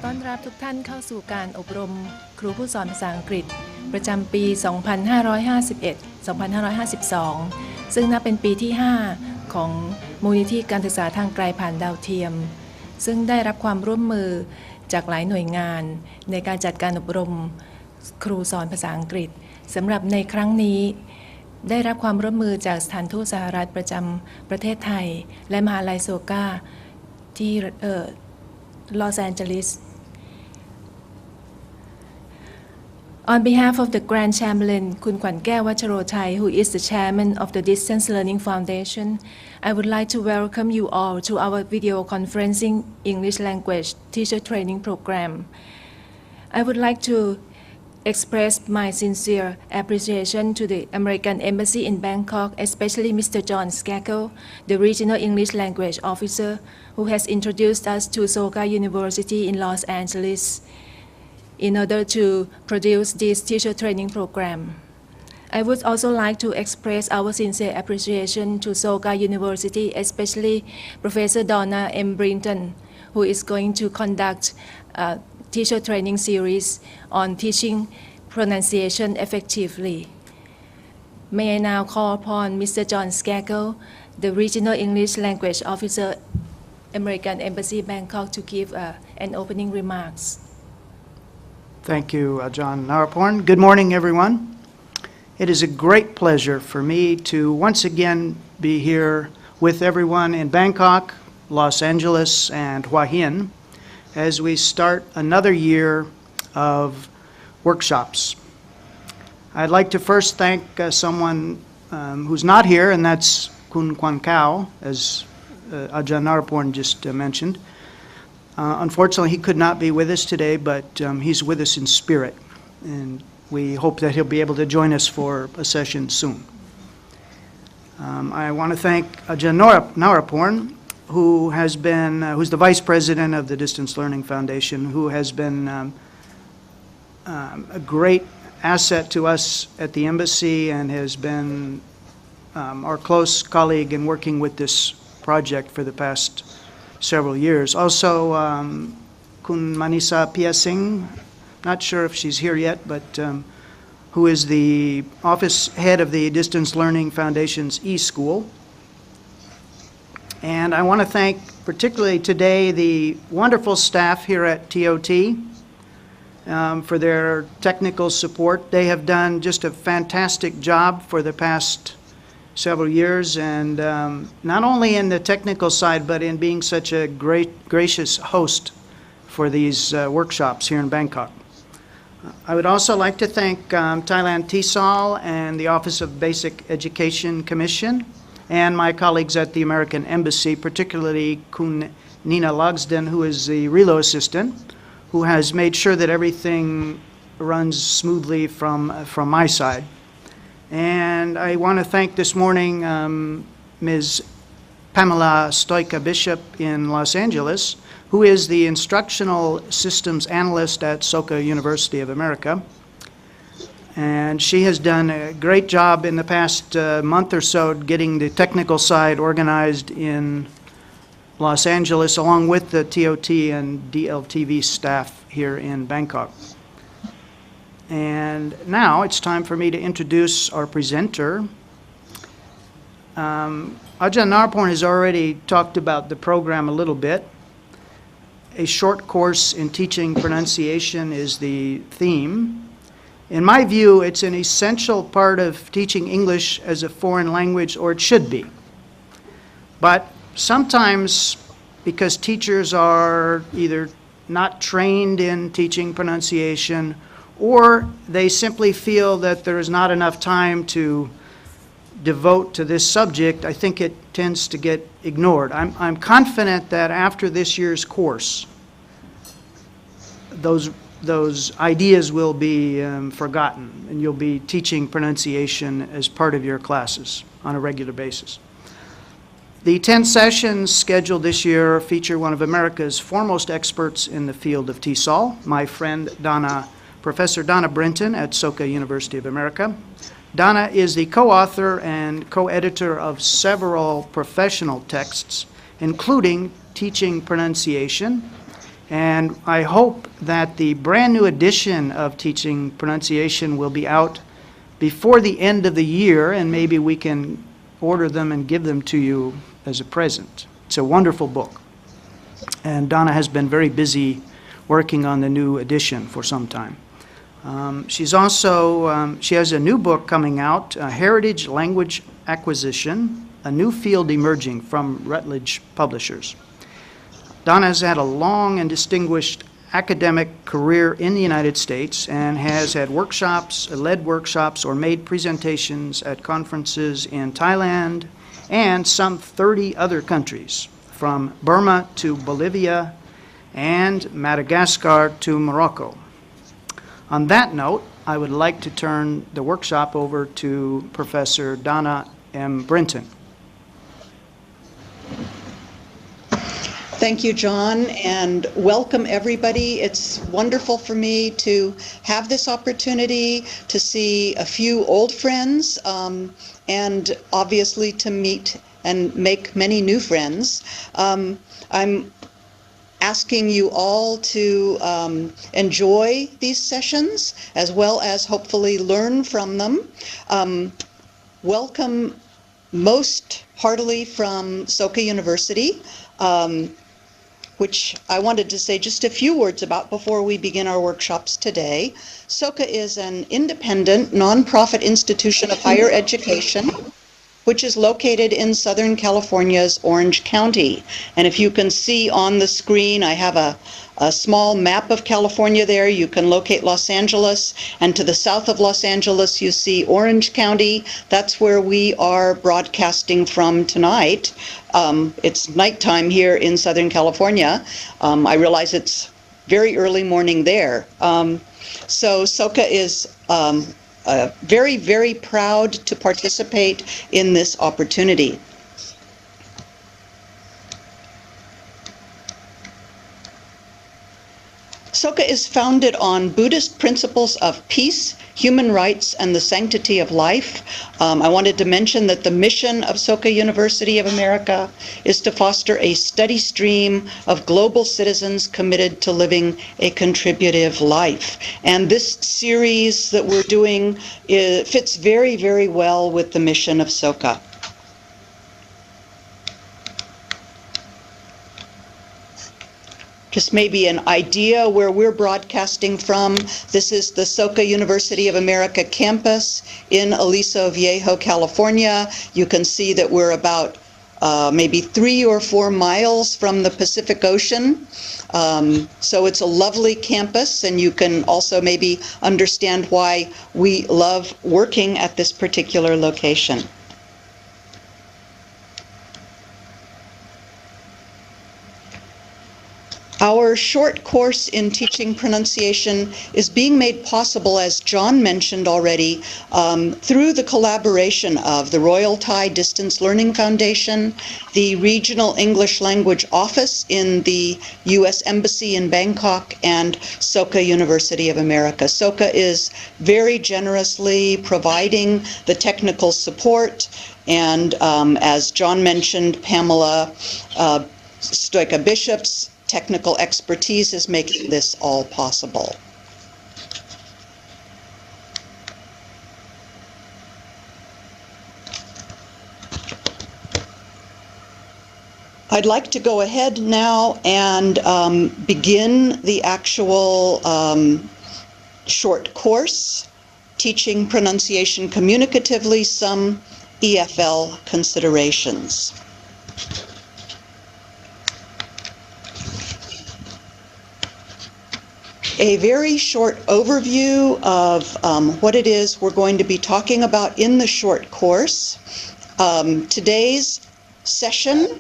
ต้อนรับทุกท่านเข้าสู่การอบรมครูผู้สอนภาษาอังกฤษประจำปี 2551-2552 ซึ่งนับเป็นปีที่ 5 ของมูลนิธิการศึกษาทางไกลผ่านดาวเทียมซึ่งได้รับความร่วมมือจากหลายหน่วยงานในการจัดการอบรมครูสอนภาษาอังกฤษสำหรับในครั้งนี้ได้รับความร่วมมือจากสถานทูตสหรัฐประจำประเทศไทยและมหาลัยโซกาที่ลอสแอนเจลิส On behalf of the Grand Chamberlain คุณขวัญแก้ววัชโรไทย who is the chairman of the Distance Learning Foundation, I would like to welcome you all to our Videoconferencing English Language Teacher Training Program. I would like to express my sincere appreciation to the American Embassy in Bangkok, especially Mr. John Skakel, the Regional English Language Officer, who has introduced us to Soka University in Los Angeles in order to produce this teacher training program. I would also like to express our sincere appreciation to Soka University, especially Professor Donna M. Brinton, who is going to conduct a teacher training series on teaching pronunciation effectively. May I now call upon Mr. John Skakel, the Regional English Language Officer, American Embassy Bangkok, to give an opening remarks. Thank you, John Naraporn. Good morning, everyone. It is a great pleasure for me to once again be here with everyone in Bangkok, Los Angeles, and Hua Hin as we start another year of workshops. I'd like to first thank someone who's not here, and that's Kun Kwan Kao, as Ajahn Naraporn just mentioned. Unfortunately, he could not be with us today, but he's with us in spirit, and we hope that he'll be able to join us for a session soon. I want to thank Ajahn Naraporn, who's the Vice President of the Distance Learning Foundation, who has been a great asset to us at the embassy and has been our close colleague in working with this project for the past several years. Also, Kun Manisa Piasing, not sure if she's here yet, but who is the office head of the Distance Learning Foundation's eSchool. And I want to thank particularly today the wonderful staff here at TOT for their technical support. They have done just a fantastic job for the past several years, and not only in the technical side, but in being such a great, gracious host for these workshops here in Bangkok. I would also like to thank Thailand TESOL and the Office of Basic Education Commission and my colleagues at the American Embassy, particularly Kun Nina Logsden, who is the Relo assistant, who has made sure that everything runs smoothly from my side. And I want to thank this morning Ms. Pamela Stoika Bishop in Los Angeles, who is the Instructional Systems Analyst at Soka University of America. And she has done a great job in the past month or so getting the technical side organized in Los Angeles, along with the TOT and DLTV staff here in Bangkok. And now it's time for me to introduce our presenter. Ajahn Naraporn has already talked about the program a little bit. A short course in teaching pronunciation is the theme. In my view, it's an essential part of teaching English as a foreign language, or it should be. But sometimes, because teachers are either not trained in teaching pronunciation, or they simply feel that there is not enough time to devote to this subject, I think it tends to get ignored. I'm confident that after this year's course, those ideas will be forgotten, and you'll be teaching pronunciation as part of your classes on a regular basis. The 10 sessions scheduled this year feature one of America's foremost experts in the field of TESOL, my friend Professor Donna Brinton at Soka University of America. Donna is the co-author and co-editor of several professional texts, including Teaching Pronunciation And I hope that the brand new edition of Teaching Pronunciation will be out before the end of the year, and maybe we can order them and give them to you as a present. It's a wonderful book. And Donna has been very busy working on the new edition for some time. She's also, she has a new book coming out, Heritage Language Acquisition, a New Field Emerging, from Routledge Publishers. Donna has had a long and distinguished academic career in the United States and has had workshops, led workshops, or made presentations at conferences in Thailand and some 30 other countries, from Burma to Bolivia and Madagascar to Morocco. On that note, I would like to turn the workshop over to Professor Donna M. Brinton. Thank you, John, and welcome everybody. It's wonderful for me to have this opportunity to see a few old friends and obviously to meet and make many new friends. I'm asking you all to enjoy these sessions as well as hopefully learn from them. Welcome most heartily from Soka University, which I wanted to say just a few words about before we begin our workshops today. Soka is an independent, nonprofit institution of higher education, which is located in Southern California's Orange County. And if you can see on the screen, I have a small map of California there. You can locate Los Angeles, and to the south of Los Angeles, you see Orange County. That's where we are broadcasting from tonight. It's nighttime here in Southern California. I realize it's very early morning there. So Soka is very, very proud to participate in this opportunity. Soka is founded on Buddhist principles of peace, human rights, and the sanctity of life. I wanted to mention that the mission of Soka University of America is to foster a steady stream of global citizens committed to living a contributive life. And this series that we're doing fits very, very well with the mission of Soka. Just maybe an idea where we're broadcasting from. This is the Soka University of America campus in Aliso Viejo, California. You can see that we're about maybe 3 or 4 miles from the Pacific Ocean. So it's a lovely campus, and you can also maybe understand why we love working at this particular location. Our short course in teaching pronunciation is being made possible, as John mentioned already, through the collaboration of the Royal Thai Distance Learning Foundation, the Regional English Language Office in the U.S. Embassy in Bangkok, and Soka University of America. Soka is very generously providing the technical support, and as John mentioned, Pamela Stoika-Bishop's technical expertise is making this all possible. I'd like to go ahead now and begin the actual short course, Teaching Pronunciation Communicatively, Some EFL Considerations. A very short overview of what it is we're going to be talking about in the short course. Today's session,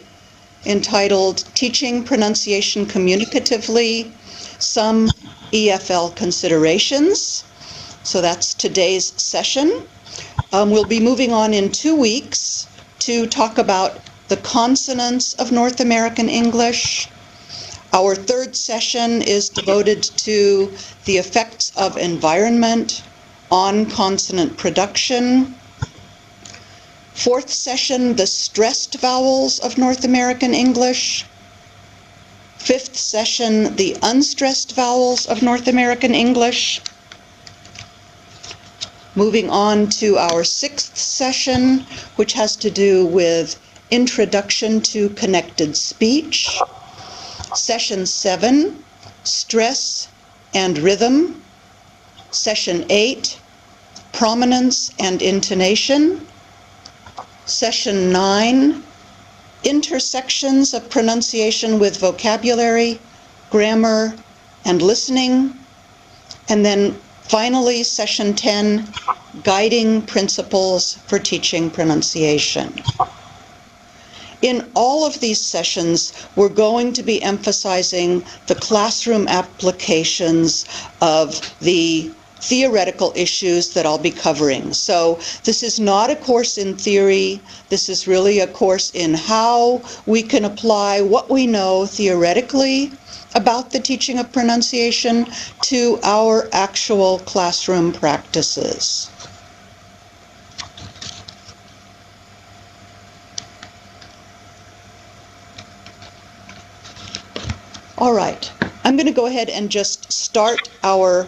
entitled Teaching Pronunciation Communicatively, Some EFL Considerations. So that's today's session. We'll be moving on in 2 weeks to talk about the consonants of North American English. Our third session is devoted to the effects of environment on consonant production. Fourth session, the stressed vowels of North American English. Fifth session, the unstressed vowels of North American English. Moving on to our sixth session, which has to do with Introduction to Connected Speech. Session 7, Stress and Rhythm. Session 8, Prominence and Intonation. Session 9, Intersections of Pronunciation with Vocabulary, Grammar, and Listening. And then finally, Session 10, Guiding Principles for Teaching Pronunciation. In all of these sessions, we're going to be emphasizing the classroom applications of the theoretical issues that I'll be covering. So this is not a course in theory. This is really a course in how we can apply what we know theoretically about the teaching of pronunciation to our actual classroom practices. All right, I'm going to go ahead and just start our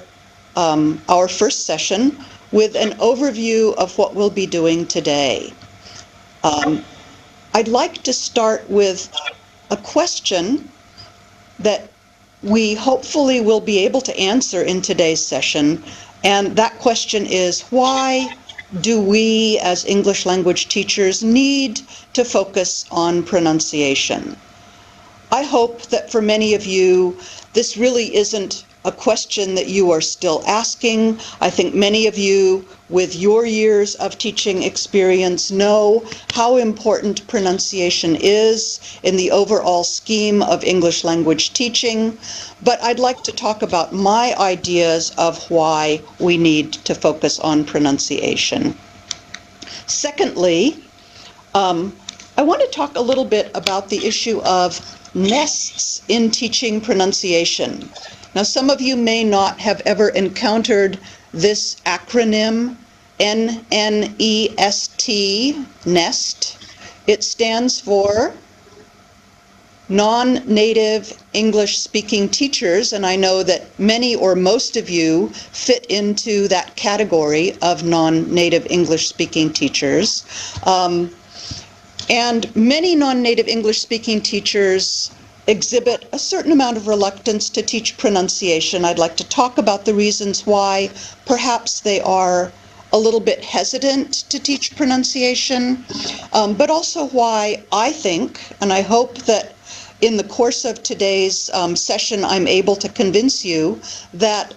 first session with an overview of what we'll be doing today. I'd like to start with a question that we hopefully will be able to answer in today's session, and that question is, why do we as English language teachers need to focus on pronunciation? I hope that for many of you, this really isn't a question that you are still asking. I think many of you, with your years of teaching experience, know how important pronunciation is in the overall scheme of English language teaching. But I'd like to talk about my ideas of why we need to focus on pronunciation. Secondly, I want to talk a little bit about the issue of nests in teaching pronunciation. Now, some of you may not have ever encountered this acronym, N-N-E-S-T, NEST. It stands for Non-Native English-Speaking Teachers, and I know that many or most of you fit into that category of non-native English-speaking teachers. And many non-native English-speaking teachers exhibit a certain amount of reluctance to teach pronunciation. I'd like to talk about the reasons why perhaps they are a little bit hesitant to teach pronunciation, but also why I think, and I hope that in the course of today's session I'm able to convince you that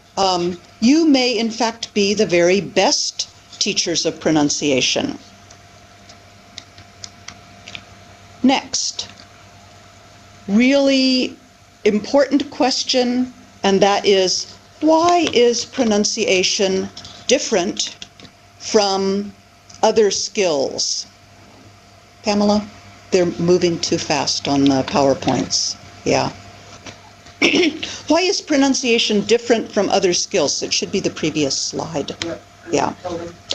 you may in fact be the very best teachers of pronunciation. Next, really important question, and that is, why is pronunciation different from other skills? Pamela, they're moving too fast on the PowerPoints. Yeah. Why is pronunciation different from other skills? It should be the previous slide. Yeah.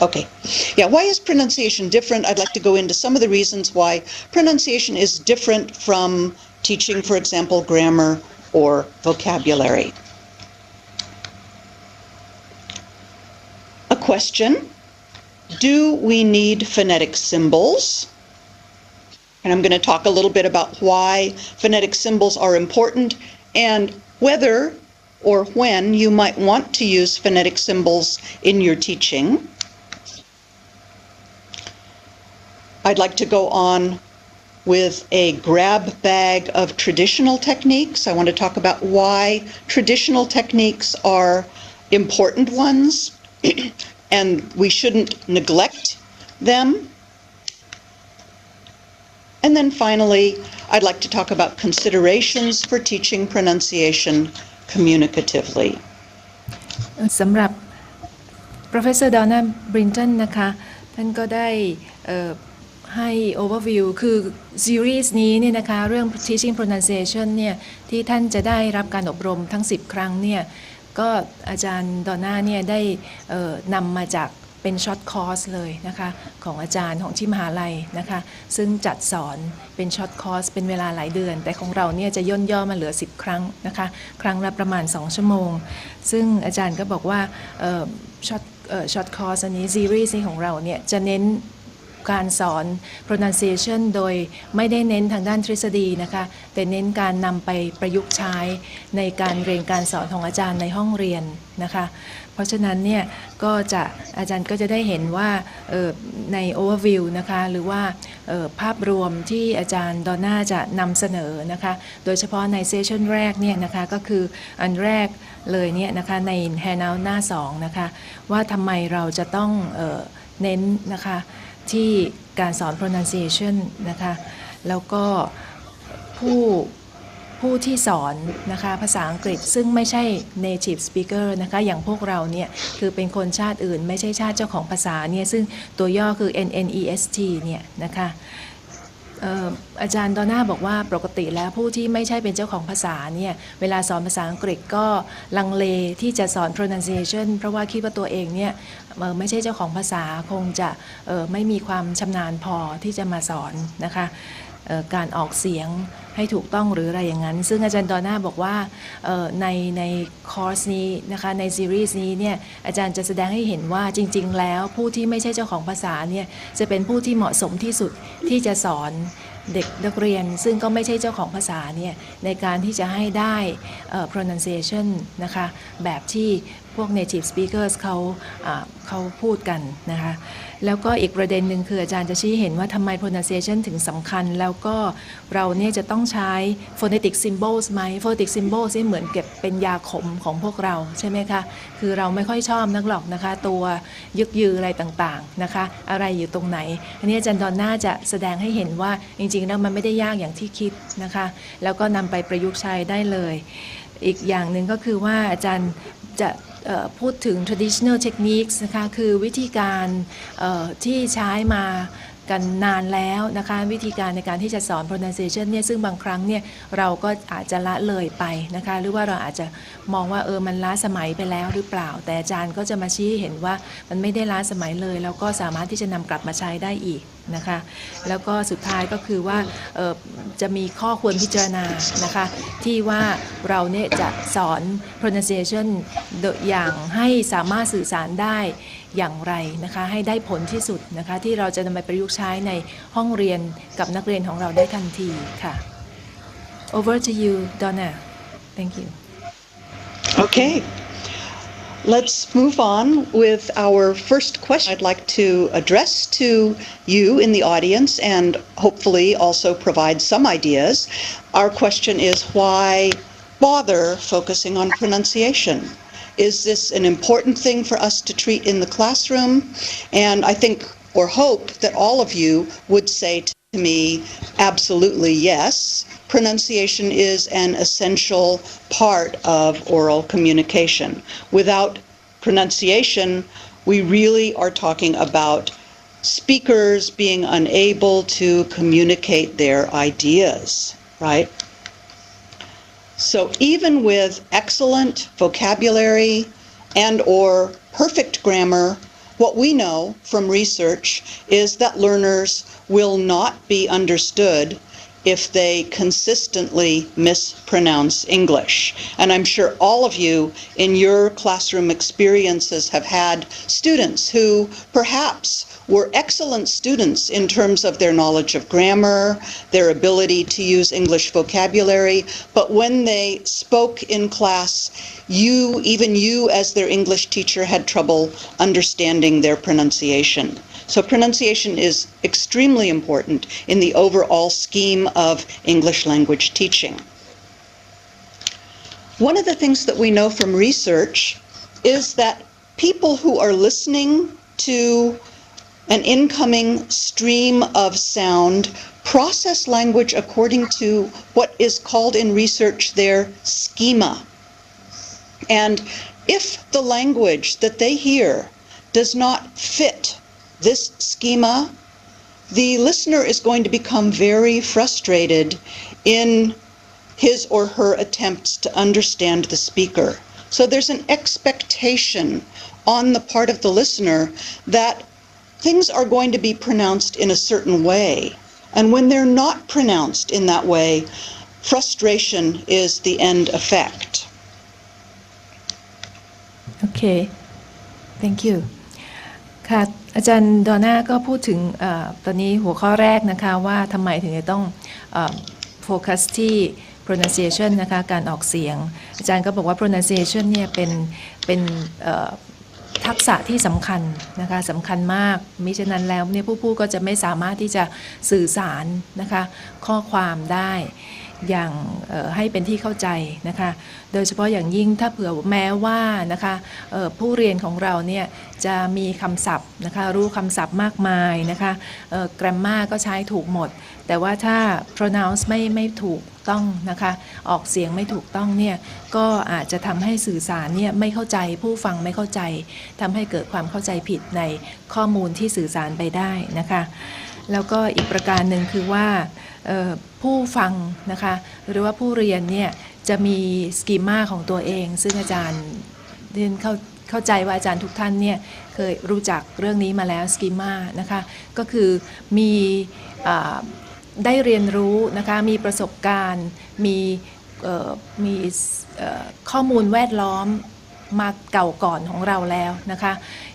Okay. Yeah, why is pronunciation different? I'd like to go into some of the reasons why pronunciation is different from teaching, for example, grammar or vocabulary. A question: do we need phonetic symbols? And I'm going to talk a little bit about why phonetic symbols are important and whether or when you might want to use phonetic symbols in your teaching. I'd like to go on with a grab bag of traditional techniques. I want to talk about why traditional techniques are important ones and we shouldn't neglect them. And then finally, I'd like to talk about considerations for teaching pronunciation communicatively. สำหรับ Professor Donna Brinton นะคะท่านก็ได้ให้ overview คือซีรีส์นี้เนี่ยนะคะเรื่อง teaching pronunciation เนี่ยที่ท่านจะได้รับการอบรมทั้ง10 ครั้งเนี่ยก็อาจารย์ดอนน่าเนี่ยได้นำมาจาก เป็นช็อตคอร์สเลยนะคะของอาจารย์ของที่มหาลัยนะคะซึ่งจัดสอนเป็นช็อตคอร์สเป็นเวลาหลายเดือนแต่ของเราเนี่ยจะย่นย่อมาเหลือ10 ครั้งนะคะครั้งละประมาณ2 ชั่วโมงซึ่งอาจารย์ก็บอกว่าช็อตคอร์สอันนี้ซีรีส์ของเราเนี่ยจะเน้นการสอน pronunciation โดยไม่ได้เน้นทางด้านทฤษฎีนะคะแต่เน้นการนำไปประยุกต์ใช้ในการเรียนการสอนของอาจารย์ในห้องเรียนนะคะเพราะฉะนั้นเนี่ยก็จะอาจารย์ก็จะได้เห็นว่าใน overview นะคะหรือว่าภาพรวมที่อาจารย์ดอนน่าจะนำเสนอนะคะโดยเฉพาะในเซสชันแรกเนี่ยนะคะก็คืออันแรกเลยเนี่ยนะคะใน handout หน้า2นะคะว่าทำไมเราจะต้องเน้นนะคะที่การสอน pronunciation นะคะแล้วก็ผู้ที่สอนนะคะภาษาอังกฤษซึ่งไม่ใช่ native speaker นะคะอย่างพวกเราเนี่ยคือเป็นคนชาติอื่นไม่ใช่ชาติเจ้าของภาษาเนี่ยซึ่งตัวย่อคือ NNEST เนี่ยนะคะอาจารย์ดอนน่าบอกว่าปกติแล้วผู้ที่ไม่ใช่เป็นเจ้าของภาษาเนี่ยเวลาสอนภาษาอังกฤษก็ลังเลที่จะสอน pronunciation เพราะว่าคิดว่าตัวเองเนี่ยไม่ใช่เจ้าของภาษาคงจะไม่มีความชำนาญพอที่จะมาสอนนะคะการออกเสียงให้ถูกต้องหรืออะไรอย่างนั้นซึ่งอาจารย์ดอนน่าบอกว่าในคอร์สนี้นะคะในซีรีส์นี้เนี่ยอาจารย์จะแสดงให้เห็นว่าจริงๆแล้วผู้ที่ไม่ใช่เจ้าของภาษาเนี่ยจะเป็นผู้ที่เหมาะสมที่สุดที่จะสอนเด็กนักเรียนซึ่งก็ไม่ใช่เจ้าของภาษาเนี่ยในการที่จะให้ได้ pronunciation นะคะแบบที่พวก native speakers เขาพูดกันนะคะแล้วก็อีกประเด็นหนึ่งคืออาจารย์จะชี้เห็นว่าทำไม pronunciation ถึงสำคัญแล้วก็เราเนี่ยจะต้องใช้ phonetic symbols ไหม phonetic symbols นี่เหมือนเก็บเป็นยาขมของพวกเราใช่ไหมคะคือเราไม่ค่อยชอบนักหรอกนะคะตัวยึกยืออะไรต่างๆนะคะอะไรอยู่ตรงไหนอันนี้อาจารย์ดอนน่าจะแสดงให้เห็นว่าจริงๆแล้วมันไม่ได้ยากอย่างที่คิดนะคะแล้วก็นำไปประยุกต์ใช้ได้เลยอีกอย่างหนึ่งก็คือว่าอาจารย์จะพูดถึง traditional techniques นะคะคือวิธีการที่ใช้มากันนานแล้วนะคะวิธีการในการที่จะสอน pronunciation เนี่ยซึ่งบางครั้งเนี่ยเราก็อาจจะละเลยไปนะคะหรือว่าเราอาจจะมองว่ามันล้าสมัยไปแล้วหรือเปล่าแต่อาจารย์ก็จะมาชี้เห็นว่ามันไม่ได้ล้าสมัยเลยแล้วก็สามารถที่จะนำกลับมาใช้ได้อีกนะคะแล้วก็สุดท้ายก็คือว่าจะมีข้อควรพิจารณานะคะที่ว่าเราเนี่ยจะสอน pronunciation อย่างให้สามารถสื่อสารได้อย่างไรนะคะให้ได้ผลที่สุดนะคะที่เราจะนำไปประยุกต์ใช้ในห้องเรียนกับนักเรียนของเราได้ทันทีค่ะ Over to you Donna Thank you Okay. Let's move on with our first question I'd like to address to you in the audience and hopefully also provide some ideas. Our question is why bother focusing on pronunciation? Is this an important thing for us to treat in the classroom? And I think or hope that all of you would say to me, absolutely yes. Pronunciation is an essential part of oral communication. Without pronunciation, we really are talking about speakers being unable to communicate their ideas, right? So even with excellent vocabulary and or perfect grammar, what we know from research is that learners will not be understood if they consistently mispronounce English. And I'm sure all of you in your classroom experiences have had students who perhaps were excellent students in terms of their knowledge of grammar, their ability to use English vocabulary, but when they spoke in class, even you as their English teacher had trouble understanding their pronunciation. So pronunciation is extremely important in the overall scheme of English language teaching. One of the things that we know from research is that people who are listening to an incoming stream of sound process language according to what is called in research their schema. And if the language that they hear does not fit this schema, the listener is going to become very frustrated in his or her attempts to understand the speaker. So there's an expectation on the part of the listener that things are going to be pronounced in a certain way. And when they're not pronounced in that way, frustration is the end effect. Okay, thank you. ค่ะอาจารย์ดอน่าก็พูดถึงตอนนี้หัวข้อแรกนะคะว่าทำไมถึงจะต้องโฟกัสที่ pronunciation นะคะการออกเสียงอาจารย์ก็บอกว่า pronunciation เนี่ยเป็นทักษะที่สำคัญนะคะสำคัญมากมิฉะนั้นแล้วเนี่ยผู้พูดก็จะไม่สามารถที่จะสื่อสารนะคะข้อความได้อย่างให้เป็นที่เข้าใจนะคะโดยเฉพาะอย่างยิ่งถ้าเผื่อแม้ว่านะคะผู้เรียนของเราเนี่ยจะมีคำศัพท์นะคะรู้คำศัพท์มากมายนะคะgrammar ก็ใช้ถูกหมดแต่ว่าถ้า pronounce ไม่ถูกต้องนะคะออกเสียงไม่ถูกต้องเนี่ยก็อาจจะทำให้สื่อสารเนี่ยไม่เข้าใจผู้ฟังไม่เข้าใจทำให้เกิดความเข้าใจผิดในข้อมูลที่สื่อสารไปได้นะคะแล้วก็อีกประการหนึ่งคือว่าผู้ฟังนะคะหรือว่าผู้เรียนเนี่ยจะมีสกีมาของตัวเองซึ่งอาจารย์เรียนเข้าใจว่าอาจารย์ทุกท่านเนี่ยเคยรู้จักเรื่องนี้มาแล้วสกีมานะคะก็คือมีได้เรียนรู้นะคะมีประสบการณ์มีข้อมูลแวดล้อมมาเก่าก่อนของเราแล้วนะคะ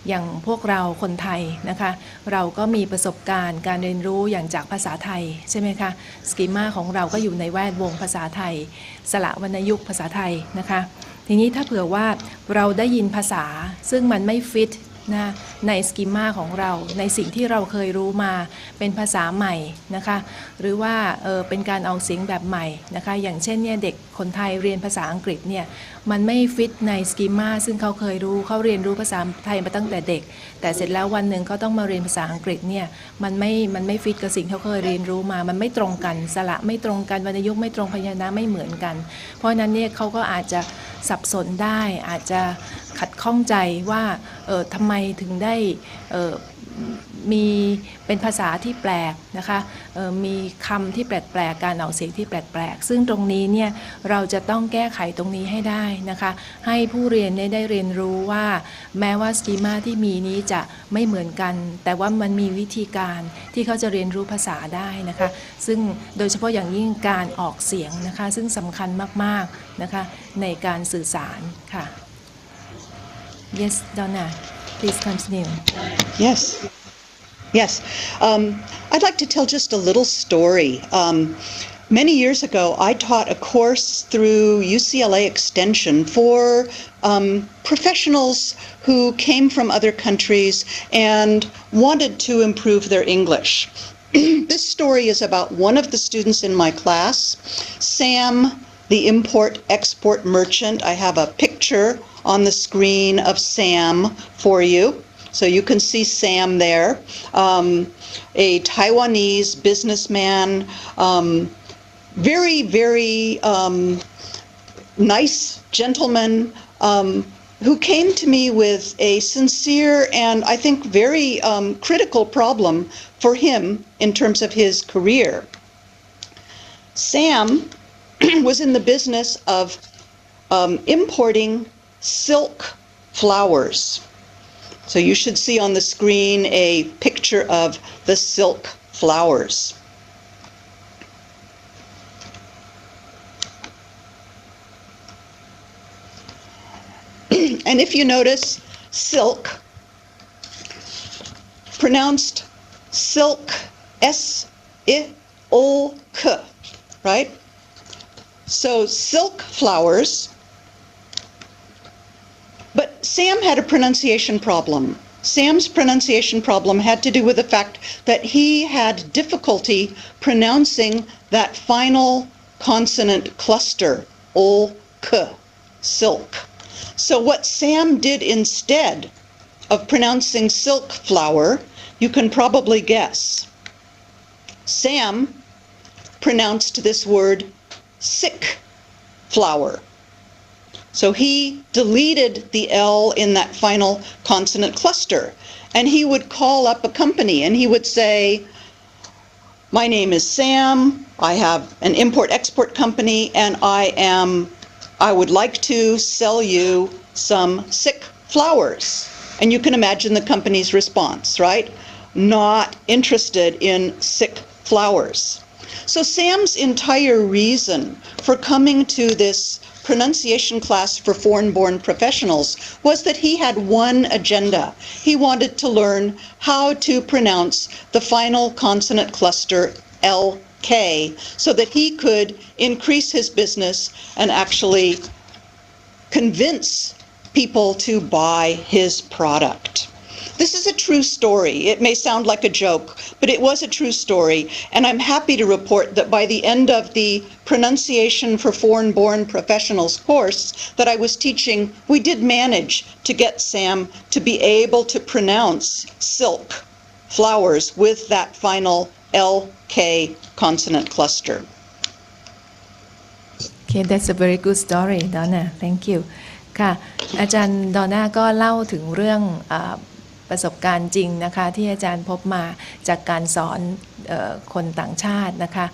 อย่างพวกเราคนไทยนะคะเราก็มีประสบการณ์การเรียนรู้อย่างจากภาษาไทยใช่ไหมคะสกีมาของเราก็อยู่ในแวดวงภาษาไทยสระวรรณยุกต์ภาษาไทยนะคะทีนี้ถ้าเผื่อว่าเราได้ยินภาษาซึ่งมันไม่ฟิตนะในสกีมาของเราในสิ่งที่เราเคยรู้มาเป็นภาษาใหม่นะคะหรือว่าเป็นการเอาเสียงแบบใหม่นะคะอย่างเช่นเนี่ยเด็กคนไทยเรียนภาษาอังกฤษเนี่ยมันไม่ฟิตในสกีมาซึ่งเขาเคยรู้เขาเรียนรู้ภาษาไทยมาตั้งแต่เด็กแต่เสร็จแล้ววันหนึ่งเขาต้องมาเรียนภาษาอังกฤษเนี่ยมันไม่ฟิตกับสิ่งที่เขาเคยเรียนรู้มามันไม่ตรงกันสระไม่ตรงกันวรรณยุกต์ไม่ตรงพยัญชนะไม่เหมือนกันเพราะนั้นเนี่ยเขาก็อาจจะสับสนได้อาจจะขัดข้องใจว่าทำไมถึงได้มีเป็นภาษาที่แปลกนะคะมีคำที่แปลกๆการออกเสียงที่แปลกๆซึ่งตรงนี้เนี่ยเราจะต้องแก้ไขตรงนี้ให้ได้นะคะให้ผู้เรียนได้เรียนรู้ว่าแม้ว่าสกีมาที่มีนี้จะไม่เหมือนกันแต่ว่ามันมีวิธีการที่เขาจะเรียนรู้ภาษาได้นะคะซึ่งโดยเฉพาะอย่างยิ่งการออกเสียงนะคะซึ่งสำคัญมากๆนะคะในการสื่อสารค่ะ Yes Donna please continue Yes. I'd like to tell just a little story. Many years ago, I taught a course through UCLA Extension for professionals who came from other countries and wanted to improve their English. This story is about one of the students in my class, Sam, the import-export merchant. I have a picture on the screen of Sam for you. So you can see Sam there, a Taiwanese businessman, very, very nice gentleman who came to me with a sincere and I think very critical problem for him in terms of his career. Sam was in the business of importing silk flowers. So you should see on the screen a picture of the silk flowers. And if you notice, silk, pronounced silk, S-I-O-K, right? So silk flowers. But Sam had a pronunciation problem. Sam's pronunciation problem had to do with the fact that he had difficulty pronouncing that final consonant cluster, O-K, silk. So what Sam did instead of pronouncing silk flower, you can probably guess. Sam pronounced this word sick flower. So he deleted the L in that final consonant cluster, and he would call up a company and he would say, my name is Sam, I have an import-export company, and I would like to sell you some sick flowers. And you can imagine the company's response, right? Not interested in sick flowers. So Sam's entire reason for coming to this pronunciation class for foreign-born professionals was that he had one agenda. He wanted to learn how to pronounce the final consonant cluster LK so that he could increase his business and actually convince people to buy his product. This is a true story. It may sound like a joke, but it was a true story, and I'm happy to report that by the end of the Pronunciation for Foreign-Born Professionals course that I was teaching, we did manage to get Sam to be able to pronounce silk, flowers, with that final LK consonant cluster. Okay, that's a very good story, Donna. Thank you. ค่ะ อาจารย์ดอนน่าก็เล่าถึงเรื่องประสบการณ์จริงนะคะที่อาจารย์พบมาจากการสอนคนต่างชาตินะคะ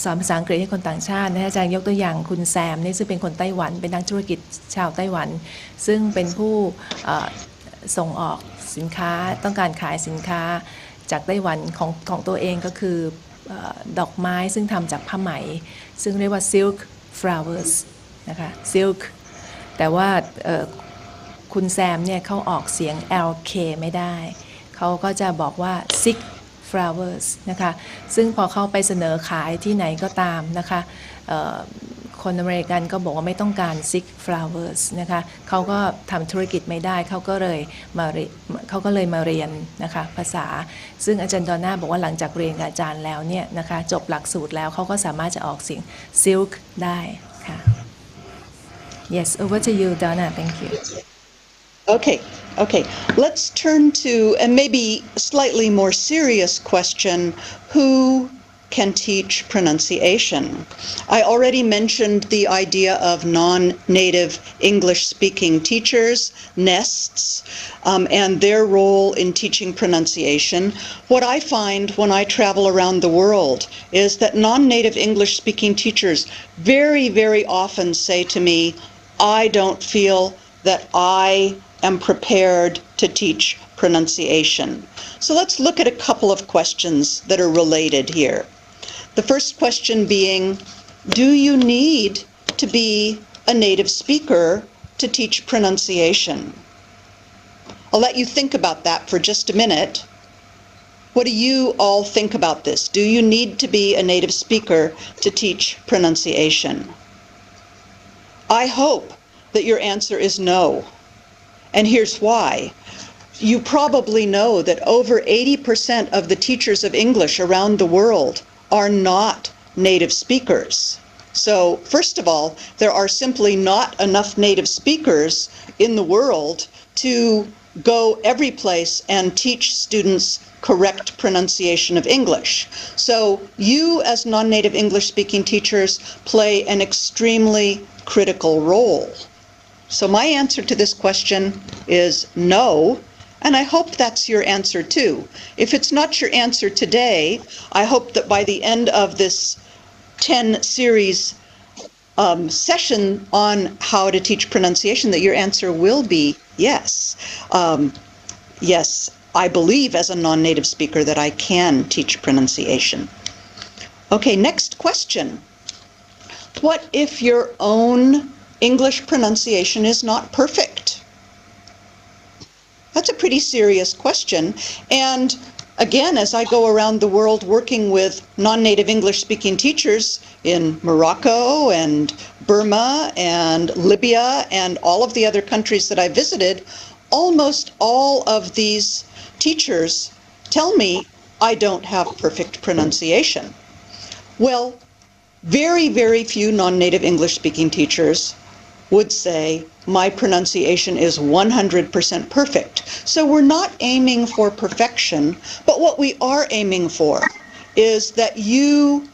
สอนภาษาอังกฤษให้คนต่างชาตินะอาจารย์ยกตัวอย่างคุณแซมนี่ซึ่งเป็นคนไต้หวันเป็นนักธุรกิจชาวไต้หวันซึ่งเป็นผู้ส่งออกสินค้าต้องการขายสินค้าจากไต้หวันของตัวเองก็คือดอกไม้ซึ่งทำจากผ้าไหมซึ่งเรียกว่า silk flowers นะคะ silk แต่ว่าคุณแซมเนี่ยเขาออกเสียง LK ไม่ได้เขาก็จะบอกว่า silk flowers นะคะซึ่งพอเข้าไปเสนอขายที่ไหนก็ตามนะคะคนอเมริกันก็บอกว่าไม่ต้องการ silk flowers นะคะเขาก็ทำธุรกิจไม่ได้เขาก็เลยมาเรียนนะคะภาษาซึ่งอาจารย์ดอนน่าบอกว่าหลังจากเรียนกับอาจารย์แล้วเนี่ยนะคะจบหลักสูตรแล้วเขาก็สามารถจะออกเสียง silk ได้ค่ะ Yes over to you Donna thank you Okay. Let's turn to a maybe slightly more serious question. Who can teach pronunciation? I already mentioned the idea of non-native English-speaking teachers, nests, and their role in teaching pronunciation. What I find when I travel around the world is that non-native English-speaking teachers very, very often say to me, I don't feel that I am prepared to teach pronunciation. So let's look at a couple of questions that are related here. The first question being, do you need to be a native speaker to teach pronunciation? I'll let you think about that for just a minute. What do you all think about this? Do you need to be a native speaker to teach pronunciation? I hope that your answer is no. And here's why. You probably know that over 80% of the teachers of English around the world are not native speakers. So, first of all, there are simply not enough native speakers in the world to go every place and teach students correct pronunciation of English. So, you as non-native English-speaking teachers play an extremely critical role. So my answer to this question is no, and I hope that's your answer too. If it's not your answer today, I hope that by the end of this 10 series session on how to teach pronunciation that your answer will be yes. Yes, I believe as a non-native speaker that I can teach pronunciation. Okay, next question. What if your own English pronunciation is not perfect? That's a pretty serious question. And again, as I go around the world working with non-native English-speaking teachers in Morocco and Burma and Libya and all of the other countries that I visited, almost all of these teachers tell me I don't have perfect pronunciation. Well, very, very few non-native English-speaking teachers would say, my pronunciation is 100% perfect. So we're not aiming for perfection, but what we are aiming for is that you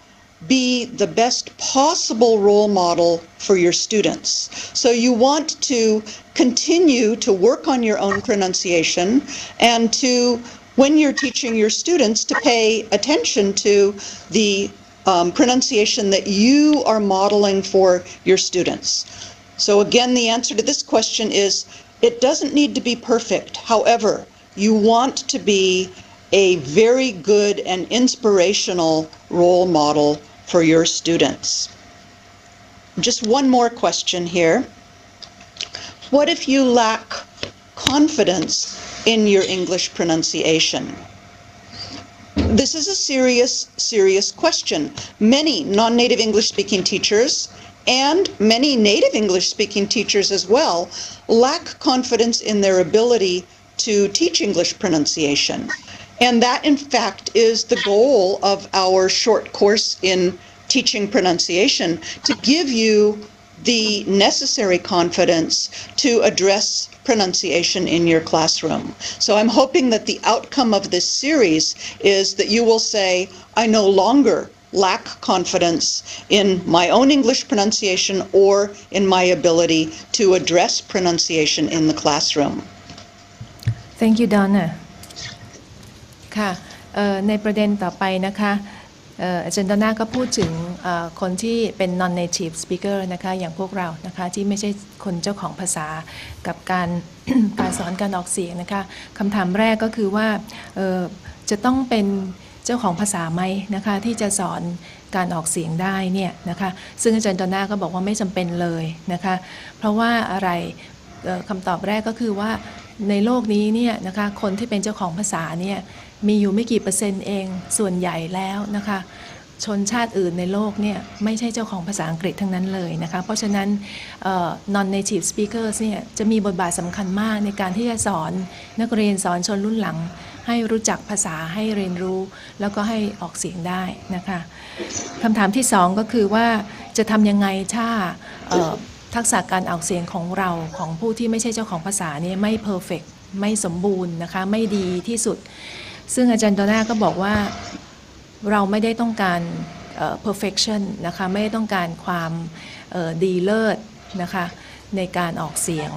be the best possible role model for your students. So you want to continue to work on your own pronunciation and to, when you're teaching your students, to pay attention to the pronunciation that you are modeling for your students. So again, the answer to this question is, It doesn't need to be perfect. However, you want to be a very good and inspirational role model for your students. Just one more question here. What if you lack confidence in your English pronunciation? This is a serious question. Many non-native English-speaking teachers and many native English-speaking teachers as well lack confidence in their ability to teach English pronunciation. And that, in fact, is the goal of our short course in teaching pronunciation, to give you the necessary confidence to address pronunciation in your classroom. So I'm hoping that the outcome of this series is that you will say, I no longer lack confidence in my own English pronunciation or in my ability to address pronunciation in the classroom. Thank you, Donna. ค่ะในประเด็นต่อไปนะคะอาจารย์ดอนน่าก็พูดถึงคนที่เป็น non-native speaker นะคะอย่างพวกเรานะคะที่ไม่ใช่คนเจ้าของภาษากับการ การสอนการออกเสียงนะคะคำถามแรกก็คือว่าจะต้องเป็นเจ้าของภาษาไหมนะคะที่จะสอนการออกเสียงได้เนี่ยนะคะซึ่งอาจารย์ดอนน่าก็บอกว่าไม่จำเป็นเลยนะคะเพราะว่าอะไรคำตอบแรกก็คือว่าในโลกนี้เนี่ยนะคะคนที่เป็นเจ้าของภาษาเนี่ยมีอยู่ไม่กี่เปอร์เซ็นต์เองส่วนใหญ่แล้วนะคะชนชาติอื่นในโลกเนี่ยไม่ใช่เจ้าของภาษาอังกฤษทั้งนั้นเลยนะคะเพราะฉะนั้นnon-native speakers เนี่ยจะมีบทบาทสำคัญมากในการที่จะสอนนักเรียนสอนชนรุ่นหลังให้รู้จักภาษาให้เรียนรู้แล้วก็ให้ออกเสียงได้นะคะคำถามที่สองก็คือว่าจะทำยังไงถ้าทักษะการออกเสียงของเราของผู้ที่ไม่ใช่เจ้าของภาษาเนี่ยไม่เพอร์เฟกต์ไม่สมบูรณ์นะคะไม่ดีที่สุดซึ่งอาจารย์ดอนน่าก็บอกว่าเราไม่ได้ต้องการperfection นะคะไม่ได้ต้องการความดีเลิศนะคะในการออกเสียง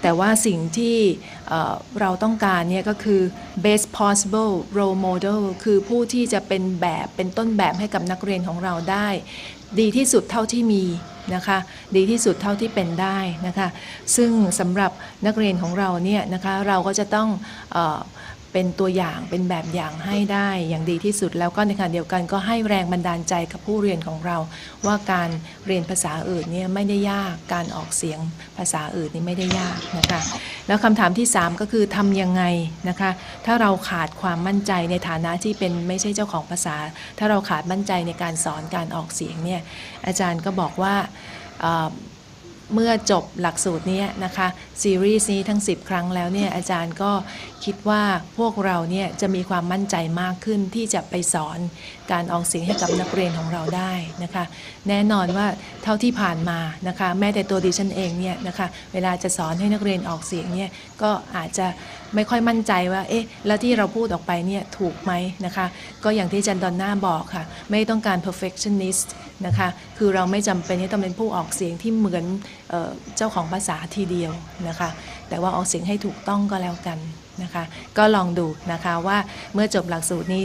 แต่ว่าสิ่งที่เราต้องการเนี่ยก็คือ best possible role model คือผู้ที่จะเป็นแบบเป็นต้นแบบให้กับนักเรียนของเราได้ดีที่สุดเท่าที่มีนะคะดีที่สุดเท่าที่เป็นได้นะคะซึ่งสำหรับนักเรียนของเราเนี่ยนะคะเราก็จะต้องเป็นตัวอย่างเป็นแบบอย่างให้ได้อย่างดีที่สุดแล้วก็ในขณะเดียวกันก็ให้แรงบันดาลใจกับผู้เรียนของเราว่าการเรียนภาษาอื่นเนี่ยไม่ได้ยากการออกเสียงภาษาอื่นนี่ไม่ได้ยากนะคะแล้วคำถามที่3ก็คือทำยังไงนะคะถ้าเราขาดความมั่นใจในฐานะที่เป็นไม่ใช่เจ้าของภาษาถ้าเราขาดมั่นใจในการสอนการออกเสียงเนี่ยอาจารย์ก็บอกว่าเมื่อจบหลักสูตรนี้นะคะซีรีส์นี้ทั้ง10ครั้งแล้วเนี่ยอาจารย์ก็คิดว่าพวกเราเนี่ยจะมีความมั่นใจมากขึ้นที่จะไปสอนการออกเสียงให้กับนักเรียนของเราได้นะคะแน่นอนว่าเท่าที่ผ่านมานะคะแม้แต่ตัวดิฉันเองเนี่ยนะคะเวลาจะสอนให้นักเรียนออกเสียงเนี่ยก็อาจจะไม่ค่อยมั่นใจว่าเอ๊ะแล้วที่เราพูดออกไปเนี่ยถูกไหมนะคะก็อย่างที่อาจารย์ดอนน่าบอกค่ะไม่ต้องการ perfectionist นะคะคือเราไม่จำเป็นที่ต้องเป็นผู้ออกเสียงที่เหมือนเจ้าของภาษาทีเดียวนะคะแต่ว่าออกเสียงให้ถูกต้องก็แล้วกันนะคะก็ลองดูนะคะว่าเมื่อจบหลักสูตรนี้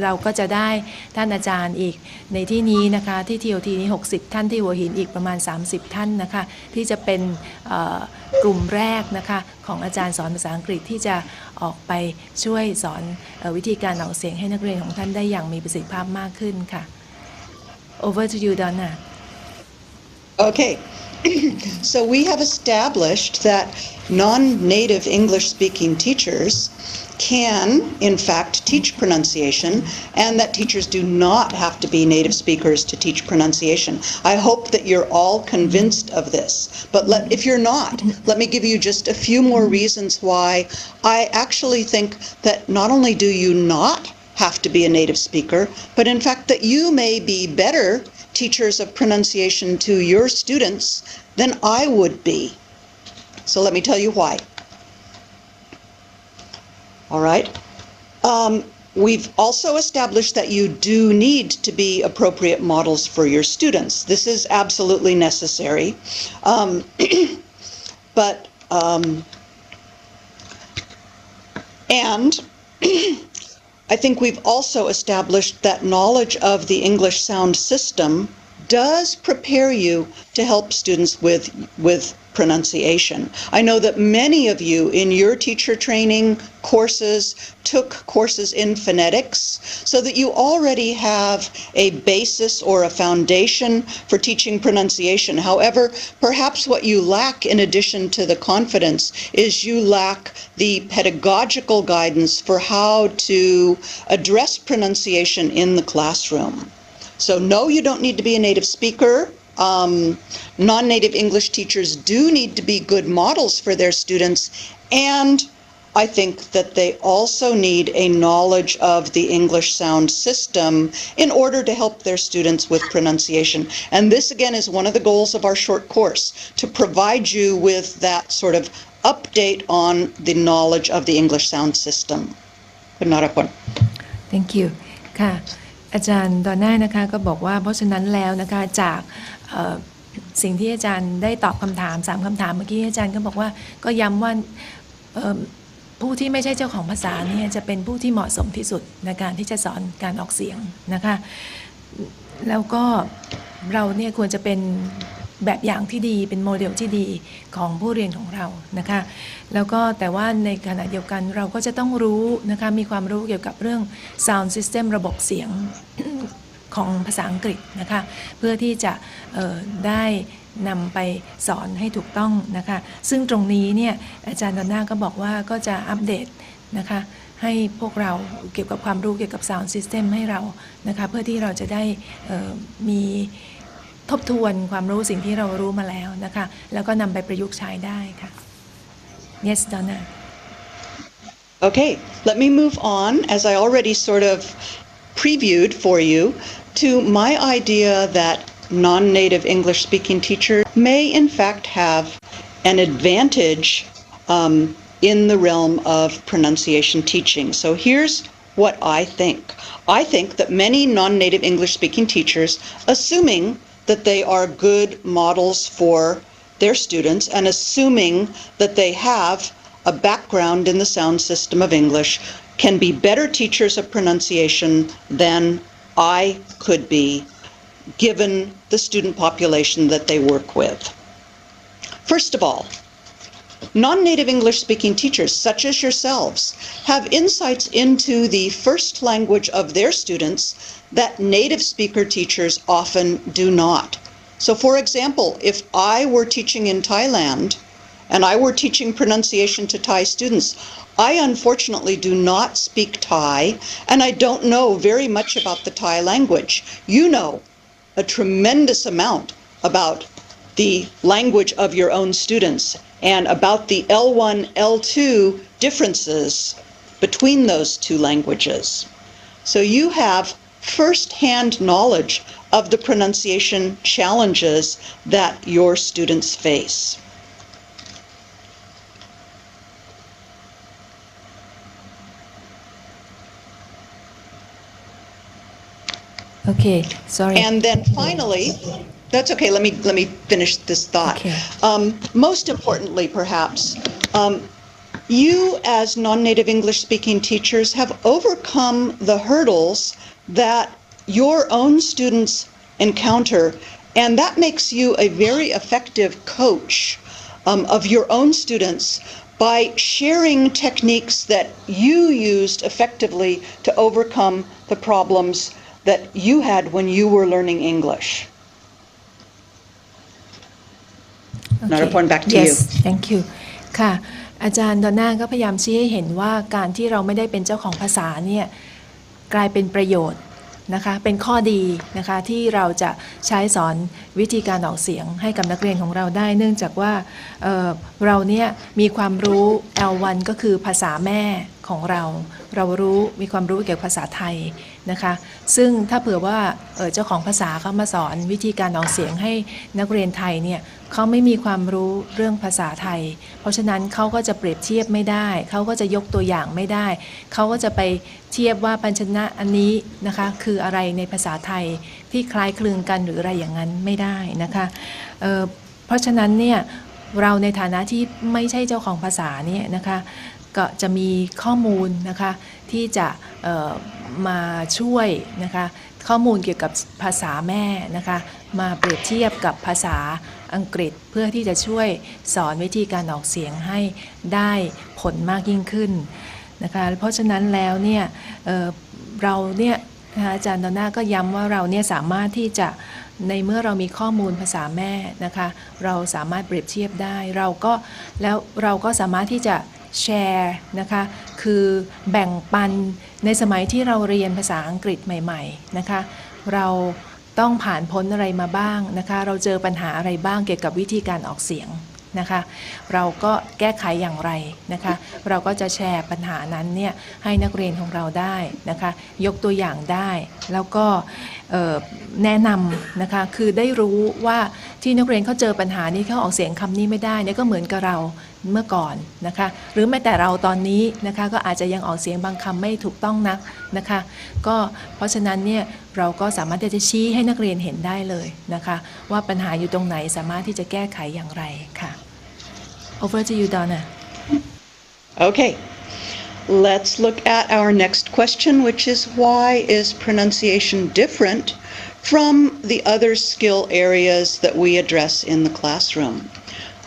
เราก็จะได้ท่านอาจารย์อีกในที่นี้นะคะที่ TOT นี้60ท่านที่หัวหินอีกประมาณ30ท่านนะคะที่จะเป็นกลุ่มแรกนะคะของอาจารย์สอนภาษาอังกฤษที่จะออกไปช่วยสอนวิธีการออกเสียงให้นักเรียนของท่านได้อย่างมีประสิทธิภาพมากขึ้นค่ะ Over to you, Donna. Okay. So we have established that non-native English-speaking teachers can, in fact, teach pronunciation, and that teachers do not have to be native speakers to teach pronunciation. I hope that you're all convinced of this. But if you're not, let me give you just a few more reasons why I actually think that not only do you not have to be a native speaker, but in fact that you may be better teachers of pronunciation to your students than I would be. So let me tell you why. All right. We've also established that you do need to be appropriate models for your students. This is absolutely necessary. And I think we've also established that knowledge of the English sound system does prepare you to help students with pronunciation. I know that many of you in your teacher training courses took courses in phonetics so that you already have a basis or a foundation for teaching pronunciation. However, perhaps what you lack in addition to the confidence is you lack the pedagogical guidance for how to address pronunciation in the classroom. So no, you don't need to be a native speaker. Non-native English teachers do need to be good models for their students, and I think that they also need a knowledge of the English sound system in order to help their students with pronunciation. And this again is one of the goals of our short course, to provide you with that sort of update on the knowledge of the English sound system. Thank you ค่ะอาจารย์ตอนหน้านะคะก็บอกว่าเพราะฉะนั้นแล้วนะคะจากสิ่งที่อาจารย์ได้ตอบคำถาม3คำถามเมื่อกี้อาจารย์ก็บอกว่าก็ย้ำว่าผู้ที่ไม่ใช่เจ้าของภาษาเนี่ยจะเป็นผู้ที่เหมาะสมที่สุดในการที่จะสอนการออกเสียงนะคะแล้วก็เราเนี่ยควรจะเป็นแบบอย่างที่ดีเป็นโมเดลที่ดีของผู้เรียนของเรานะคะแล้วก็แต่ว่าในขณะเดียวกันเราก็จะต้องรู้นะคะมีความรู้เกี่ยวกับเรื่อง sound system ระบบเสียงของภาษาอังกฤษนะคะเพื่อที่จะได้นำไปสอนให้ถูกต้องนะคะซึ่งตรงนี้เนี่ยอาจารย์ดอนน่าก็บอกว่าก็จะอัปเดตนะคะให้พวกเราเกี่ยวกับความรู้เกี่ยวกับ sound system ให้เรานะคะเพื่อที่เราจะได้มีทบทวนความรู้สิ่งที่เรารู้มาแล้วนะคะแล้วก็นำไปประยุกต์ใช้ได้ค่ะ Yes Donna Okay, let me move on, as I already sort of previewed for you, to my idea that non-native English-speaking teachers may in fact have an advantage in the realm of pronunciation teaching. So here's what I think. I think that many non-native English-speaking teachers, assuming that they are good models for their students and assuming that they have a background in the sound system of English, can be better teachers of pronunciation than I could be, given the student population that they work with. First of all, non-native English-speaking teachers, such as yourselves, have insights into the first language of their students that native speaker teachers often do not. So, for example, if I were teaching in Thailand and I were teaching pronunciation to Thai students, I unfortunately do not speak Thai, and I don't know very much about the Thai language. You know a tremendous amount about the language of your own students and about the L1, L2 differences between those two languages. So you have first-hand knowledge of the pronunciation challenges that your students face. Okay, sorry. And then finally, that's okay, let me finish this thought. Okay. Most importantly, perhaps, you as non-native English-speaking teachers have overcome the hurdles that your own students encounter, and that makes you a very effective coach of your own students by sharing techniques that you used effectively to overcome the problems that you had when you were learning English. Narapon, back to you. Yes, thank you. ค่ะอาจารย์ดอนน่าก็พยายามชี้ให้เห็นว่าการที่เราไม่ได้เป็นเจ้าของภาษาเนี่ยกลายเป็นประโยชน์นะคะเป็นข้อดีนะคะที่เราจะใช้สอนวิธีการออกเสียงให้กับนักเรียนของเราได้เนื่องจากว่าเราเนี่ยมีความรู้ L1 ก็คือภาษาแม่ของเรารู้มีความรู้เกี่ยวกับภาษาไทยนะคะซึ่งถ้าเผื่อว่าเจ้าของภาษาเขามาสอนวิธีการออกเสียงให้นักเรียนไทยเนี่ยเขาไม่มีความรู้เรื่องภาษาไทยเพราะฉะนั้นเขาก็จะเปรียบเทียบไม่ได้เขาก็จะยกตัวอย่างไม่ได้เขาก็จะไปเทียบว่าพยัญชนะอันนี้นะคะคืออะไรในภาษาไทยที่คล้ายคลึงกันหรืออะไรอย่างนั้นไม่ได้นะคะเพราะฉะนั้นเนี่ยเราในฐานะที่ไม่ใช่เจ้าของภาษาเนี่ยนะคะ ก็จะมีข้อมูลนะคะที่จะมาช่วยนะคะข้อมูลเกี่ยวกับภาษาแม่นะคะมาเปรียบเทียบกับภาษาอังกฤษเพื่อที่จะช่วยสอนวิธีการออกเสียงให้ได้ผลมากยิ่งขึ้นนะคะเพราะฉะนั้นแล้วเนี่ยเราเนี่ยอาจารย์ดอนน่าก็ย้ำว่าเราเนี่ยสามารถที่จะในเมื่อเรามีข้อมูลภาษาแม่นะคะเราสามารถเปรียบเทียบได้เราก็สามารถที่จะแชร์นะคะคือแบ่งปันในสมัยที่เราเรียนภาษาอังกฤษใหม่ๆนะคะเราต้องผ่านพ้นอะไรมาบ้างนะคะเราเจอปัญหาอะไรบ้างเกี่ยวกับวิธีการออกเสียงนะคะเราก็แก้ไขอย่างไรนะคะเราก็จะแชร์ปัญหานั้นเนี่ยให้นักเรียนของเราได้นะคะยกตัวอย่างได้แล้วก็แนะนำนะคะคือได้รู้ว่าที่นักเรียนเขาเจอปัญหานี้เขาออกเสียงคำนี้ไม่ได้เนี่ยก็เหมือนกับเราเมื่อก่อนนะคะหรือแม้แต่เราตอนนี้นะคะก็อาจจะยังออกเสียงบางคำไม่ถูกต้องนักนะคะก็เพราะฉะนั้นเนี่ยเราก็สามารถที่จะชี้ให้นักเรียนเห็นได้เลยนะคะว่าปัญหาอยู่ตรงไหนสามารถที่จะแก้ไขอย่างไรค่ะ Over to you, Donna. Okay, let's look at our next question, which is why is pronunciation different from the other skill areas that we address in the classroom?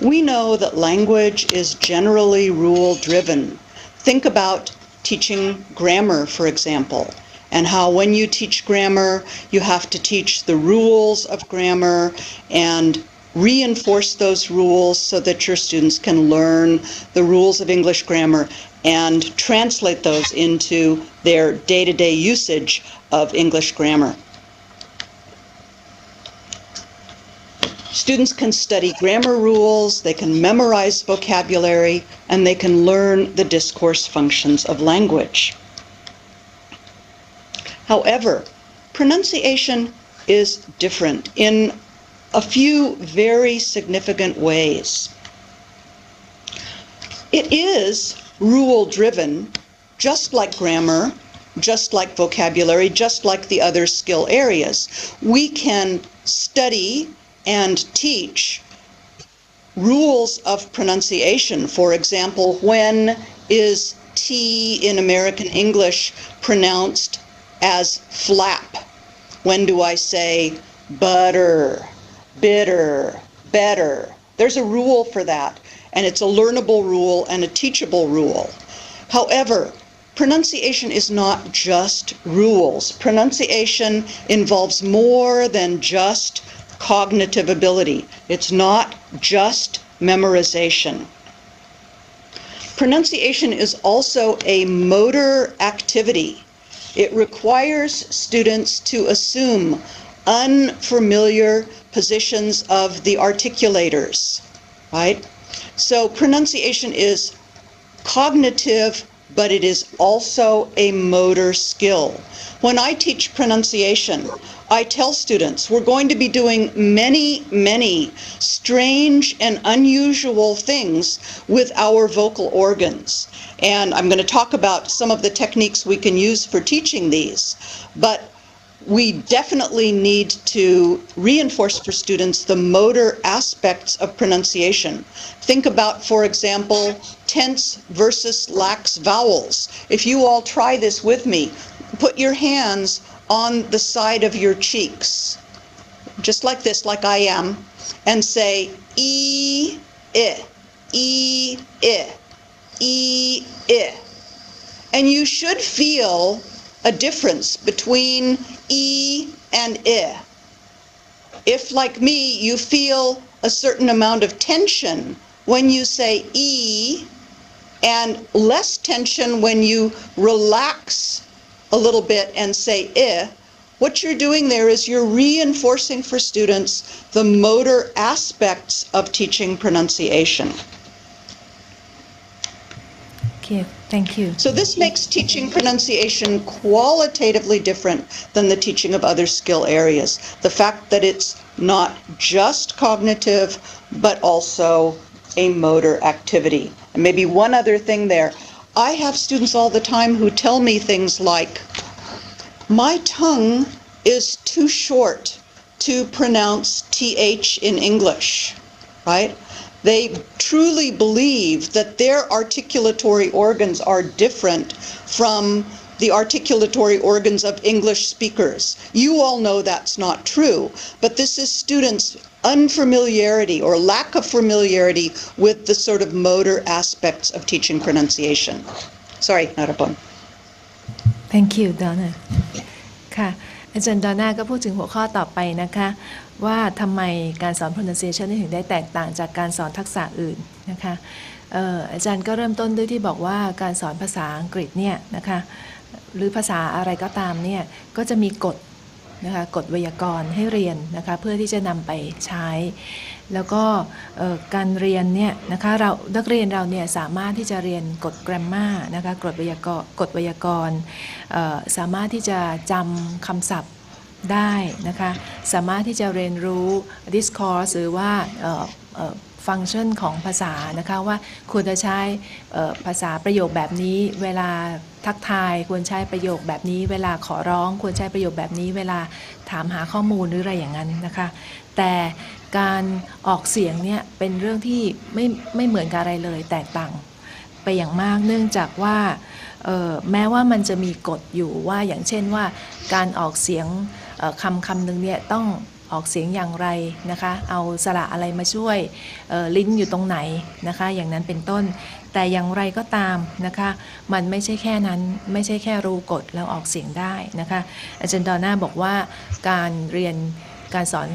We know that language is generally rule-driven. Think about teaching grammar, for example, and how when you teach grammar, you have to teach the rules of grammar and reinforce those rules so that your students can learn the rules of English grammar and translate those into their day-to-day usage of English grammar. Students can study grammar rules, they can memorize vocabulary, and they can learn the discourse functions of language. However, pronunciation is different in a few very significant ways. It is rule-driven, just like grammar, just like vocabulary, just like the other skill areas. We can study and teach rules of pronunciation. For example, when is T in American English pronounced as flap? When do I say butter, bitter, better? There's a rule for that, and it's a learnable rule and a teachable rule. However, pronunciation is not just rules. Pronunciation involves more than just cognitive ability. It's not just memorization. Pronunciation is also a motor activity. It requires students to assume unfamiliar positions of the articulators, right? So pronunciation is cognitive, but it is also a motor skill. When I teach pronunciation, I tell students we're going to be doing many strange and unusual things with our vocal organs. And I'm going to talk about some of the techniques we can use for teaching these. But we definitely need to reinforce for students the motor aspects of pronunciation. Think about, for example, tense versus lax vowels. If you all try this with me, put your hands on the side of your cheeks, just like this, like I am, and say E, I, E, I, E, I. And you should feel a difference between E and I. If, like me, you feel a certain amount of tension when you say E and less tension when you relax a little bit and say I, what you're doing there is you're reinforcing for students the motor aspects of teaching pronunciation. Okay, thank you. So this makes teaching pronunciation qualitatively different than the teaching of other skill areas. The fact that it's not just cognitive, but also a motor activity. And maybe one other thing there. I have students all the time who tell me things like, my tongue is too short to pronounce TH in English, right? They truly believe that their articulatory organs are different from the articulatory organs of English speakers. You all know that's not true, but this is students' unfamiliarity or lack of familiarity with the sort of motor aspects of teaching pronunciation. Sorry, Narapon. Thank you, Donna. ค่ะอาจารย์ดอนน่าก็พูดถึงหัวข้อต่อไปนะคะว่าทำไมการสอน pronunciation ถึงได้แตกต่างจากการสอนทักษะอื่นนะคะอาจารย์ก็เริ่มต้นด้วยที่บอกว่าการสอนภาษาอังกฤษเนี่ยนะคะหรือภาษาอะไรก็ตามเนี่ยก็จะมีกฎนะคะกฎไวยากรณ์ให้เรียนนะคะเพื่อที่จะนำไปใช้แล้วก็การเรียนเนี่ยนะคะนักเรียนเราเนี่ยสามารถที่จะเรียนกฎ grammar นะคะกฎไวยากรณ์สามารถที่จะจำคำศัพท์ได้นะคะสามารถที่จะเรียนรู้ discourse หรือว่าฟังก์ชันของภาษานะคะว่าควรจะใช้ภาษาประโยคแบบนี้เวลาทักทายควรใช้ประโยคแบบนี้เวลาขอร้องควรใช้ประโยคแบบนี้เวลาถามหาข้อมูลหรืออะไรอย่างนั้นนะคะแต่การออกเสียงเนี่ยเป็นเรื่องที่ไม่เหมือนกับอะไรเลยแตกต่างไปอย่างมากเนื่องจากว่าแม้ว่ามันจะมีกฎอยู่ว่าอย่างเช่นว่าการออกเสียงคำหนึ่งเนี่ยต้องออกเสียงอย่างไรนะคะเอาสระอะไรมาช่วยลิ้นอยู่ตรงไหนนะคะอย่างนั้นเป็นต้นแต่อย่างไรก็ตามนะคะมันไม่ใช่แค่นั้นไม่ใช่แค่รู้กฎแล้วออกเสียงได้นะคะอาจารย์ดอนน่าบอกว่าการเรียนการสอน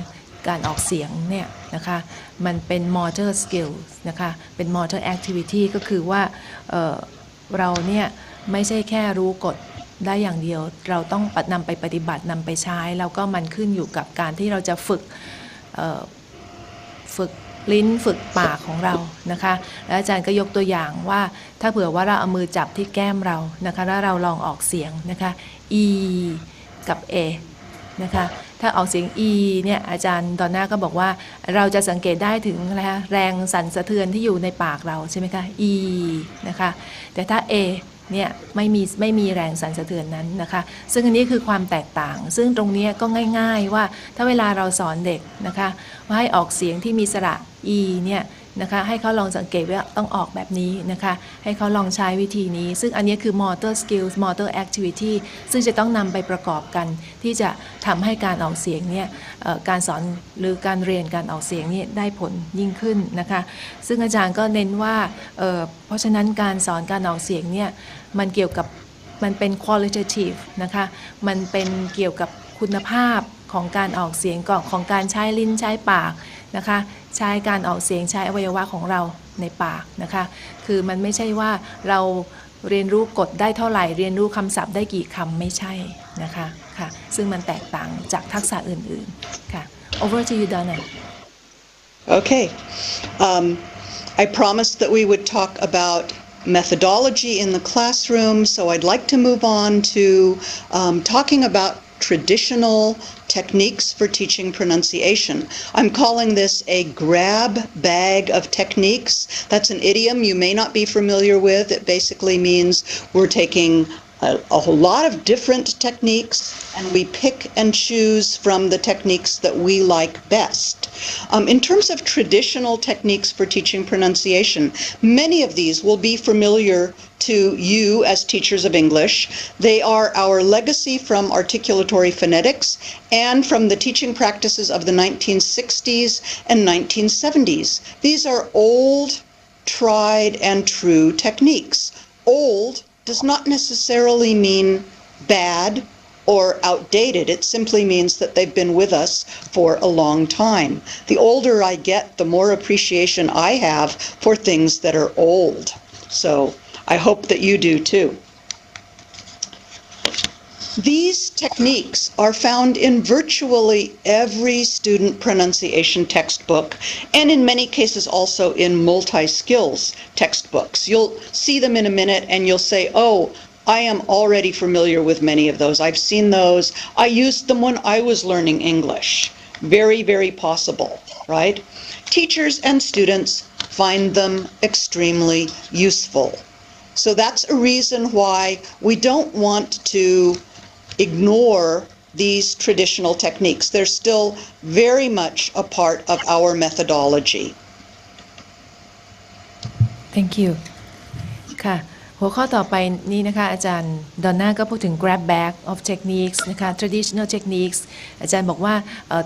การออกเสียงเนี่ยนะคะมันเป็น motor skills นะคะเป็น motor activity ก็คือว่าเราเนี่ยไม่ใช่แค่รู้กฎได้อย่างเดียวเราต้องนำไปปฏิบัตินำไปใช้แล้วก็มันขึ้นอยู่กับการที่เราจะฝึกลิ้นฝึกปากของเรานะคะและอาจารย์ก็ยกตัวอย่างว่าถ้าเผื่อว่าเราเอามือจับที่แก้มเรานะคะแล้วเราลองออกเสียงนะคะ e กับ a นะคะถ้าออกเสียง e เนี่ยอาจารย์ดอนน่าก็บอกว่าเราจะสังเกตได้ถึงนะคะแรงสั่นสะเทือนที่อยู่ในปากเราใช่ไหมคะ e นะคะแต่ถ้า aเนี่ยไม่มีแรงสั่นสะเทือนนั้นนะคะซึ่งอันนี้คือความแตกต่างซึ่งตรงนี้ก็ง่ายๆว่าถ้าเวลาเราสอนเด็กนะคะว่าให้ออกเสียงที่มีสระ e เนี่ยนะคะให้เขาลองสังเกตว่าต้องออกแบบนี้นะคะให้เขาลองใช้วิธีนี้ซึ่งอันนี้คือ motor skills motor activity ซึ่งจะต้องนำไปประกอบกันที่จะทำให้การออกเสียงเนี่ยการสอนหรือการเรียนการออกเสียงนี่ได้ผลยิ่งขึ้นนะคะซึ่งอาจารย์ก็เน้นว่าเพราะฉะนั้นการสอนการออกเสียงเนี่ยมันเกี่ยวกับมันเป็น qualitative นะคะมันเป็นเกี่ยวกับคุณภาพของการออกเสียงของการใช้ลิ้นใช้ปากนะคะใช้การออกเสียงใช้อวัยวะของเราในปากนะคะคือมันไม่ใช่ว่าเราเรียนรู้กฎได้เท่าไหร่เรียนรู้คำศัพท์ได้กี่คำไม่ใช่นะคะค่ะซึ่งมันแตกต่างจากทักษะอื่นๆค่ะ over to you Donna Okay. I promised that we would talk about methodology in the classroom, so I'd like to move on to talking about traditional techniques for teaching pronunciation. I'm calling this a grab bag of techniques. That's an idiom you may not be familiar with. It basically means we're taking a whole lot of different techniques and we pick and choose from the techniques that we like best. In terms of traditional techniques for teaching pronunciation, many of these will be familiar to you as teachers of English. They are our legacy from articulatory phonetics and from the teaching practices of the 1960s and 1970s. These are old, tried and true techniques. Old does not necessarily mean bad or outdated. It simply means that they've been with us for a long time. The older I get, the more appreciation I have for things that are old. So I hope that you do too. These techniques are found in virtually every student pronunciation textbook and in many cases also in multi-skills textbooks. You'll see them in a minute and you'll say, oh, I am already familiar with many of those. I've seen those. I used them when I was learning English. Very, very possible, right? Teachers and students find them extremely useful. So that's a reason why we don't want to ignore these traditional techniques. They're still very much a part of our methodology. Thank you ค่ะหัวข้อต่อไปนี้นะคะอาจารย์ดอนน่าก็พูดถึง grab bag of techniques นะคะ traditional techniques อาจารย์บอกว่า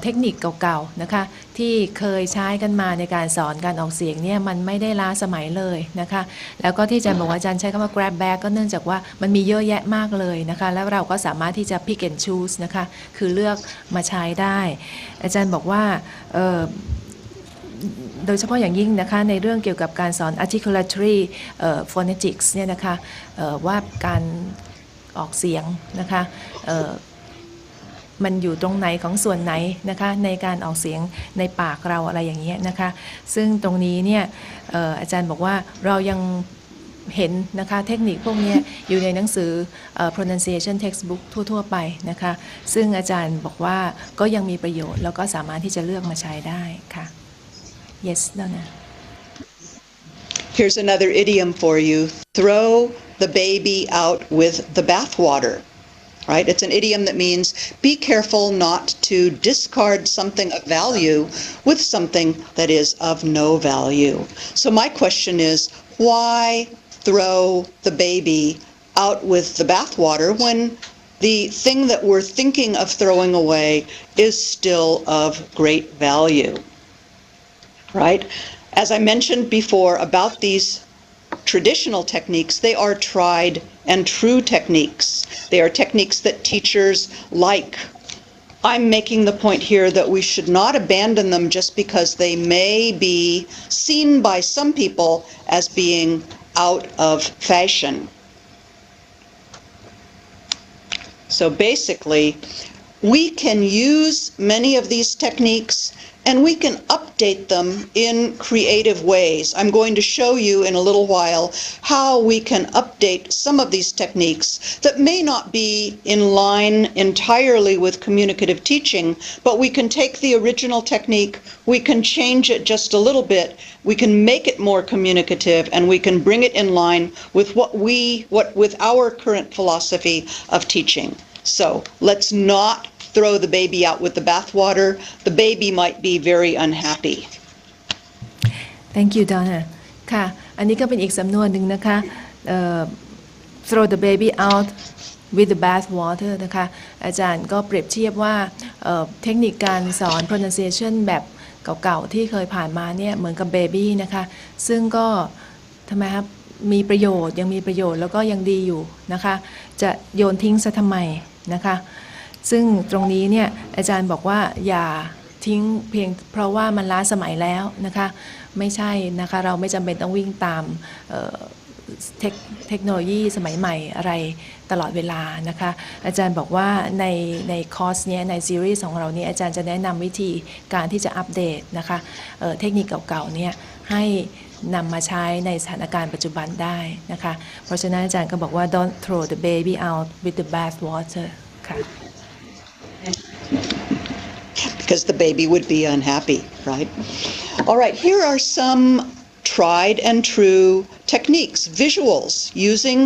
เทคนิคเก่าๆนะคะที่เคยใช้กันมาในการสอนการออกเสียงเนี่ยมันไม่ได้ล้าสมัยเลยนะคะแล้วก็ที่อาจารย์บอกว่าอาจารย์ใช้คำว่า grab bag ก็เนื่องจากว่ามันมีเยอะแยะมากเลยนะคะแล้วเราก็สามารถที่จะ pick and choose นะคะคือเลือกมาใช้ได้อาจารย์บอกว่าโดยเฉพาะอย่างยิ่งนะคะในเรื่องเกี่ยวกับการสอน articulatory phonetics เนี่ยนะคะว่าการออกเสียงนะคะมันอยู่ตรงไหนของส่วนไหนนะคะในการออกเสียงในปากเราอะไรอย่างเงี้ยนะคะซึ่งตรงนี้เนี่ยอาจารย์บอกว่าเรายังเห็นนะคะเทคนิคพวกนี้อยู่ในหนังสือ pronunciation textbook ทั่วๆไปนะคะซึ่งอาจารย์บอกว่าก็ยังมีประโยชน์แล้วก็สามารถที่จะเลือกมาใช้ได้ค่ะYes, Donna. Here's another idiom for you. Throw the baby out with the bathwater. Right? It's an idiom that means be careful not to discard something of value with something that is of no value. So my question is, why throw the baby out with the bathwater when the thing that we're thinking of throwing away is still of great value?Right? As I mentioned before about these traditional techniques, they are tried and true techniques. They are techniques that teachers like. I'm making the point here that we should not abandon them just because they may be seen by some people as being out of fashion. So basically, we can use many of these techniques and we can update them in creative ways. I'm going to show you in a little while how we can update some of these techniques that may not be in line entirely with communicative teaching, but we can take the original technique, we can change it just a little bit, we can make it more communicative, and we can bring it in line with with our current philosophy of teaching. So let's not throw the baby out with the bathwater. The baby might be very unhappy. Thank you, Donna. ค่ะ อันนี้ก็เป็นอีกสำนวนหนึ่งนะคะ throw the baby out with the bathwater นะคะ อาจารย์ก็เปรียบเทียบว่าเทคนิคการสอน pronunciation แบบเก่าๆที่เคยผ่านมาเนี่ยเหมือนกับ baby นะคะ ซึ่งก็ทำไมครับมีประโยชน์ยังมีประโยชน์แล้วก็ยังดีอยู่นะคะจะโยนทิ้งซะทำไมนะคะซึ่งตรงนี้เนี่ยอาจารย์บอกว่าอย่าทิ้งเพียงเพราะว่ามันล้าสมัยแล้วนะคะไม่ใช่นะคะเราไม่จำเป็นต้องวิ่งตามเทคโนโลยีสมัยใหม่อะไรตลอดเวลานะคะอาจารย์บอกว่าในคอร์สนี้ในซีรีส์ของเรานี้อาจารย์จะแนะนำวิธีการที่จะอัปเดตนะคะเทคนิคเก่าๆเนี่ยให้นำมาใช้ในสถานการณ์ปัจจุบันได้นะคะเพราะฉะนั้นอาจารย์ก็บอกว่า don't throw the baby out with the bathwater ค่ะ Because the baby would be unhappy, right? All right, here are some tried and true techniques, visuals, using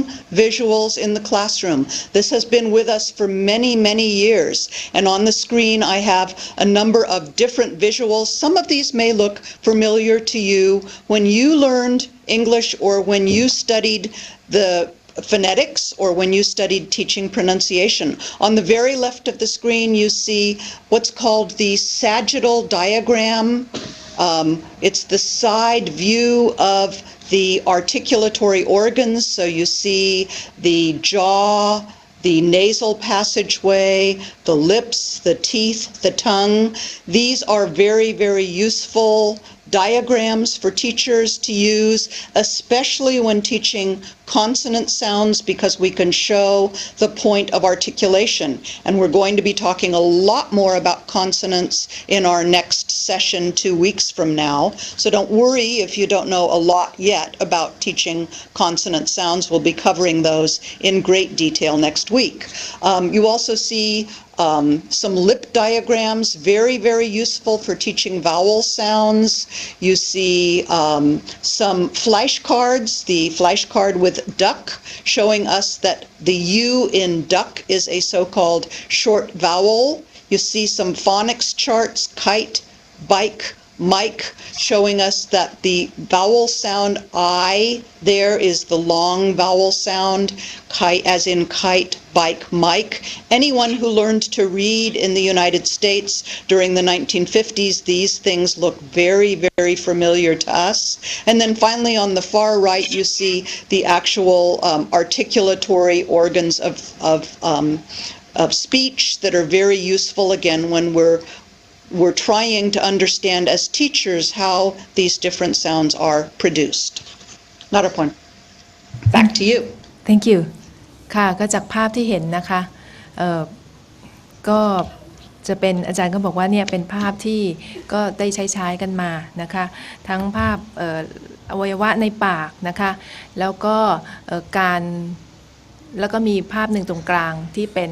visuals in the classroom. This has been with us for many, many years. And on the screen, I have a number of different visuals. Some of these may look familiar to you when you learned English or when you studied the phonetics or when you studied teaching pronunciation. On the very left of the screen, you see what's called the sagittal diagram. It's the side view of the articulatory organs. So you see the jaw, the nasal passageway, the lips, the teeth, the tongue. These are very, very useful diagrams for teachers to use, especially when teaching consonant sounds, because we can show the point of articulation. And we're going to be talking a lot more about consonants in our next session 2 weeks from now. So don't worry if you don't know a lot yet about teaching consonant sounds. We'll be covering those in great detail next week. You also see some lip diagrams, very, very useful for teaching vowel sounds. You see some flashcards, the flashcard with duck, showing us that the U in duck is a so-called short vowel. You see some phonics charts, kite, bike, Mike showing us that the vowel sound I there is the long vowel sound, kite, as in kite, bike, Mike. Anyone who learned to read in the United States during the 1950s, these things look very, very familiar to us. And then finally on the far right, you see the actual articulatory organs of speech that are very useful, again, when we're trying to understand as teachers how these different sounds are produced. Narapon, back to you. Thank you ค่ะก็จากภาพที่เห็นนะคะก็จะเป็นอาจารย์ก็บอกว่าเนี่ยเป็นภาพที่ก็ได้ใช้กันมานะคะทั้งภาพอวัยวะในปากนะคะแล้วก็แล้วก็มีภาพหนึ่งตรงกลางที่เป็น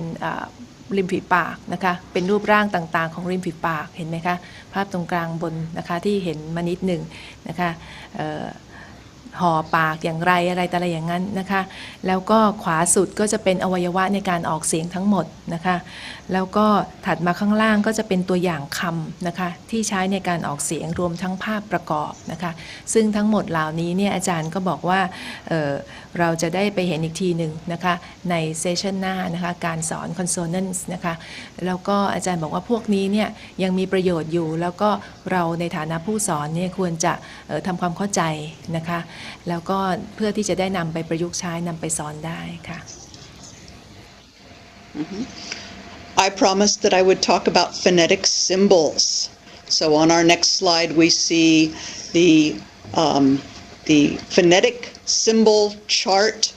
ริมฝีปากนะคะเป็นรูปร่างต่างๆของริมฝีปากเห็นไหมคะภาพตรงกลางบนนะคะที่เห็นมานิดหนึ่งนะคะห่อปากอย่างไรอะไรแต่อะไรอย่างนั้นนะคะแล้วก็ขวาสุดก็จะเป็นอวัยวะในการออกเสียงทั้งหมดนะคะแล้วก็ถัดมาข้างล่างก็จะเป็นตัวอย่างคำนะคะที่ใช้ในการออกเสียงรวมทั้งภาพประกอบนะคะซึ่งทั้งหมดเหล่านี้เนี่ยอาจารย์ก็บอกว่าเราจะได้ไปเห็นอีกทีหนึ่งนะคะในเซสชันหน้านะคะการสอน Consonants นะคะแล้วก็อาจารย์บอกว่าพวกนี้เนี่ยยังมีประโยชน์อยู่แล้วก็เราในฐานะผู้สอนเนี่ยควรจะทำความเข้าใจนะคะแล้วก็เพื่อที่จะได้นำไปประยุกต์ใช้นำไปสอนได้ค่ะ I promised that I would talk about phonetic symbols. So on our next slide we see the phonetic symbol chart.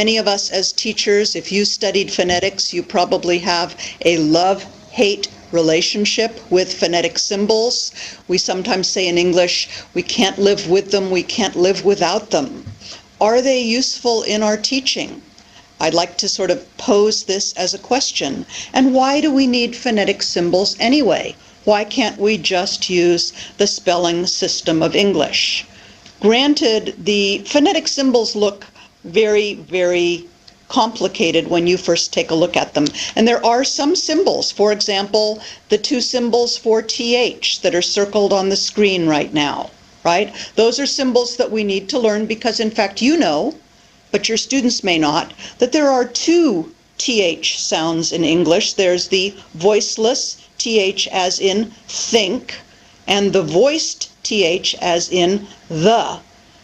Many of us as teachers, if you studied phonetics, you probably have a love-hate relationship with phonetic symbols. We sometimes say in English, we can't live with them, we can't live without them. Are they useful in our teaching? I'd like to sort of pose this as a question. And why do we need phonetic symbols anyway? Why can't we just use the spelling system of English? Granted, the phonetic symbols look very, very complicated when you first take a look at them. And there are some symbols, for example, the two symbols for TH that are circled on the screen right now, right? Those are symbols that we need to learn because, in fact, you know, but your students may not, that there are two TH sounds in English. There's the voiceless TH as in think, and the voiced TH as in the.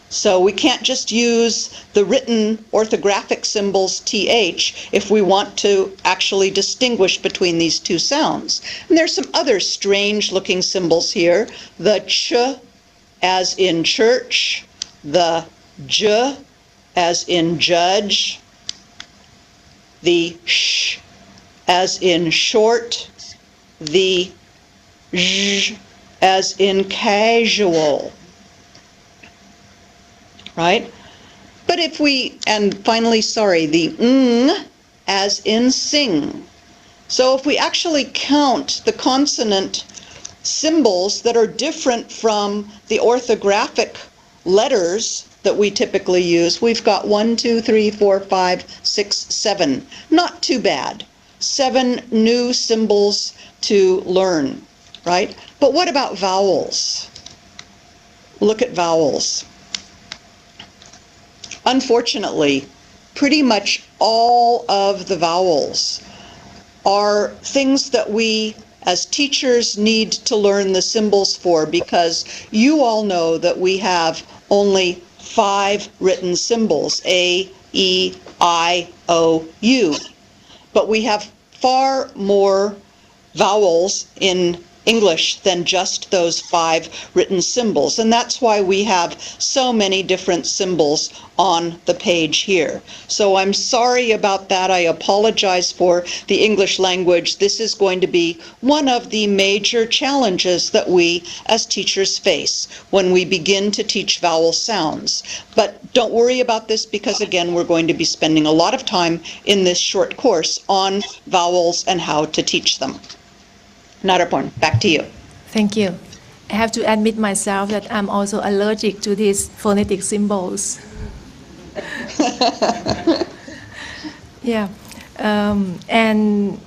So we can't just use the written orthographic symbols TH if we want to actually distinguish between these two sounds. And there's some other strange looking symbols here. The ch as in church, the j as in judge, the sh as in short, the zh as in casual. Right? But if we, and finally, sorry, the ng as in sing. So if we actually count the consonant symbols that are different from the orthographic letters that we typically use, we've got 1, 2, 3, 4, 5, 6, 7. Not too bad. 7 new symbols to learn, right? But what about vowels? Look at vowels. Unfortunately, pretty much all of the vowels are things that we as teachers need to learn the symbols for, because you all know that we have only 5 written symbols, A, E, I, O, U. But we have far more vowels in English than just those 5 written symbols, and that's why we have so many different symbols on the page here. So I'm sorry about that. I apologize for the English language. This is going to be one of the major challenges that we as teachers face when we begin to teach vowel sounds. But don't worry about this, because again, we're going to be spending a lot of time in this short course on vowels and how to teach them. Narapon, back to you. Thank you. I have to admit myself that I'm also allergic to these phonetic symbols. Yeah, and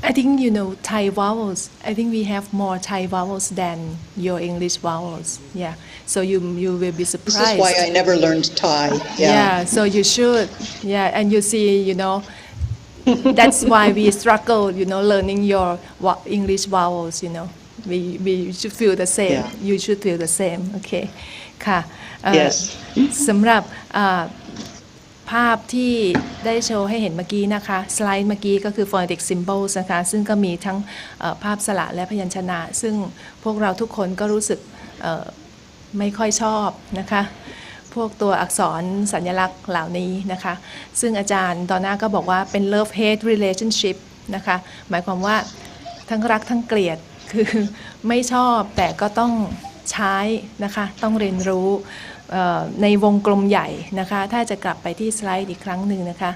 I think you know Thai vowels. I think we have more Thai vowels than your English vowels. Yeah. So you will be This is why surprised. I never learned Thai. Yeah. So you should. Yeah. And you see, that's why we struggle, learning your English vowels. We should feel the same. Yeah. You should feel the same. Okay. ค่ะYes. สำหรับภาพที่ได้โชว์ให้เห็นเมื่อกี้นะคะสไลด์เมื่อกี้ก็คือ phonetic symbols นะคะซึ่งก็มีทั้งภาพสระและพยัญชนะซึ่งพวกเราทุกคนก็รู้สึกไม่ค่อยชอบนะคะพวกตัวอักษรสัญลักษณ์เหล่านี้นะคะซึ่งอาจารย์ตอนหน้าก็บอกว่าเป็น love hate relationship นะคะหมายความว่าทั้งรักทั้งเกลียดคือไม่ชอบแต่ก็ต้องใช้นะคะต้องเรียนรู้ในวงกลมใหญ่นะคะถ้าจะกลับไปที่สไลด์อีกครั้งหนึ่งนะคะ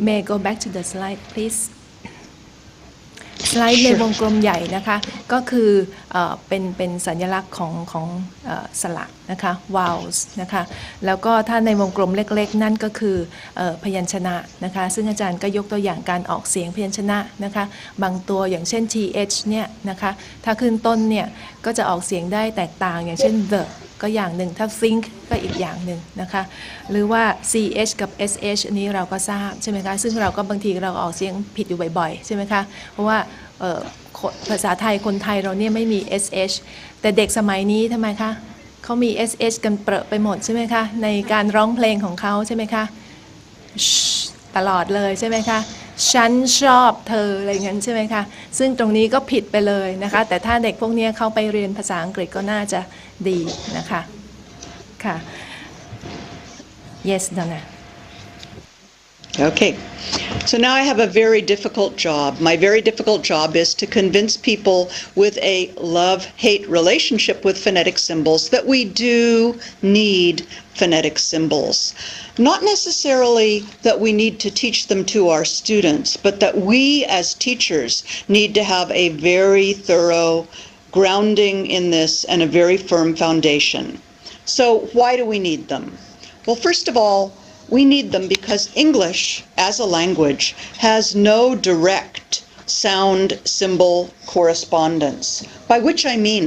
May go back to the slide please สไลด์ในวงกลมใหญ่นะคะก็คือเป็นสัญลักษณ์ของสระนะคะ vowels นะคะแล้วก็ถ้าในวงกลมเล็กๆนั่นก็คือพยัญชนะนะคะซึ่งอาจารย์ก็ยกตัวอย่างการออกเสียงพยัญชนะนะคะบางตัวอย่างเช่น th เนี่ยนะคะถ้าขึ้นต้นเนี่ยก็จะออกเสียงได้แตกต่างอย่างเช่น the ก็อย่างหนึ่งถ้า think ก็อีกอย่างหนึ่งนะคะหรือว่า ch กับ sh อันนี้เราก็ทราบใช่ไหมคะซึ่งเราก็บางทีเราออกเสียงผิดอยู่บ่อยๆใช่ไหมคะเพราะว่าภาษาไทยคนไทยเราเนี่ยไม่มี sh แต่เด็กสมัยนี้ทำไมคะเขามี sh กันเปรอะไปหมดใช่ไหมคะในการร้องเพลงของเขาใช่ไหมคะตลอดเลยใช่ไหมคะฉันชอบเธออะไรเงี้ยใช่ไหมคะซึ่งตรงนี้ก็ผิดไปเลยนะคะแต่ถ้าเด็กพวกนี้เขาไปเรียนภาษาอังกฤษก็น่าจะดีนะคะค่ะ yes Donna Okay, so now I have a very difficult job. My very difficult job is to convince people with a love-hate relationship with phonetic symbols that we do need phonetic symbols. Not necessarily that we need to teach them to our students, but that we as teachers need to have a very thorough grounding in this and a very firm foundation. So why do we need them? Well, first of all, we need them because English, as a language, has no direct sound-symbol correspondence, by which I mean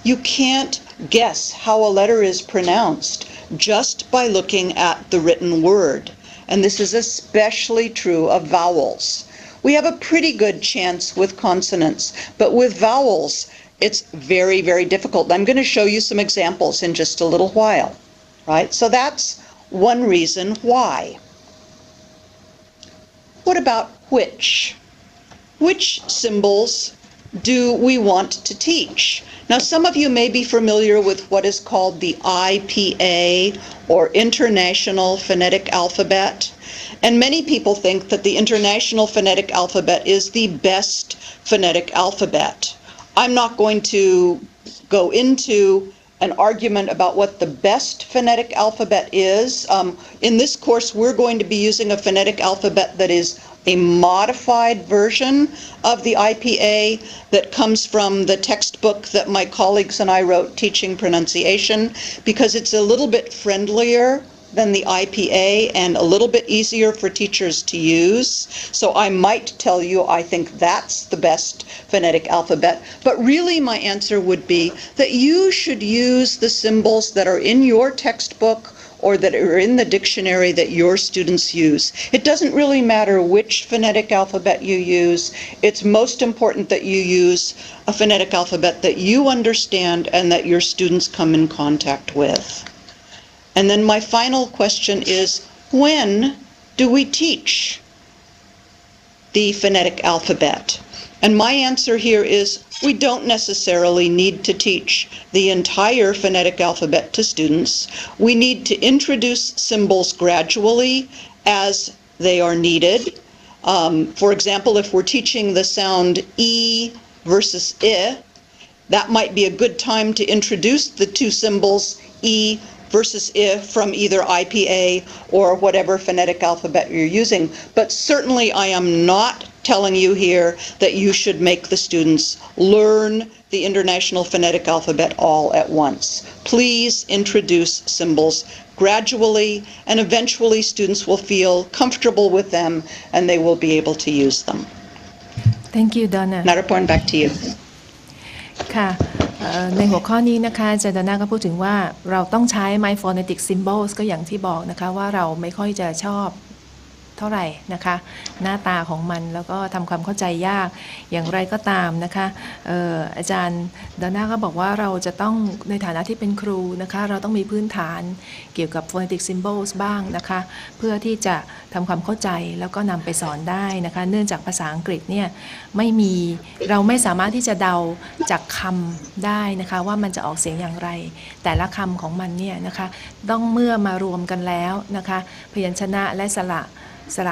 you can't guess how a letter is pronounced just by looking at the written word. And this is especially true of vowels. We have a pretty good chance with consonants, but with vowels, it's very, very difficult. I'm going to show you some examples in just a little while, right? So that's one reason why. What about which? Which symbols do we want to teach? Now, some of you may be familiar with what is called the IPA, or International Phonetic Alphabet. And many people think that the International Phonetic Alphabet is the best phonetic alphabet. I'm not going to go into an argument about what the best phonetic alphabet is. In this course, we're going to be using a phonetic alphabet that is a modified version of the IPA that comes from the textbook that my colleagues and I wrote, Teaching Pronunciation, because it's a little bit friendlier than the IPA and a little bit easier for teachers to use. So I might tell you I think that's the best phonetic alphabet, but really my answer would be that you should use the symbols that are in your textbook or that are in the dictionary that your students use. It doesn't really matter which phonetic alphabet you use. It's most important that you use a phonetic alphabet that you understand and that your students come in contact with. And then my final question is, when do we teach the phonetic alphabet? And my answer here is, we don't necessarily need to teach the entire phonetic alphabet to students. We need to introduce symbols gradually as they are needed. For example, if we're teaching the sound E versus I, that might be a good time to introduce the two symbols E versus I from either IPA or whatever phonetic alphabet you're using. But certainly I am not telling you here that you should make the students learn the International Phonetic Alphabet all at once. Please introduce symbols gradually, and eventually students will feel comfortable with them and they will be able to use them. Thank you, Donna. Naraporn, back to you. ค่ะในหัวข้อนี้นะคะอาจารย์ดาน่าก็พูดถึงว่าเราต้องใช้ My Phonetic Symbols ก็อย่างที่บอกนะคะว่าเราไม่ค่อยจะชอบเท่าไหร่นะคะหน้าตาของมันแล้วก็ทำความเข้าใจยากอย่างไรก็ตามนะคะอาจารย์ดาน่าก็บอกว่าเราจะต้องในฐานะที่เป็นครูนะคะเราต้องมีพื้นฐานเกี่ยวกับ phonetic symbols บ้างนะคะเพื่อที่จะทำความเข้าใจแล้วก็นำไปสอนได้นะคะเนื่องจากภาษาอังกฤษเนี่ยเราไม่สามารถที่จะเดาจากคำได้นะคะว่ามันจะออกเสียงอย่างไรแต่ละคำของมันเนี่ยนะคะต้องเมื่อมารวมกันแล้วนะคะพยัญชนะและสร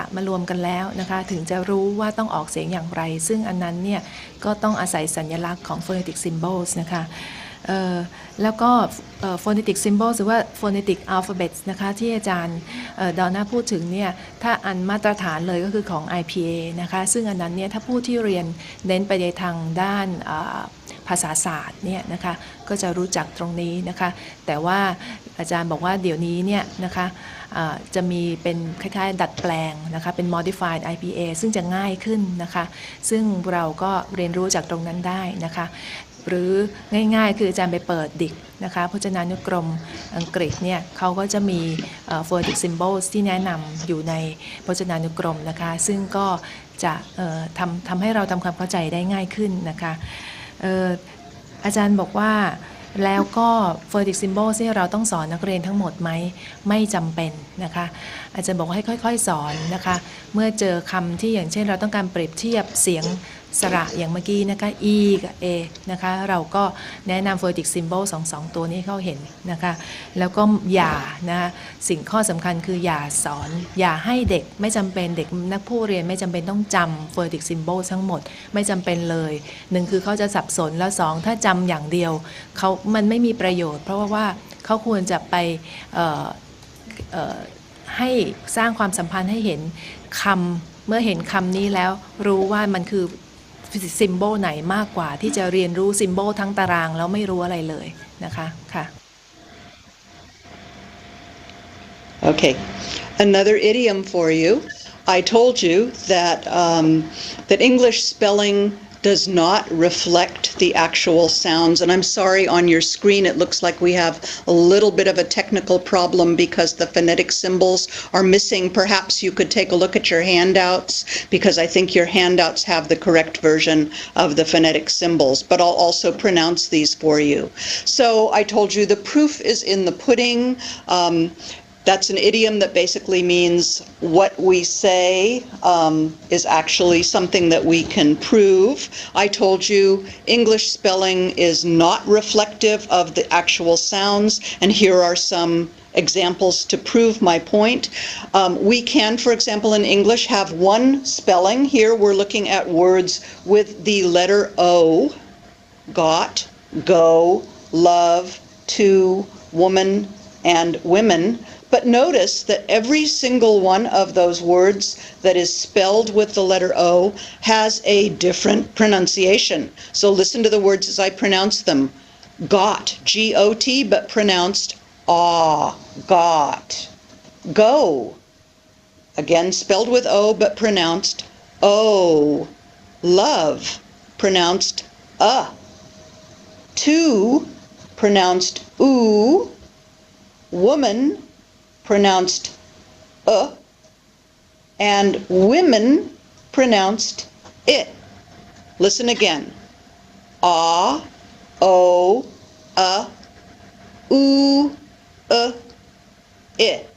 ะมารวมกันแล้วนะคะถึงจะรู้ว่าต้องออกเสียงอย่างไรซึ่งอันนั้นเนี่ยก็ต้องอาศัยสัญลักษณ์ของ phonetic symbols นะคะแล้วก็ phonetic symbols หรือว่า phonetic alphabets นะคะที่อาจารย์ดอนน่าพูดถึงเนี่ยถ้าอันมาตรฐานเลยก็คือของ IPA นะคะซึ่งอันนั้นเนี่ยถ้าผู้ที่เรียนเน้นไปในทางด้านภาษาศาสตร์เนี่ยนะคะก็จะรู้จักตรงนี้นะคะแต่ว่าอาจารย์บอกว่าเดี๋ยวนี้เนี่ยนะคะจะมีเป็นคล้ายๆดัดแปลงนะคะเป็น modified IPA ซึ่งจะง่ายขึ้นนะคะซึ่งเราก็เรียนรู้จากตรงนั้นได้นะคะหรือง่ายๆคืออาจารย์ไปเปิดดิกนะคะพจนานุกรมอังกฤษเนี่ยเขาก็จะมี phonetic symbols ที่แนะนำอยู่ในพจนานุกรมนะคะซึ่งก็จะทำให้เราทำความเข้าใจได้ง่ายขึ้นนะคะอาจารย์บอกว่าแล้วก็ phonetic symbols ที่เราต้องสอนนักเรียนทั้งหมดไหมไม่จำเป็นนะคะอาจารย์บอกว่าให้ค่อยๆสอนนะคะเมื่อเจอคำที่อย่างเช่นเราต้องการเปรียบเทียบเสียงสระอย่างเมื่อกี้นะคะ e กับ a นะคะเราก็แนะนำ phonetic symbol 2 ตัวนี้ให้เขาเห็นนะคะแล้วก็อย่านะสิ่งข้อสำคัญคืออย่าสอนอย่าให้เด็กไม่จำเป็นเด็กนักผู้เรียนไม่จำเป็นต้องจำ phonetic symbol ทั้งหมดไม่จำเป็นเลย1คือเขาจะสับสนแล้ว2ถ้าจำอย่างเดียวมันไม่มีประโยชน์เพราะว่าเขาควรจะไปให้สร้างความสัมพันธ์ให้เห็นคำเมื่อเห็นคำนี้แล้วรู้ว่ามันคือซิมโบลไหนมากกว่าที่จะเรียนรู้ซิมโบลทั้งตารางแล้วไม่รู้อะไรเลยนะคะค่ะ Okay, another idiom for you. I told you that that English spelling does not reflect the actual sounds, and I'm sorry, on your screen it looks like we have a little bit of a technical problem because the phonetic symbols are missing. Perhaps you could take a look at your handouts because I think your handouts have the correct version of the phonetic symbols, but I'll also pronounce these for you. So I told you the proof is in the pudding. That's an idiom that basically means what we say is actually something that we can prove. I told you English spelling is not reflective of the actual sounds, and here are some examples to prove my point. We can, for example, in English have one spelling. Here we're looking at words with the letter O, got, go, love, to, woman, and women. But notice that every single one of those words that is spelled with the letter O has a different pronunciation. So listen to the words as I pronounce them. Got, G-O-T, but pronounced ah, got. Go, again spelled with O, but pronounced O. Love, pronounced To, pronounced oo. Woman, pronounced and women pronounced it. Listen again. Ah, o, oo, it.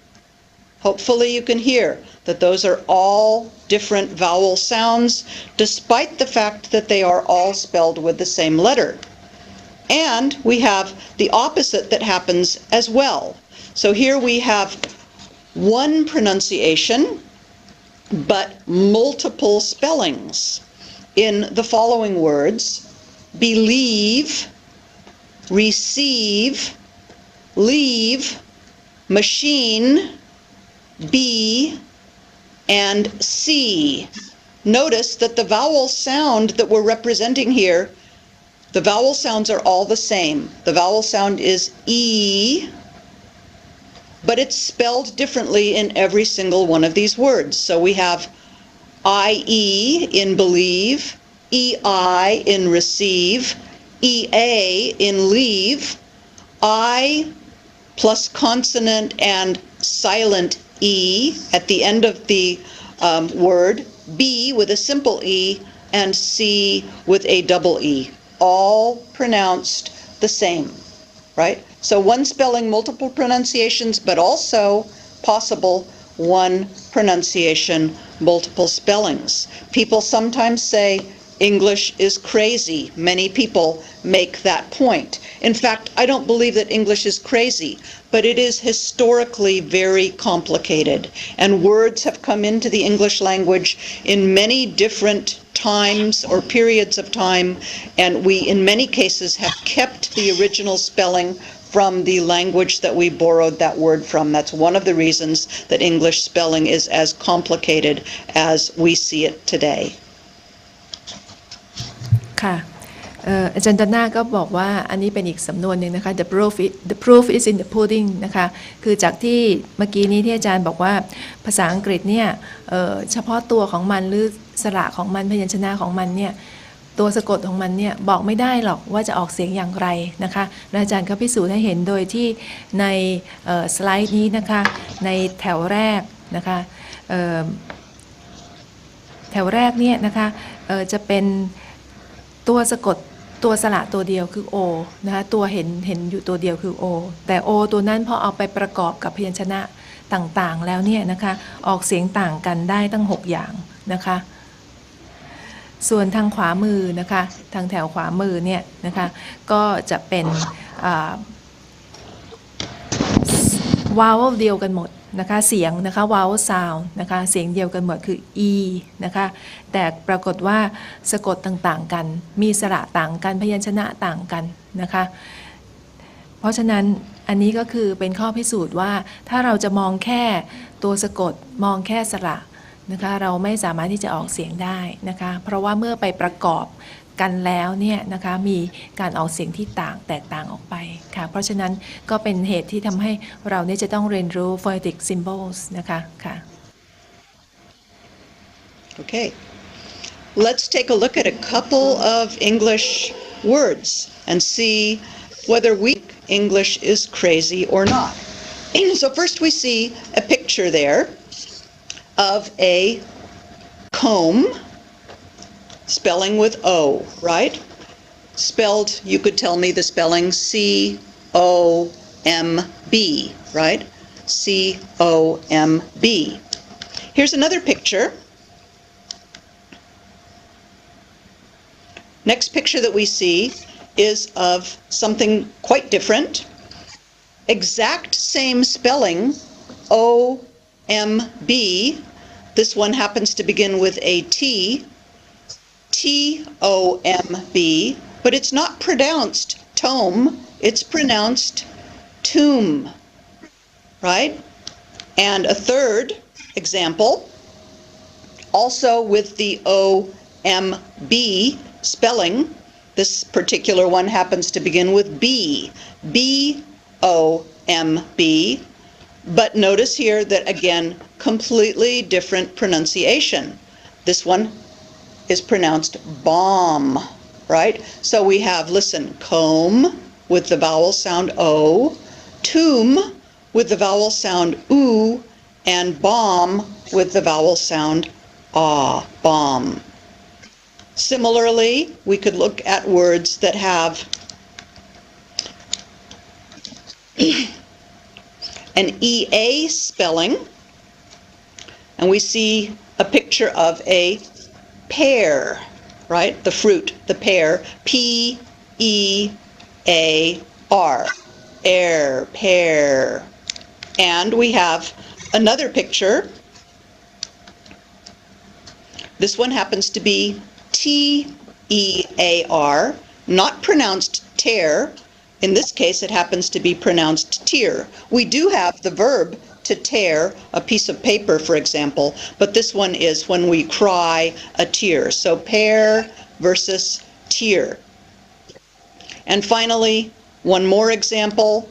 Hopefully you can hear that those are all different vowel sounds despite the fact that they are all spelled with the same letter. And we have the opposite that happens as well. So here we have one pronunciation, but multiple spellings in the following words: believe, receive, leave, machine, be, and see. notice that the vowel sound that we're representing here, the vowel sounds are all the same. The vowel sound is E, but it's spelled differently in every single one of these words. So we have IE in believe, EI in receive, EA in leave, I plus consonant and silent E at the end of the word, B with a simple E, and C with a double E, all pronounced the same, right? So one spelling, multiple pronunciations, but also possible one pronunciation, multiple spellings. People sometimes say English is crazy. Many people make that point. In fact, I don't believe that English is crazy, but it is historically very complicated. And words have come into the English language in many different times or periods of time, and we, in many cases, have kept the original spelling from the language that we borrowed that word from. That's one of the reasons that English spelling is as complicated as we see it today. ค่ะอาจารย์ดอนน่าก็บอกว่าอันนี้เป็นอีกสำนวนหนึ่งนะคะ the proof is in the pudding นะคะคือจากที่เมื่อกี้นี้ที่อาจารย์บอกว่าภาษาอังกฤษเนี่ยเฉพาะตัวของมันหรือสระของมันพยัญชนะของมันเนี่ยตัวสะกดของมันเนี่ยบอกไม่ได้หรอกว่าจะออกเสียงอย่างไรนะคะและอาจารย์ก็พิสูจน์ให้เห็นโดยที่ในสไลด์นี้นะคะในแถวแรกนะคะแถวแรกเนี่ยนะคะจะเป็นตัวสะกดตัวสระตัวเดียวคือ O นะคะตัวเห็นอยู่ตัวเดียวคือ O แต่ O ตัวนั้นพอเอาไปประกอบกับพยัญชนะต่างๆแล้วเนี่ยนะคะออกเสียงต่างกันได้ตั้ง6อย่างนะคะส่วนทางขวามือนะคะทางแถวขวามือเนี่ยนะคะก็จะเป็นvowel เดียวกันหมดนะคะเสียงนะคะ vowel sound นะคะเสียงเดียวกันหมดคือ e นะคะแต่ปรากฏว่าสะกดต่างๆกันมีสระต่างกันพยัญชนะต่างกันนะคะเพราะฉะนั้นอันนี้ก็คือเป็นข้อพิสูจน์ว่าถ้าเราจะมองแค่ตัวสะกดมองแค่สระนะคะเราไม่สามารถที่จะออกเสียงได้นะคะเพราะว่าเมื่อไปประกอบกันแล้วเนี่ยนะคะมีการออกเสียงที่แตกต่างออกไปค่ะเพราะฉะนั้นก็เป็นเหตุที่ทำให้เราเนี่ยจะต้องเรียนรู้ phonetic symbols นะคะค่ะ Okay, let's take a look at a couple of English words and see whether we think English is crazy or not. So first we see a picture there of a comb, spelling with O, right? Spelled, you could tell me the spelling C-O-M-B, right? C-O-M-B. Here's another picture. Next picture that we see is of something quite different. Exact same spelling, O-M-B. This one happens to begin with a T, T-O-M-B, but it's not pronounced tome, it's pronounced tomb, right? And a third example, also with the O-M-B spelling. This particular one happens to begin with B, B-O-M-B, but notice here that again, completely different pronunciation. This one is pronounced bomb, right? So we have, listen, comb with the vowel sound O, tomb with the vowel sound oo, and bomb with the vowel sound ah, bomb. Similarly, we could look at words that have an EA spelling, and we see a picture of a pear, right? The fruit, the pear, P-E-A-R, air, pear. And we have another picture. This one happens to be T-E-A-R, not pronounced tear. In this case, it happens to be pronounced tear. We do have the verb to tear a piece of paper, for example, but this one is when we cry a tear. So pear versus tear. And finally, one more example.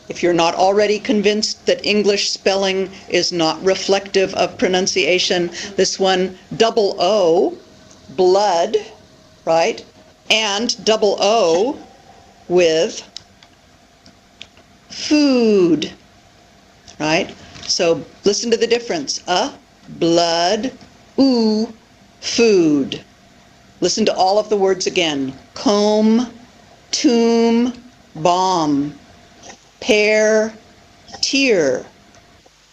If you're not already convinced that English spelling is not reflective of pronunciation, this one, double O, blood, right? And double O with food, right? So listen to the difference. Blood, oo, food. Listen to all of the words again. Comb, tomb, bomb. Pear, tear,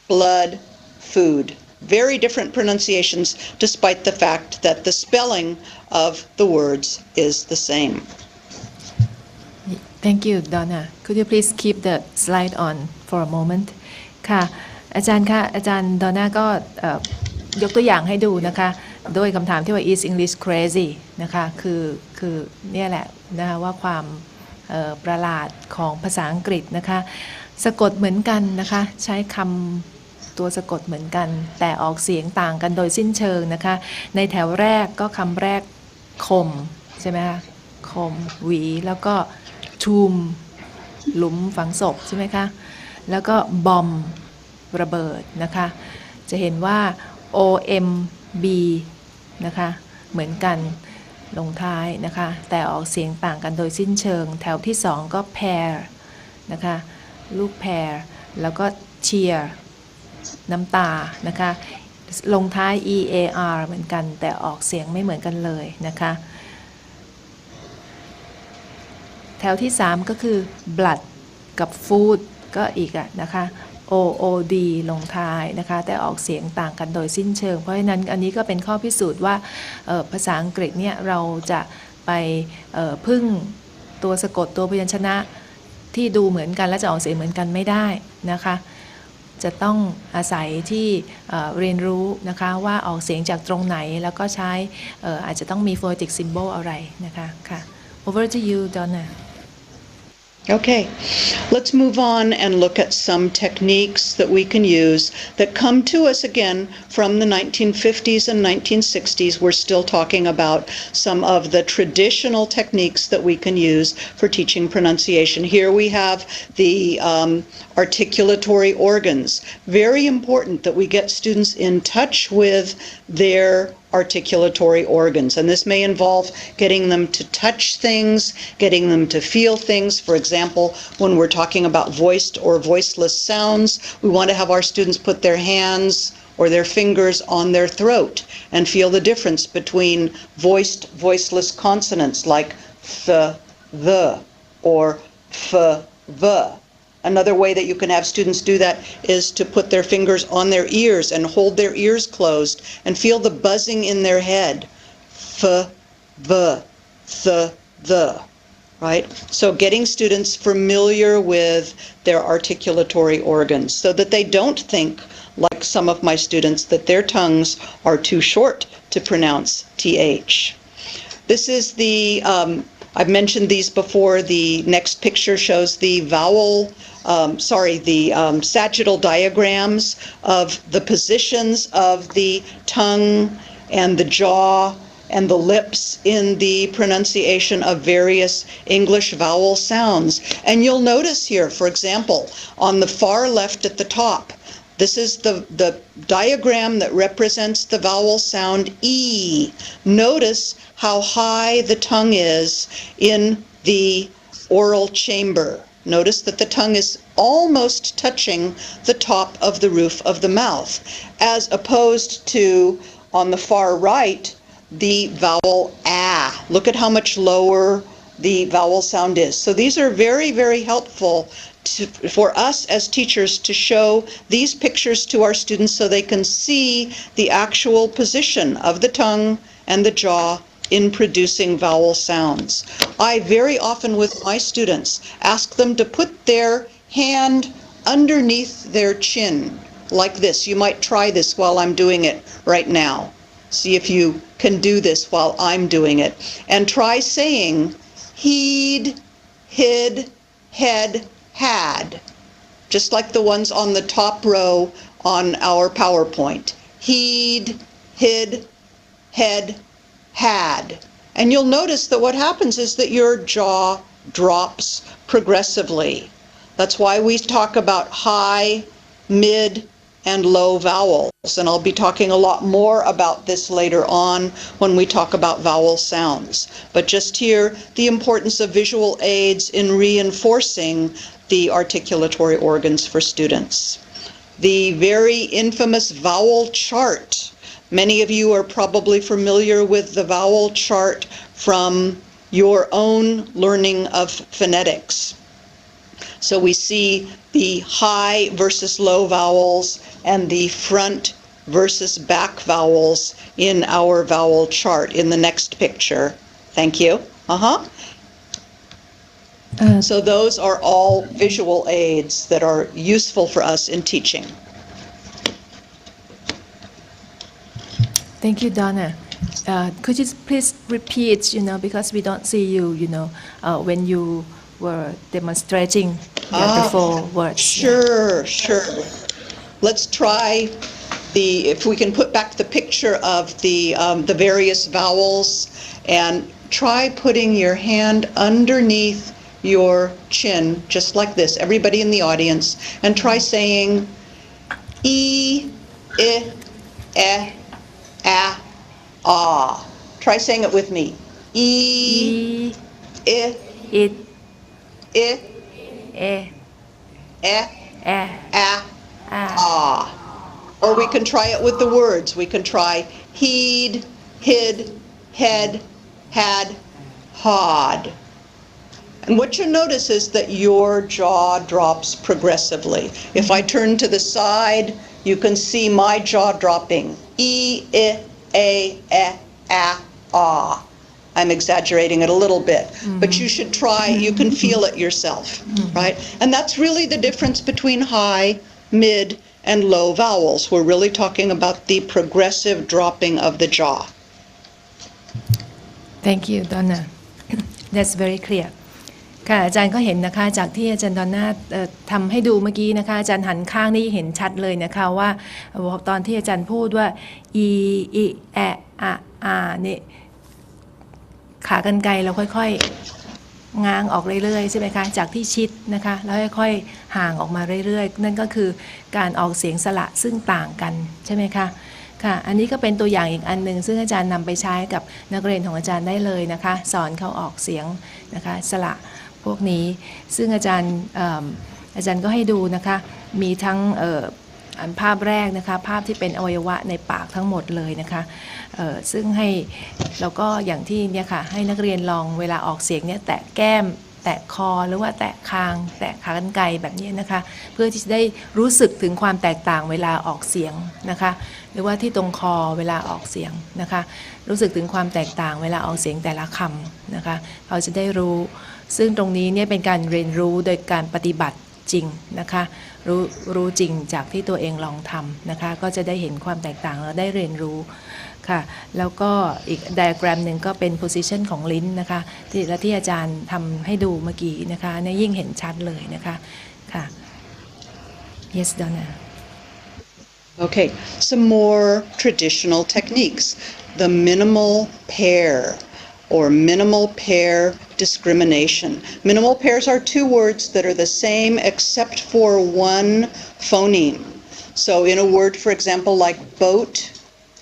blood, food. Very different pronunciations, despite the fact that the spelling of the words is the same. Thank you, Donna. Could you please keep the slide on for a moment? ค่ะอาจารย์คะอาจารย์ดอนน่าก็ยกตัวอย่างให้ดูนะคะโดยคำถามที่ว่า is English crazy นะคะคือเนี่ยแหละนะคะว่าความประหลาดของภาษาอังกฤษนะคะสะกดเหมือนกันนะคะใช้คำตัวสะกดเหมือนกันแต่ออกเสียงต่างกันโดยสิ้นเชิงนะคะในแถวแรกก็คำแรกคมใช่ไหมคะคมหวีแล้วก็tomb หลุมฝังศพใช่ไหมคะแล้วก็บอมระเบิดนะคะจะเห็นว่า OMB นะคะเหมือนกันลงท้ายนะคะแต่ออกเสียงต่างกันโดยสิ้นเชิงแถวที่2ก็ pear นะคะลูก pear แล้วก็ tear น้ำตานะคะลงท้าย EAR เหมือนกันแต่ออกเสียงไม่เหมือนกันเลยนะคะแถวที่3ก็คือ blood กับ food ก็อีกนะคะ OOD ลงท้ายนะคะแต่ออกเสียงต่างกันโดยสิ้นเชิงเพราะฉะนั้นอันนี้ก็เป็นข้อพิสูจน์ว่าภาษาอังกฤษเนี่ยเราจะไปพึ่งตัวสะกดตัวพยัญชนะที่ดูเหมือนกันและจะออกเสียงเหมือนกันไม่ได้นะคะจะต้องอาศัยที่เรียนรู้นะคะว่าออกเสียงจากตรงไหนแล้วก็ใช้อาจจะต้องมี phonetic symbol อะไรนะคะค่ะ Over to you, Donna. Okay, let's move on and look at some techniques that we can use that come to us again from the 1950s and 1960s. We're still talking about some of the traditional techniques that we can use for teaching pronunciation. Here we have the articulatory organs. Very important that we get students in touch with their articulatory organs, and this may involve getting them to touch things, getting them to feel things. For example, when we're talking about voiced or voiceless sounds, we want to have our students put their hands or their fingers on their throat and feel the difference between voiced, voiceless consonants like th, the, or f, v. Another way that you can have students do that is to put their fingers on their ears and hold their ears closed and feel the buzzing in their head. F, v, th, the. Right? So getting students familiar with their articulatory organs so that they don't think, like some of my students, that their tongues are too short to pronounce TH. This is the, I've mentioned these before. The next picture shows the sagittal diagrams of the positions of the tongue and the jaw and the lips in the pronunciation of various English vowel sounds. And you'll notice here, for example, on the far left at the top, this is the diagram that represents the vowel sound E. Notice how high the tongue is in the oral chamber. Notice that the tongue is almost touching the top of the roof of the mouth, as opposed to, on the far right, the vowel A. Look at how much lower the vowel sound is. So these are very, very helpful for us as teachers to show these pictures to our students so they can see the actual position of the tongue and the jaw in producing vowel sounds. I very often with my students ask them to put their hand underneath their chin like this. You might try this while I'm doing it right now. See if you can do this while I'm doing it. And try saying heed, hid, head, had. just like the ones on the top row on our PowerPoint. Heed, hid, head, had. And you'll notice that what happens is that your jaw drops progressively. That's why we talk about high, mid, and low vowels. And I'll be talking a lot more about this later on when we talk about vowel sounds. But just here, the importance of visual aids in reinforcing the articulatory organs for students. The very infamous vowel chart. Many of you are probably familiar with the vowel chart from your own learning of phonetics. So we see the high versus low vowels and the front versus back vowels in our vowel chart in the next picture. Thank you. So those are all visual aids that are useful for us in teaching. Thank you, Donna. Could you please repeat, because we don't see you, when you were demonstrating the 4 words. Sure. Let's try if we can put back the picture of the various vowels, and try putting your hand underneath your chin, just like this, everybody in the audience, and try saying E, I, ah. Try saying it with me. E, I, ah. Or we can try it with the words. We can try heed, hid, head, had, hod. And what you notice is that your jaw drops progressively. If I turn to the side, you can see my jaw dropping. E, I, a, ah. I'm exaggerating it a little bit, but you should try, you can feel it yourself, right? And that's really the difference between high, mid, and low vowels. We're really talking about the progressive dropping of the jaw. Thank you, Donna. That's very clear. ค่ะอาจารย์ก็เห็นนะคะจากที่อาจารย์ดอนน่าทำให้ดูเมื่อกี้นะคะอาจารย์หันข้างนี่เห็นชัดเลยนะคะว่าตอนที่อาจารย์พูดว่า e i a a เนี่ยขากรรไกรเราค่อยๆง้างออกเรื่อยๆใช่ไหมคะจากที่ชิดนะคะแล้วค่อยๆห่างออกมาเรื่อยๆนั่นก็คือการออกเสียงสระซึ่งต่างกันใช่ไหมคะค่ะอันนี้ก็เป็นตัวอย่างอีกอันหนึ่งซึ่งอาจารย์นำไปใช้กับนักเรียนของอาจารย์ได้เลยนะคะสอนเขาออกเสียงนะคะสระพวกนี้ซึ่งอาจารย์ก็ให้ดูนะคะมีทั้งภาพแรกนะคะภาพที่เป็นอวัยวะในปากทั้งหมดเลยนะคะซึ่งให้เราก็อย่างที่เนี่ยค่ะให้นักเรียนลองเวลาออกเสียงเนี่ยแตะแก้มแตะคอหรือว่าแตะคางแตะขากรรไกรแบบนี้นะคะเพื่อที่จะได้รู้สึกถึงความแตกต่างเวลาออกเสียงนะคะหรือว่าที่ตรงคอเวลาออกเสียงนะคะรู้สึกถึงความแตกต่างเวลาออกเสียงแต่ละคำนะคะเขาจะได้รู้ซึ่งตรงนี้เนี่ยเป็นการเรียนรู้โดยการปฏิบัติจริงนะคะรู้จริงจากที่ตัวเองลองทำนะคะก็จะได้เห็นความแตกต่างแล้วได้เรียนรู้ค่ะแล้วก็อีกไดอะแกรมหนึ่งก็เป็น position ของลิ้นนะคะที่อาจารย์ทำให้ดูเมื่อกี้นะคะเนี่ยยิ่งเห็นชัดเลยนะคะค่ะ yes Donna Okay, some more traditional techniques. The minimal pair or minimal pair discrimination. Minimal pairs are 2 words that are the same except for one phoneme. So in a word, for example, like boat,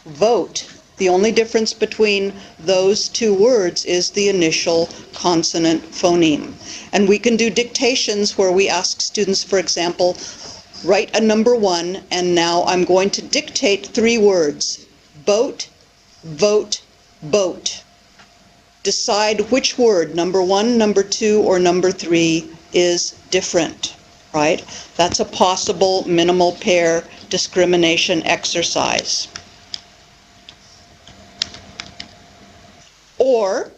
vote, the only difference between those 2 words is the initial consonant phoneme. And we can do dictations where we ask students, for example, write a number 1, and now I'm going to dictate 3 words. Boat, vote, boat. Decide which word, number 1, number 2, or number 3, is different, right? That's a possible minimal pair discrimination exercise. Or,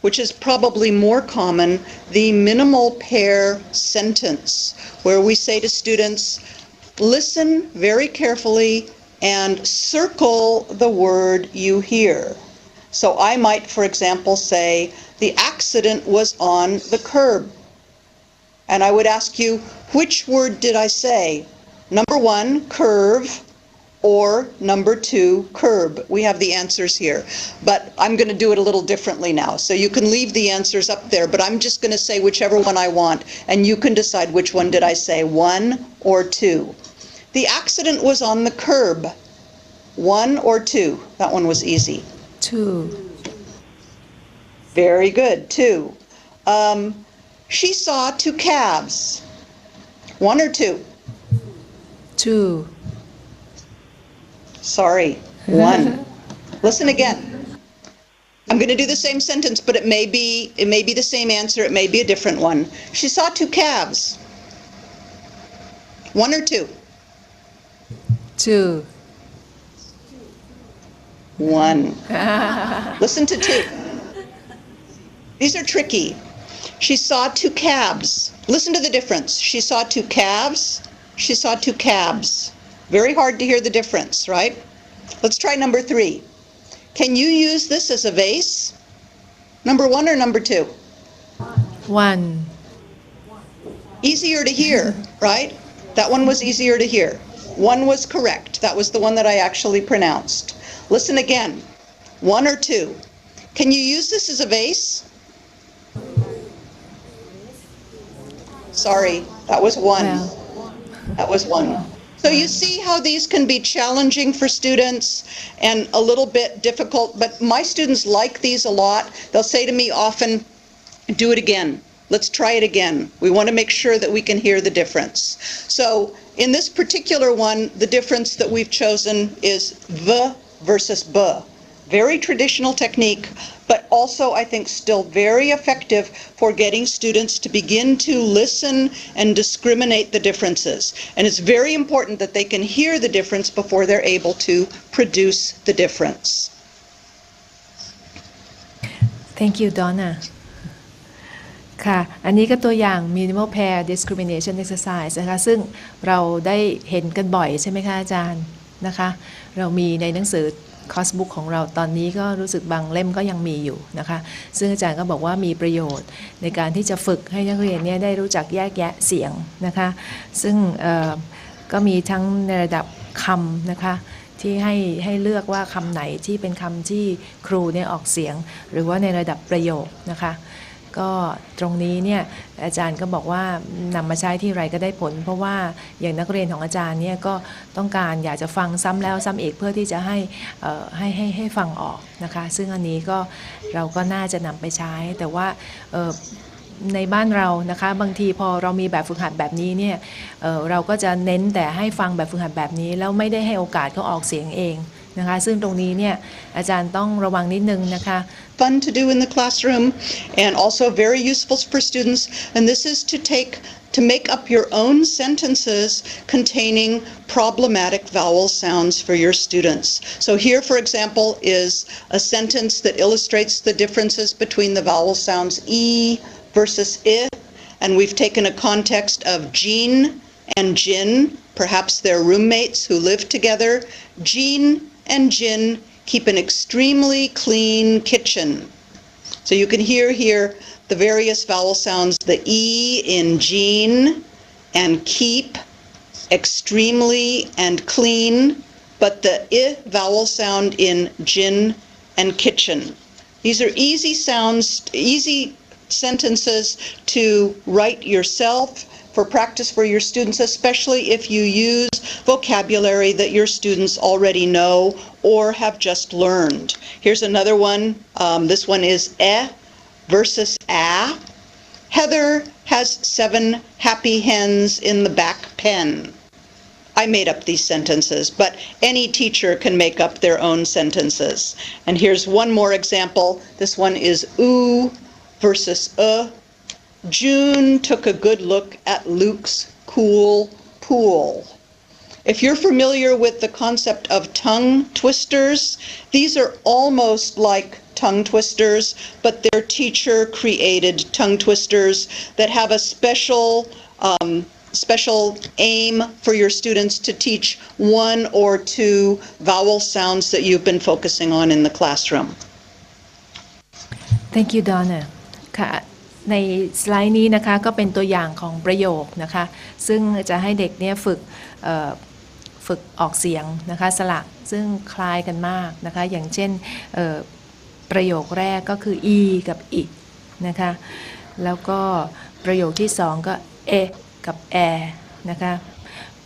which is probably more common, the minimal pair sentence, where we say to students, listen very carefully and circle the word you hear. So I might, for example, say, the accident was on the curb. And I would ask you, which word did I say? Number 1, curve, or number 2, curb. We have the answers here, but I'm going to do it a little differently now. So you can leave the answers up there, but I'm just going to say whichever one I want, and you can decide which one did I say, 1 or 2. The accident was on the curb. 1 or 2? That one was easy. 2. Very good, 2. She saw 2 calves. 1 or 2? 2. Sorry, 1. Listen again. I'm going to do the same sentence, but it may be the same answer. It may be a different one. She saw 2 calves. 1 or 2? 2. 1. Listen to 2. These are tricky. She saw 2 calves. Listen to the difference. She saw 2 calves. She saw 2 calves. Very hard to hear the difference, right? Let's try number 3. Can you use this as a vase? Number 1 or number 2? 1. Easier to hear, right? That one was easier to hear. 1 was correct. That was the one that I actually pronounced. Listen again. 1 or 2? Can you use this as a vase? Sorry, that was 1. Well. That was 1. So you see how these can be challenging for students and a little bit difficult, but my students like these a lot. They'll say to me often, do it again. Let's try it again. We want to make sure that we can hear the difference. So in this particular one, the difference that we've chosen is V versus B. Very traditional technique, but also I think still very effective for getting students to begin to listen and discriminate the differences. And it's very important that they can hear the difference before they're able to produce the difference. Thank you, Donna. ค่ะ อันนี้ก็ตัวอย่าง minimal pair discrimination exercise นะคะซึ่งเราได้เห็นกันบ่อยใช่ไหมคะอาจารย์นะคะเรามีในหนังสือคอร์สบุ๊กของเราตอนนี้ก็รู้สึกบางเล่มก็ยังมีอยู่นะคะซึ่งอาจารย์ก็บอกว่ามีประโยชน์ในการที่จะฝึกให้นักเรียนเนี่ยได้รู้จักแยกแยะเสียงนะคะซึ่งก็มีทั้งในระดับคำนะคะที่ให้เลือกว่าคำไหนที่เป็นคำที่ครูเนี่ยออกเสียงหรือว่าในระดับประโยคนะคะก็ตรงนี้เนี่ยอาจารย์ก็บอกว่านำมาใช้ที่ไรก็ได้ผลเพราะว่าอย่างนักเรียนของอาจารย์เนี่ยก็ต้องการอยากจะฟังซ้ำแล้วซ้ำอีกเพื่อที่จะให้ฟังออกนะคะซึ่งอันนี้ก็เราก็น่าจะนำไปใช้แต่ว่าในบ้านเรานะคะบางทีพอเรามีแบบฝึกหัดแบบนี้เนี่ยเราก็จะเน้นแต่ให้ฟังแบบฝึกหัดแบบนี้แล้วไม่ได้ให้โอกาสเขาออกเสียงเองนะคะซึ่งตรงนี้เนี่ยอาจารย์ต้องระวังนิดนึงนะคะ Fun to do in the classroom and also very useful for students, and this is to make up your own sentences containing problematic vowel sounds for your students. So here, for example, is a sentence that illustrates the differences between the vowel sounds E versus I, and we've taken a context of Jean and Jin, perhaps they're roommates who live together. Jean and Jin keep an extremely clean kitchen. So you can hear here the various vowel sounds, the E in Jean and keep, extremely and clean, but the I vowel sound in Jin and kitchen. These are easy sounds, easy sentences to write yourself for practice for your students, especially if you use vocabulary that your students already know or have just learned. Here's another one. This one is versus a. Heather has 7 happy hens in the back pen. I made up these sentences, but any teacher can make up their own sentences. And here's one more example. This one is oo versus June took a good look at Luke's cool pool. If you're familiar with the concept of tongue twisters, these are almost like tongue twisters, but they're teacher-created tongue twisters that have a special aim for your students to teach 1 or 2 vowel sounds that you've been focusing on in the classroom. Thank you, Donna. ค่ะ ในสไลด์นี้นะคะก็เป็นตัวอย่างของประโยคนะคะซึ่งจะให้เด็กเนี่ยฝึกออกเสียงนะคะสระซึ่งคล้ายกันมากนะคะอย่างเช่นประโยคแรกก็คือ e กับ i นะคะแล้วก็ประโยคที่2ก็ e กับ e นะคะ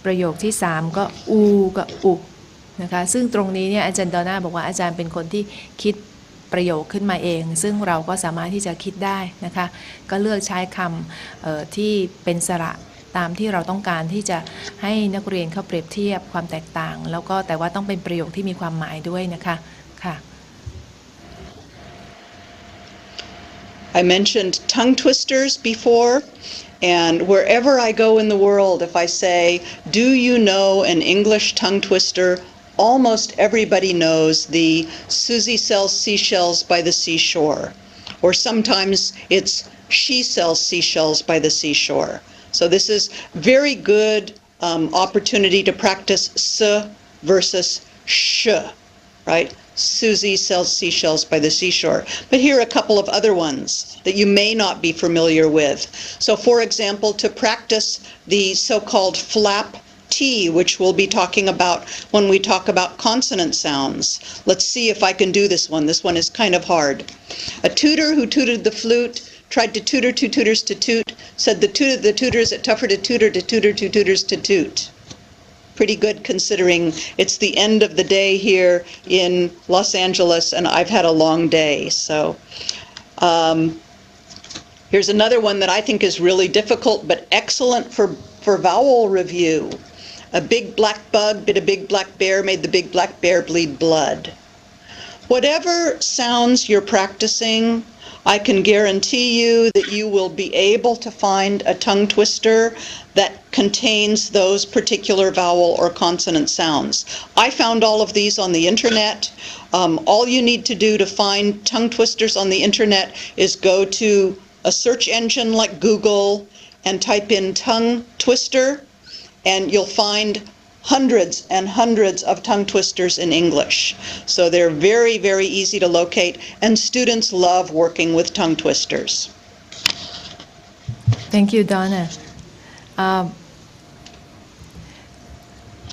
ประโยคที่3ก็ u กับ u นะคะซึ่งตรงนี้เนี่ยอาจารย์ดอน่าบอกว่าอาจารย์เป็นคนที่คิดประโยคขึ้นมาเองซึ่งเราก็สามารถที่จะคิดได้นะคะก็เลือกใช้คำที่เป็นสระตามที่เราต้องการที่จะให้นักเรียนเขาเปรียบเทียบความแตกต่างแล้วก็แต่ว่าต้องเป็นประโยคที่มีความหมายด้วยนะคะค่ะ I mentioned tongue twisters before, and wherever I go in the world, if I say, do you know an English tongue twister, almost everybody knows the Susie sells seashells by the seashore, or sometimes it's she sells seashells by the seashore. So this is very good opportunity to practice s versus sh, right? Susie sells seashells by the seashore. But here are a couple of other ones that you may not be familiar with. So for example, to practice the so-called flap T, which we'll be talking about when we talk about consonant sounds. Let's see if I can do this one. This one is kind of hard. A tutor who tutored the flute tried to tutor two tutors to toot, said the tutor is it tougher to tutor two tutors to toot. Pretty good considering it's the end of the day here in Los Angeles and I've had a long day. So here's another one that I think is really difficult but excellent for vowel review. A big black bug bit a big black bear, made the big black bear bleed blood. Whatever sounds you're practicing, I can guarantee you that you will be able to find a tongue twister that contains those particular vowel or consonant sounds. I found all of these on the internet. All you need to do to find tongue twisters on the internet is go to a search engine like Google and type in tongue twister, and you'll find hundreds and hundreds of tongue twisters in English. So they're very, very easy to locate, and students love working with tongue twisters. Thank you, Donna.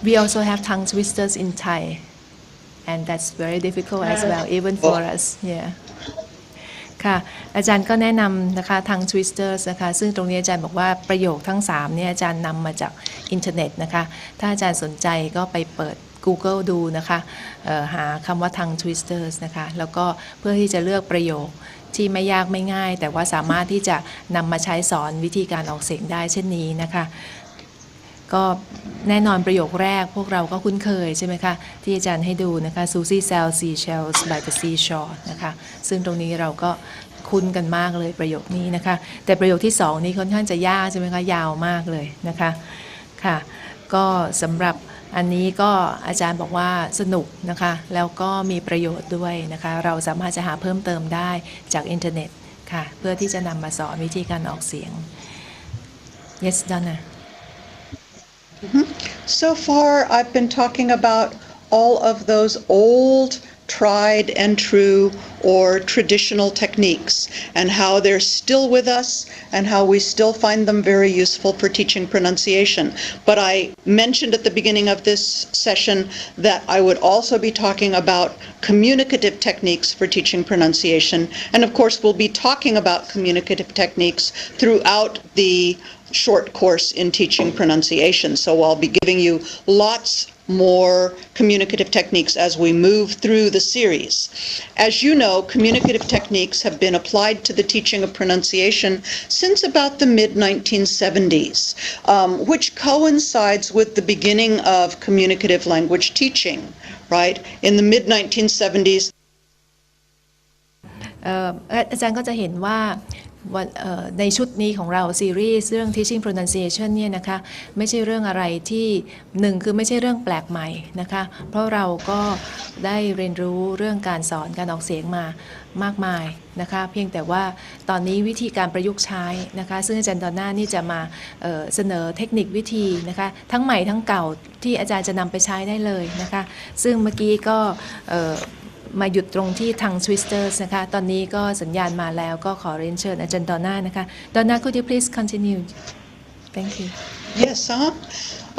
We also have tongue twisters in Thai, and that's very difficult as well, even for us. Yeah. ค่ะอาจารย์ก็แนะนำนะคะทาง Twisters นะคะซึ่งตรงนี้อาจารย์บอกว่าประโยคทั้ง3เนี่ยอาจารย์นำมาจากอินเทอร์เน็ตนะคะถ้าอาจารย์สนใจก็ไปเปิด Google ดูนะคะหาคำว่าทาง Twisters นะคะแล้วก็เพื่อที่จะเลือกประโยคที่ไม่ยากไม่ง่ายแต่ว่าสามารถที่จะนำมาใช้สอนวิธีการออกเสียงได้เช่นนี้นะคะก็แน่นอนประโยคแรกพวกเราก็คุ้นเคยใช่ไหมคะที่อาจารย์ให้ดูนะคะ Susie sells seashells by the seashore นะคะซึ่งตรงนี้เราก็คุ้นกันมากเลยประโยคนี้นะคะแต่ประโยคที่2นี้ค่อนข้างจะยากใช่ไหมคะยาวมากเลยนะคะค่ะก็สำหรับอันนี้ก็อาจารย์บอกว่าสนุกนะคะแล้วก็มีประโยชน์ด้วยนะคะเราสามารถจะหาเพิ่มเติมได้จากอินเทอร์เน็ตค่ะเพื่อที่จะนำมาสอนวิธีการออกเสียง Yes Donna So far, I've been talking about all of those old, tried and true or traditional techniques and how they're still with us and how we still find them very useful for teaching pronunciation. But I mentioned at the beginning of this session that I would also be talking about communicative techniques for teaching pronunciation. And of course, we'll be talking about communicative techniques throughout the short course in teaching pronunciation. So I'll be giving you lots more communicative techniques as we move through the series. As you know, communicative techniques have been applied to the teaching of pronunciation since about the mid-1970s, which coincides with the beginning of communicative language teaching, right? In the mid-1970s, อาจารย์ก็จะเห็นว่าในชุดนี้ของเราซีรีส์เรื่อง Teaching Pronunciation เนี่ยนะคะไม่ใช่เรื่องอะไรที่1คือไม่ใช่เรื่องแปลกใหม่นะคะเพราะเราก็ได้เรียนรู้เรื่องการสอนการออกเสียงมามากมายนะคะเพียงแต่ว่าตอนนี้วิธีการประยุกต์ใช้นะคะซึ่งอาจารย์ดอนน่านี่จะมาเสนอเทคนิควิธีนะคะทั้งใหม่ทั้งเก่าที่อาจารย์จะนำไปใช้ได้เลยนะคะซึ่งเมื่อกี้ก็ มาหยุดตรงที่tongue twisters นะคะตอนนี้ก็สัญญาณมาแล้วก็ขอเรียนเชิญอาจารย์ดอนน่านะคะดอนน่า could you please continue thank you Yes,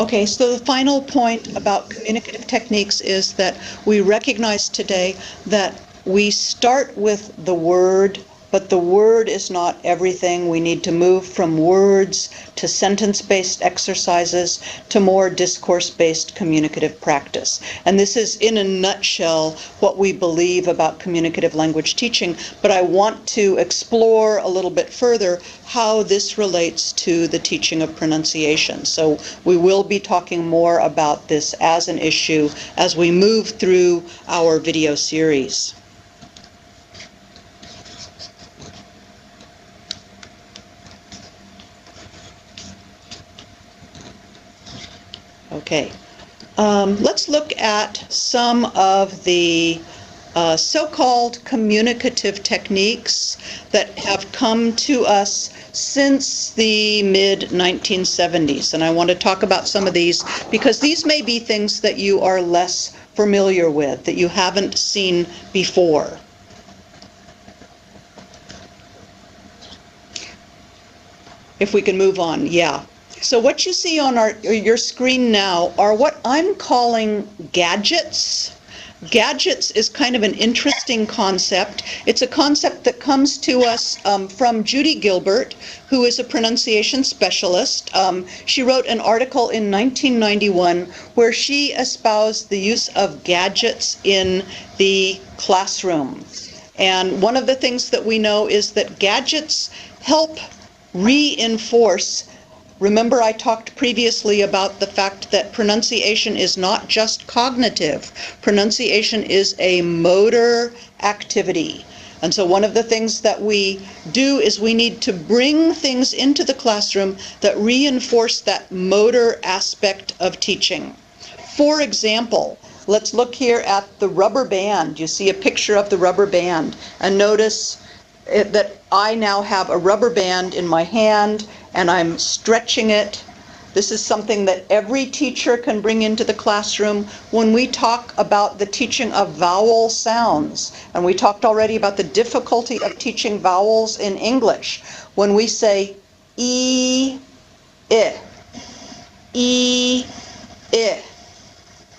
okay, so the final point about communicative techniques is that we recognize today that we start with the word, but the word is not everything. We need to move from words to sentence-based exercises to more discourse-based communicative practice. And this is, in a nutshell, what we believe about communicative language teaching, but I want to explore a little bit further how this relates to the teaching of pronunciation. So we will be talking more about this as an issue as we move through our video series. Okay, let's look at some of the so-called communicative techniques that have come to us since the mid-1970s. And I want to talk about some of these because these may be things that you are less familiar with, that you haven't seen before. If we can move on, yeah. So what you see on your screen now are what I'm calling gadgets. Gadgets is kind of an interesting concept. It's a concept that comes to us from Judy Gilbert, who is a pronunciation specialist. She wrote an article in 1991 where she espoused the use of gadgets in the classroom. And one of the things that we know is that gadgets help reinforce. Remember, I talked previously about the fact that pronunciation is not just cognitive. Pronunciation is a motor activity. And so one of the things that we do is we need to bring things into the classroom that reinforce that motor aspect of teaching. For example, let's look here at the rubber band. You see a picture of the rubber band. And notice that I now have a rubber band in my hand and I'm stretching it. This is something that every teacher can bring into the classroom when we talk about the teaching of vowel sounds. And we talked already about the difficulty of teaching vowels in English. When we say e, I, e, I,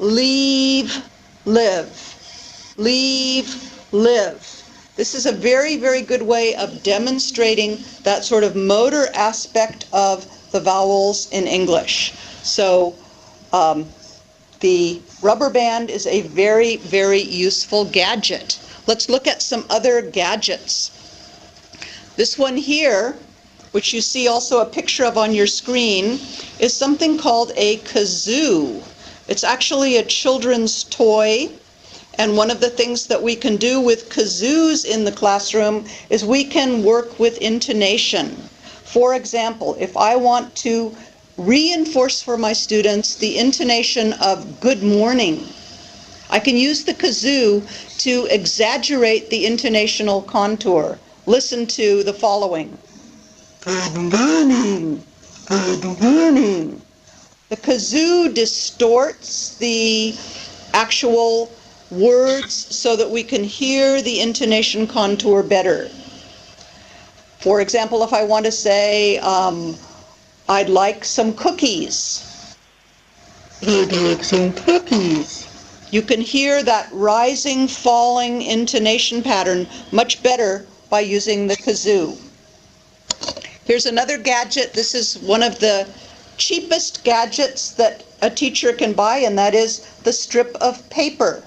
leave, live, leave, live. This is a very, very good way of demonstrating that sort of motor aspect of the vowels in English. So the rubber band is a very, very useful gadget. Let's look at some other gadgets. This one here, which you see also a picture of on your screen, is something called a kazoo. It's actually a children's toy. And one of the things that we can do with kazoos in the classroom is we can work with intonation. For example, if I want to reinforce for my students the intonation of good morning, I can use the kazoo to exaggerate the intonational contour. Listen to the following. Good morning, good morning. The kazoo distorts the actual words so that we can hear the intonation contour better. For example, if I want to say, I'd like some cookies. I'd like some cookies. You can hear that rising, falling intonation pattern much better by using the kazoo. Here's another gadget. This is one of the cheapest gadgets that a teacher can buy, and that is the strip of paper.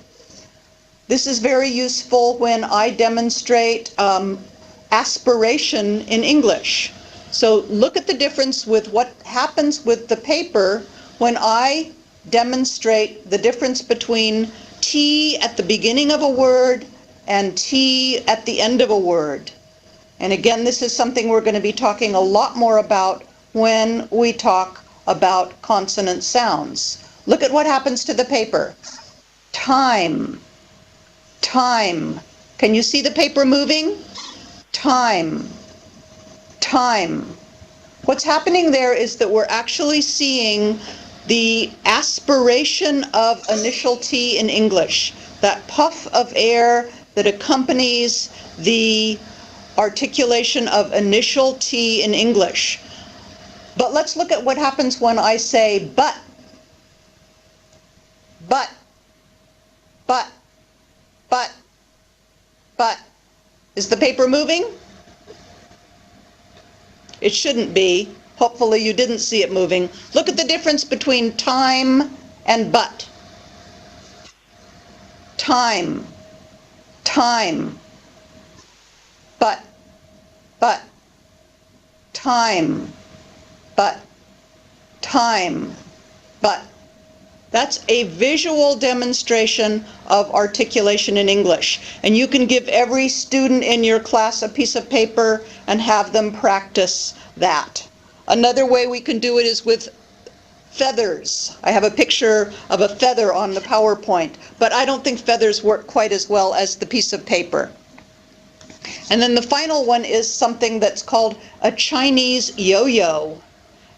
This is very useful when I demonstrate aspiration in English. So look at the difference with what happens with the paper when I demonstrate the difference between T at the beginning of a word and T at the end of a word. And again, this is something we're going to be talking a lot more about when we talk about consonant sounds. Look at what happens to the paper. Time. Time. Can you see the paper moving? Time. Time. What's happening there is that we're actually seeing the aspiration of initial T in English. that puff of air that accompanies the articulation of initial T in English. But let's look at what happens when I say but. But, but, but, but. Is the paper moving? It shouldn't be. Hopefully you didn't see it moving. Look at the difference between time and but. Time, time, but, time, but, time, but. That's a visual demonstration of articulation in English. And you can give every student in your class a piece of paper and have them practice that. Another way we can do it is with feathers. I have a picture of a feather on the PowerPoint, but I don't think feathers work quite as well as the piece of paper. And then the final one is something that's called a Chinese yo-yo.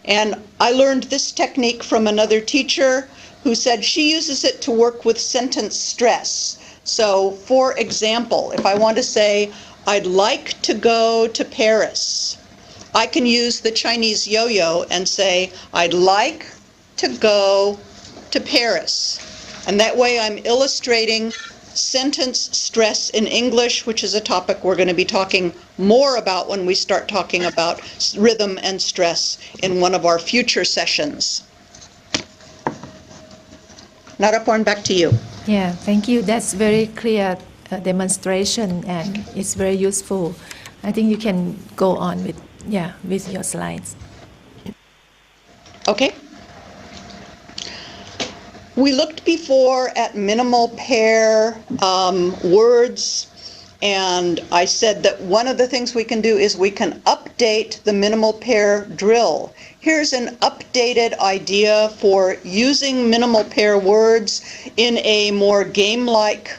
And I learned this technique from another teacher who said she uses it to work with sentence stress. So, for example, if I want to say, I'd like to go to Paris, I can use the Chinese yo-yo and say, I'd like to go to Paris. And that way I'm illustrating sentence stress in English, which is a topic we're going to be talking more about when we start talking about rhythm and stress in one of our future sessions. Naraporn, back to you. Yeah, thank you. That's very clear demonstration, and it's very useful. I think you can go on with your slides. Okay. We looked before at minimal pair words, and I said that one of the things we can do is we can update the minimal pair drill. Here's an updated idea for using minimal pair words in a more game-like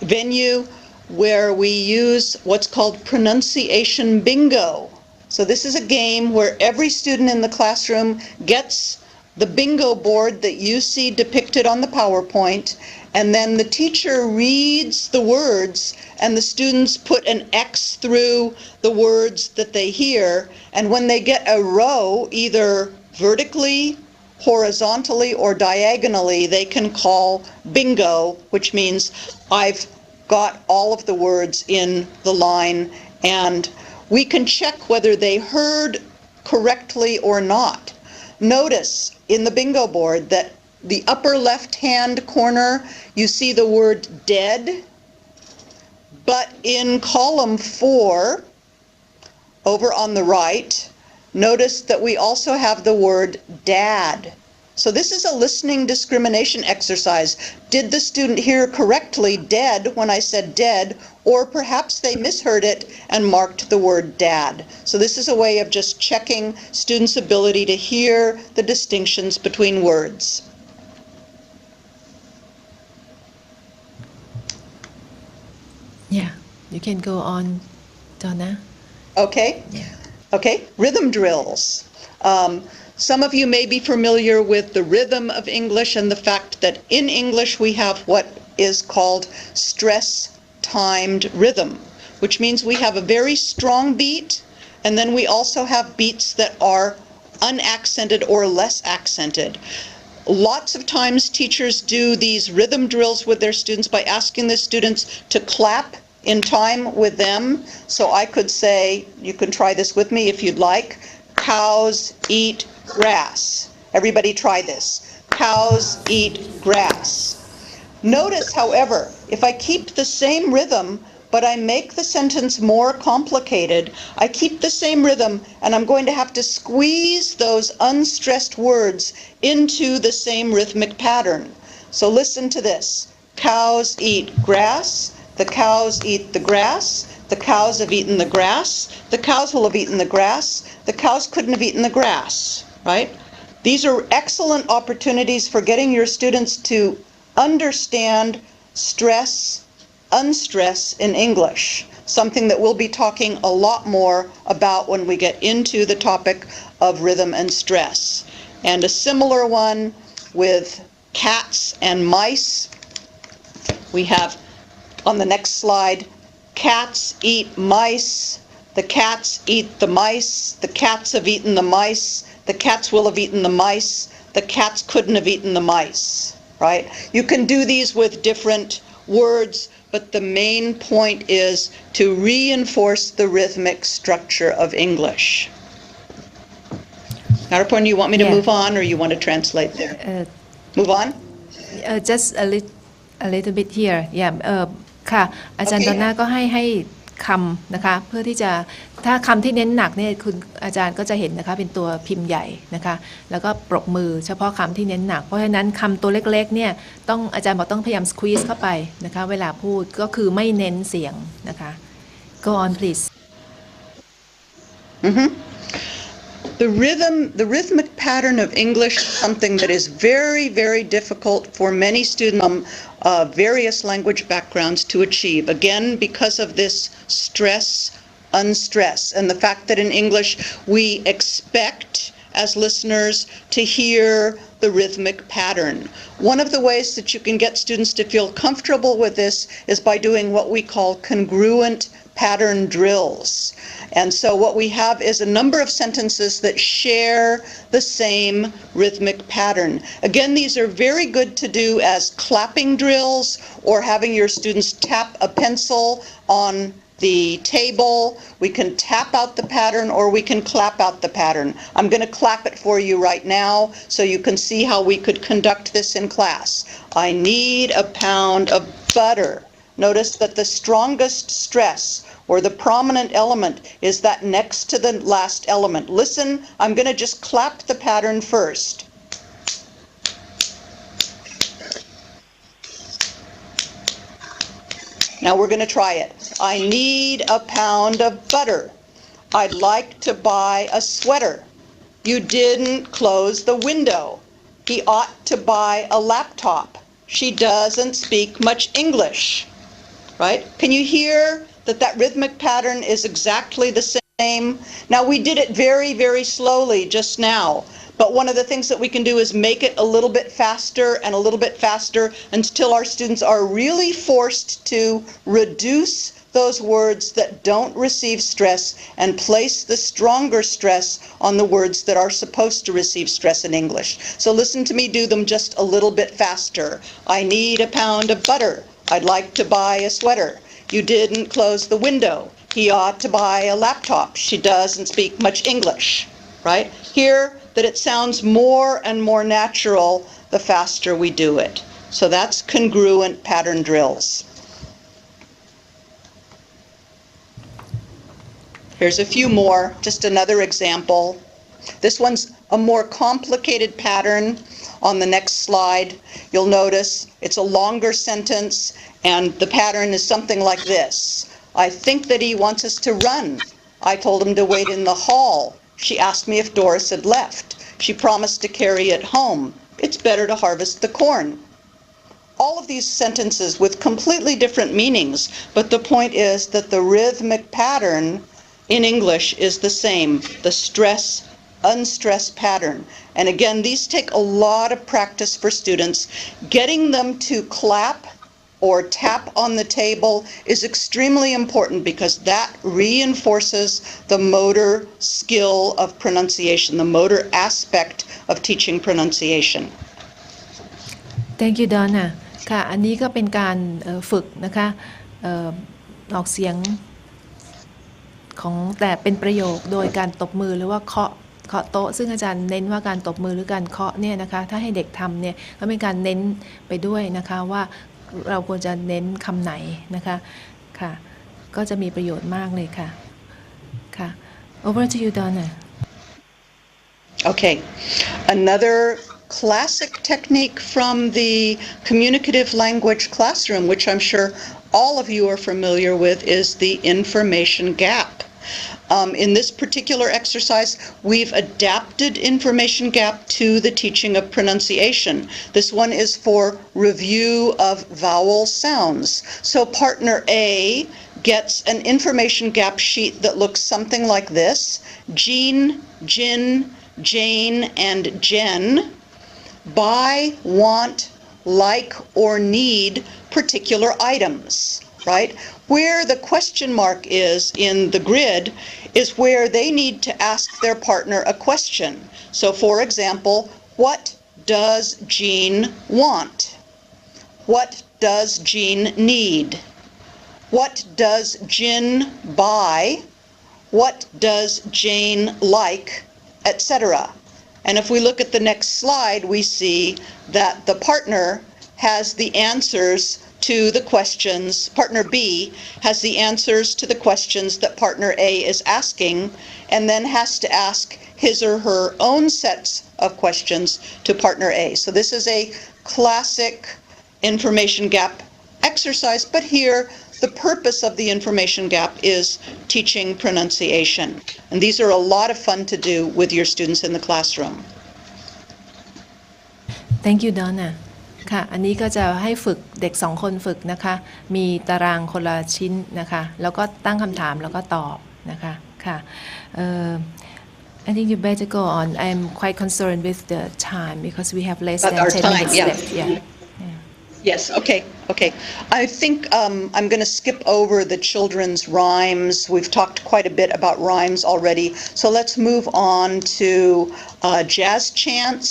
venue where we use what's called pronunciation bingo. So this is a game where every student in the classroom gets the bingo board that you see depicted on the PowerPoint, and then the teacher reads the words and the students put an X through the words that they hear, and when they get a row, either vertically, horizontally, or diagonally, they can call bingo, which means I've got all of the words in the line, and we can check whether they heard correctly or not. Notice in the bingo board that the upper left-hand corner, you see the word dead, but in column 4, over on the right, notice that we also have the word dad. So this is a listening discrimination exercise. Did the student hear correctly dead when I said dead, or perhaps they misheard it and marked the word dad? So this is a way of just checking students' ability to hear the distinctions between words. Yeah, you can go on, Donna. Okay. Yeah. Okay, rhythm drills. Some of you may be familiar with the rhythm of English and the fact that in English we have what is called stress-timed rhythm, which means we have a very strong beat, and then we also have beats that are unaccented or less accented. Lots of times teachers do these rhythm drills with their students by asking the students to clap in time with them. So I could say, you can try this with me if you'd like, cows eat grass. Everybody try this. Cows eat grass. Notice, however, if I keep the same rhythm, but I make the sentence more complicated, I keep the same rhythm, and I'm going to have to squeeze those unstressed words into the same rhythmic pattern. So listen to this. Cows eat grass. The cows eat the grass. The cows have eaten the grass. The cows will have eaten the grass. The cows couldn't have eaten the grass, right? These are excellent opportunities for getting your students to understand stress, unstress in English, something that we'll be talking a lot more about when we get into the topic of rhythm and stress. And a similar one with cats and mice. We have, on the next slide, cats eat mice, the cats eat the mice, the cats have eaten the mice, the cats will have eaten the mice, the cats couldn't have eaten the mice, right? You can do these with different words, but the main point is to reinforce the rhythmic structure of English. Narapon, you want me to Yeah. move on or you want to translate there? Move on? Just a little bit here yeah ค่ะอาจารย์ Okay. ดอนน่าก็ให้คำนะคะเพื่อที่จะถ้าคำที่เน้นหนักเนี่ยคุณอาจารย์ก็จะเห็นนะคะเป็นตัวพิมพ์ใหญ่นะคะแล้วก็ปรบมือเฉพาะคำที่เน้นหนักเพราะฉะนั้นคำตัวเล็กๆเนี่ยต้องอาจารย์บอกต้องพยายาม squeeze เข้าไปนะคะเวลาพูดก็คือไม่เน้นเสียงนะคะ go on please The rhythmic pattern of English is something that is very, very difficult for many students from various language backgrounds to achieve. Again, because of this stress, unstress, and the fact that in English we expect as listeners to hear the rhythmic pattern. One of the ways that you can get students to feel comfortable with this is by doing what we call congruent pattern drills. And so what we have is a number of sentences that share the same rhythmic pattern. Again, these are very good to do as clapping drills or having your students tap a pencil on the table. We can tap out the pattern or we can clap out the pattern. I'm going to clap it for you right now so you can see how we could conduct this in class. I need a pound of butter. Notice that the strongest stress or the prominent element is that next to the last element. Listen, I'm going to just clap the pattern first. Now we're going to try it. I need a pound of butter. I'd like to buy a sweater. You didn't close the window. He ought to buy a laptop. She doesn't speak much English. Right? Can you hear that rhythmic pattern is exactly the same? Now we did it very, very slowly just now. But one of the things that we can do is make it a little bit faster and a little bit faster until our students are really forced to reduce those words that don't receive stress and place the stronger stress on the words that are supposed to receive stress in English. So listen to me do them just a little bit faster. I need a pound of butter. I'd like to buy a sweater. You didn't close the window. He ought to buy a laptop. She doesn't speak much English. Right? Hear that it sounds more and more natural the faster we do it. So that's congruent pattern drills. Here's a few more, just another example. This one's a more complicated pattern. On the next slide, you'll notice it's a longer sentence, and the pattern is something like this. I think that he wants us to run. I told him to wait in the hall. She asked me if Doris had left. She promised to carry it home. It's better to harvest the corn. All of these sentences with completely different meanings, but the point is that the rhythmic pattern in English is the same, the stress, unstressed pattern. And again, these take a lot of practice for students. Getting them to clap or tap on the table is extremely important because that reinforces the motor skill of pronunciation, the motor aspect of teaching pronunciation. Thank you Donna ค่ะอันนี้ก็เป็นการฝึกนะคะออกเสียงของแต่เป็นประโยคโดยการตบมือหรือว่าเคาะโต๊ะซึ่งอาจารย์เน้นว่าการตบมือหรือการเคาะเนี่ยนะคะถ้าให้เด็กทำเนี่ยก็เป็นการเน้นไปด้วยนะคะว่าเราควรจะเน้นคำไหนนะคะค่ะก็จะมีประโยชน์มากเลยค่ะค่ะ over to you Donna Okay, another classic technique from the communicative language classroom, which I'm sure all of you are familiar with, is the information gap. In this particular exercise, we've adapted information gap to the teaching of pronunciation. This one is for review of vowel sounds. So partner A gets an information gap sheet that looks something like this. Jean, Jin, Jane, and Jen. Buy, want, like or need particular items, right? Where the question mark is in the grid is where they need to ask their partner a question. So for example, what does Jean want? What does Jean need? What does Jin buy? What does Jane like? Etc. And if we look at the next slide, we see that the partner has the answers to the questions, partner B has the answers to the questions that partner A is asking, and then has to ask his or her own sets of questions to partner A. So this is a classic information gap exercise, but here the purpose of the information gap is teaching pronunciation. And these are a lot of fun to do with your students in the classroom. Thank you, Donna. ค่ะ อันนี้ก็จะให้ฝึกเด็ก2คนฝึกนะคะ มีตารางคนละชิ้นนะคะ แล้วก็ตั้งคำถามแล้วก็ตอบนะคะ ค่ะ I think you better go on. I'm quite concerned with the time because we have less than 10 minutes left. Yeah. Yes, okay. I think I'm going to skip over the children's rhymes. We've talked quite a bit about rhymes already. So let's move on to jazz chants.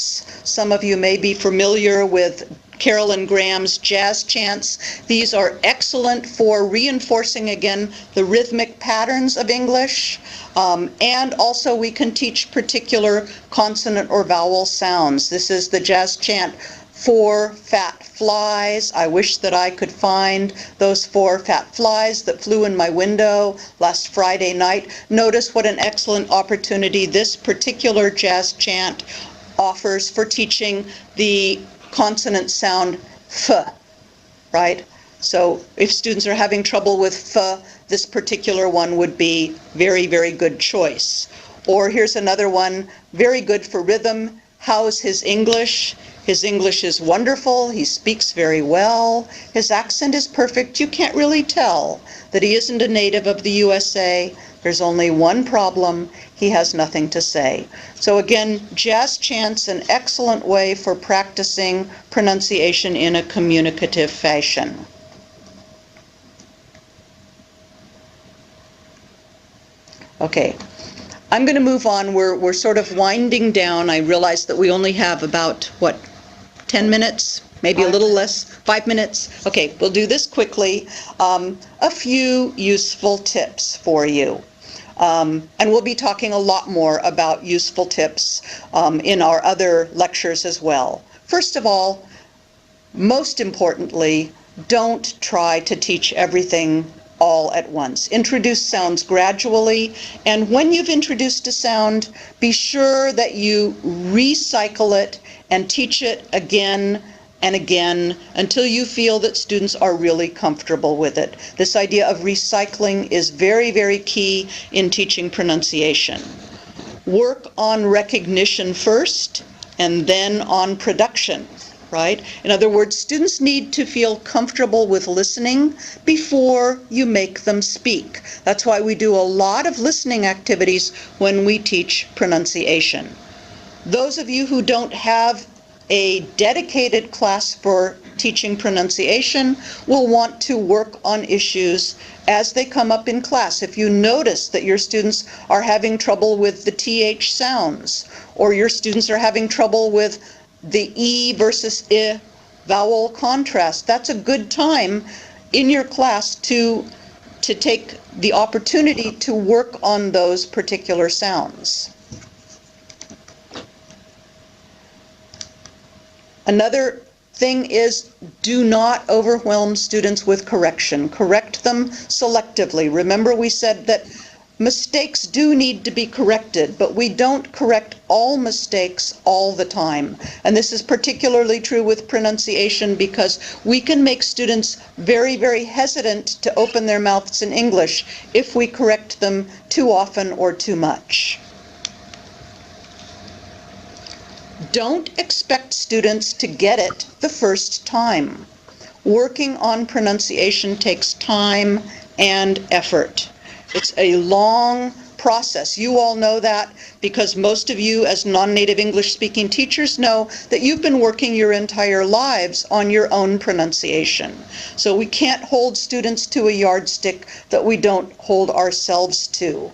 Some of you may be familiar with Carolyn Graham's jazz chants. These are excellent for reinforcing, again, the rhythmic patterns of English. And also we can teach particular consonant or vowel sounds. This is the jazz chant, 4 fat flies. I wish that I could find those 4 fat flies that flew in my window last Friday night. Notice what an excellent opportunity this particular jazz chant offers for teaching the consonant sound f, right? So if students are having trouble with f, this particular one would be very, very good choice. Or here's another one, very good for rhythm. How's his English? His English is wonderful. He speaks very well. His accent is perfect. You can't really tell that he isn't a native of the USA. There's only one problem. He has nothing to say. So again, jazz chants, an excellent way for practicing pronunciation in a communicative fashion. Okay. I'm going to move on. We're sort of winding down. I realize that we only have about, 10 minutes? Maybe a little less? 5 minutes? Okay, we'll do this quickly. A few useful tips for you. And we'll be talking a lot more about useful tips in our other lectures as well. First of all, most importantly, don't try to teach everything all at once. Introduce sounds gradually, and when you've introduced a sound, be sure that you recycle it and teach it again and again until you feel that students are really comfortable with it. This idea of recycling is very, very key in teaching pronunciation. Work on recognition first and then on production. Right? In other words, students need to feel comfortable with listening before you make them speak. That's why we do a lot of listening activities when we teach pronunciation. Those of you who don't have a dedicated class for teaching pronunciation will want to work on issues as they come up in class. If you notice that your students are having trouble with the TH sounds, or your students are having trouble with the E versus I vowel contrast, that's a good time in your class to take the opportunity to work on those particular sounds. Another thing is, do not overwhelm students with correction. Correct them selectively. Remember, we said that mistakes do need to be corrected, but we don't correct all mistakes all the time. And this is particularly true with pronunciation because we can make students very, very hesitant to open their mouths in English if we correct them too often or too much. Don't expect students to get it the first time. Working on pronunciation takes time and effort. It's a long, process. You all know that because most of you as non-native English speaking teachers know that you've been working your entire lives on your own pronunciation. So we can't hold students to a yardstick that we don't hold ourselves to.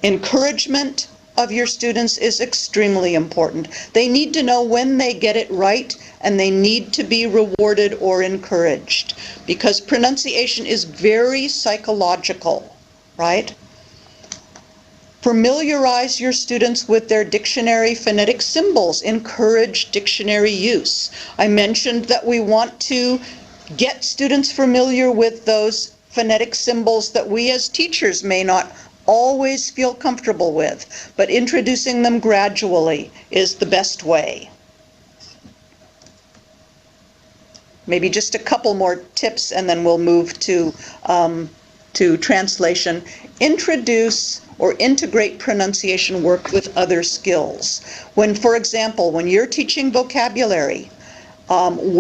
Encouragement of your students is extremely important. They need to know when they get it right, and they need to be rewarded or encouraged, because pronunciation is very psychological, right? Familiarize your students with their dictionary phonetic symbols. Encourage dictionary use. I mentioned that we want to get students familiar with those phonetic symbols that we as teachers may not always feel comfortable with, but introducing them gradually is the best way. Maybe just a couple more tips and then we'll move to translation. Introduce or integrate pronunciation work with other skills. When, for example, when you're teaching vocabulary,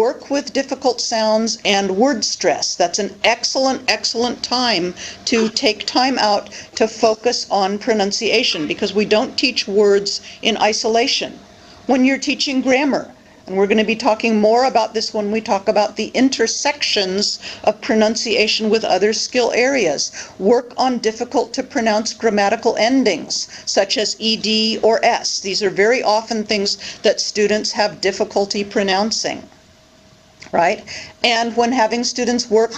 work with difficult sounds and word stress. That's an excellent time to take time out to focus on pronunciation, because we don't teach words in isolation. When you're teaching grammar, and we're going to be talking more about this when we talk about the intersections of pronunciation with other skill areas. Work on difficult to pronounce grammatical endings, such as ed or s. These are very often things that students have difficulty pronouncing, right? And when having students work,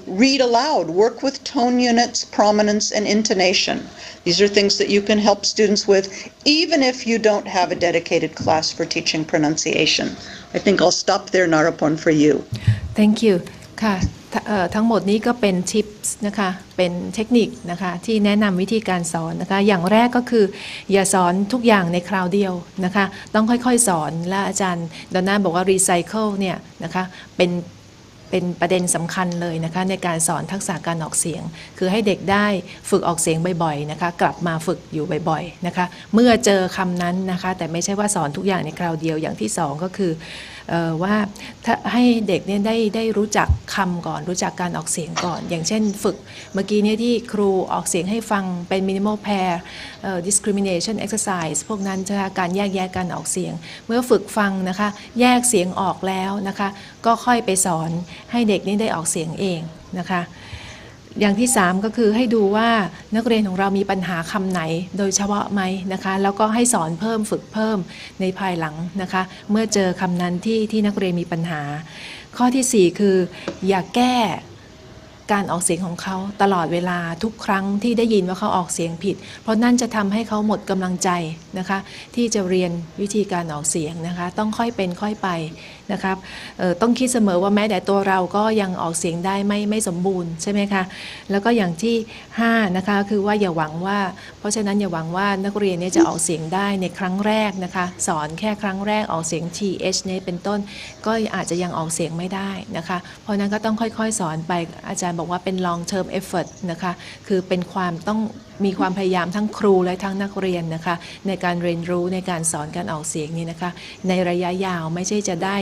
read aloud, work with tone units, prominence, and intonation. These are things that you can help students with, even if you don't have a dedicated class for teaching pronunciation. I think I'll stop there, Narapon, for you. Thank you ค่ะทั้งหมดนี้ก็เป็นทิปส์นะคะเป็นเทคนิคนะคะที่แนะนำวิธีการสอนนะคะอย่างแรกก็คืออย่าสอนทุกอย่างในคราวเดียวนะคะต้องค่อยๆสอนและอาจารย์ดอนน่าบอกว่ารีไซเคิลเนี่ยนะคะเป็นประเด็นสำคัญเลยนะคะในการสอนทักษะการออกเสียงคือให้เด็กได้ฝึกออกเสียงบ่อยๆนะคะกลับมาฝึกอยู่บ่อยๆนะคะเมื่อเจอคำนั้นนะคะแต่ไม่ใช่ว่าสอนทุกอย่างในคราวเดียวอย่างที่สองก็คือว่าถ้าให้เด็กเนี่ยได้รู้จักคำก่อนรู้จักการออกเสียงก่อนอย่างเช่นฝึกเมื่อกี้เนี่ยที่ครูออกเสียงให้ฟังเป็น minimal pair discrimination exercise พวกนั้นจะการแยกแยะการออกเสียงเมื่อฝึกฟังนะคะแยกเสียงออกแล้วนะคะก็ค่อยไปสอนให้เด็กนี่ได้ออกเสียงเองนะคะอย่างที่3ก็คือให้ดูว่านักเรียนของเรามีปัญหาคำไหนโดยเฉพาะไหมนะคะแล้วก็ให้สอนเพิ่มฝึกเพิ่มในภายหลังนะคะเมื่อเจอคำนั้นที่นักเรียนมีปัญหาข้อที่4คืออย่าแก้การออกเสียงของเขาตลอดเวลาทุกครั้งที่ได้ยินว่าเขาออกเสียงผิดเพราะนั่นจะทำให้เขาหมดกำลังใจนะคะที่จะเรียนวิธีการออกเสียงนะคะต้องค่อยเป็นค่อยไปนะครับต้องคิดเสมอว่าแม้แต่ตัวเราก็ยังออกเสียงได้ไม่สมบูรณ์ใช่ไหมคะแล้วก็อย่างที่5นะคะคือว่าอย่าหวังว่าเพราะฉะนั้นอย่าหวังว่านักเรียนเนี่ยจะออกเสียงได้ในครั้งแรกนะคะสอนแค่ครั้งแรกออกเสียง th เนี่ยเป็นต้นก็อาจจะยังออกเสียงไม่ได้นะคะเพราะนั้นก็ต้องค่อยๆสอนไปอาจารย์บอกว่าเป็น long term effort นะคะคือเป็นความต้องมีความพยายามทั้งครูและทั้งนักเรียนนะคะในการเรียนรู้ในการสอนการออกเสียงนี่นะคะในระยะยาวไม่ใช่จะได้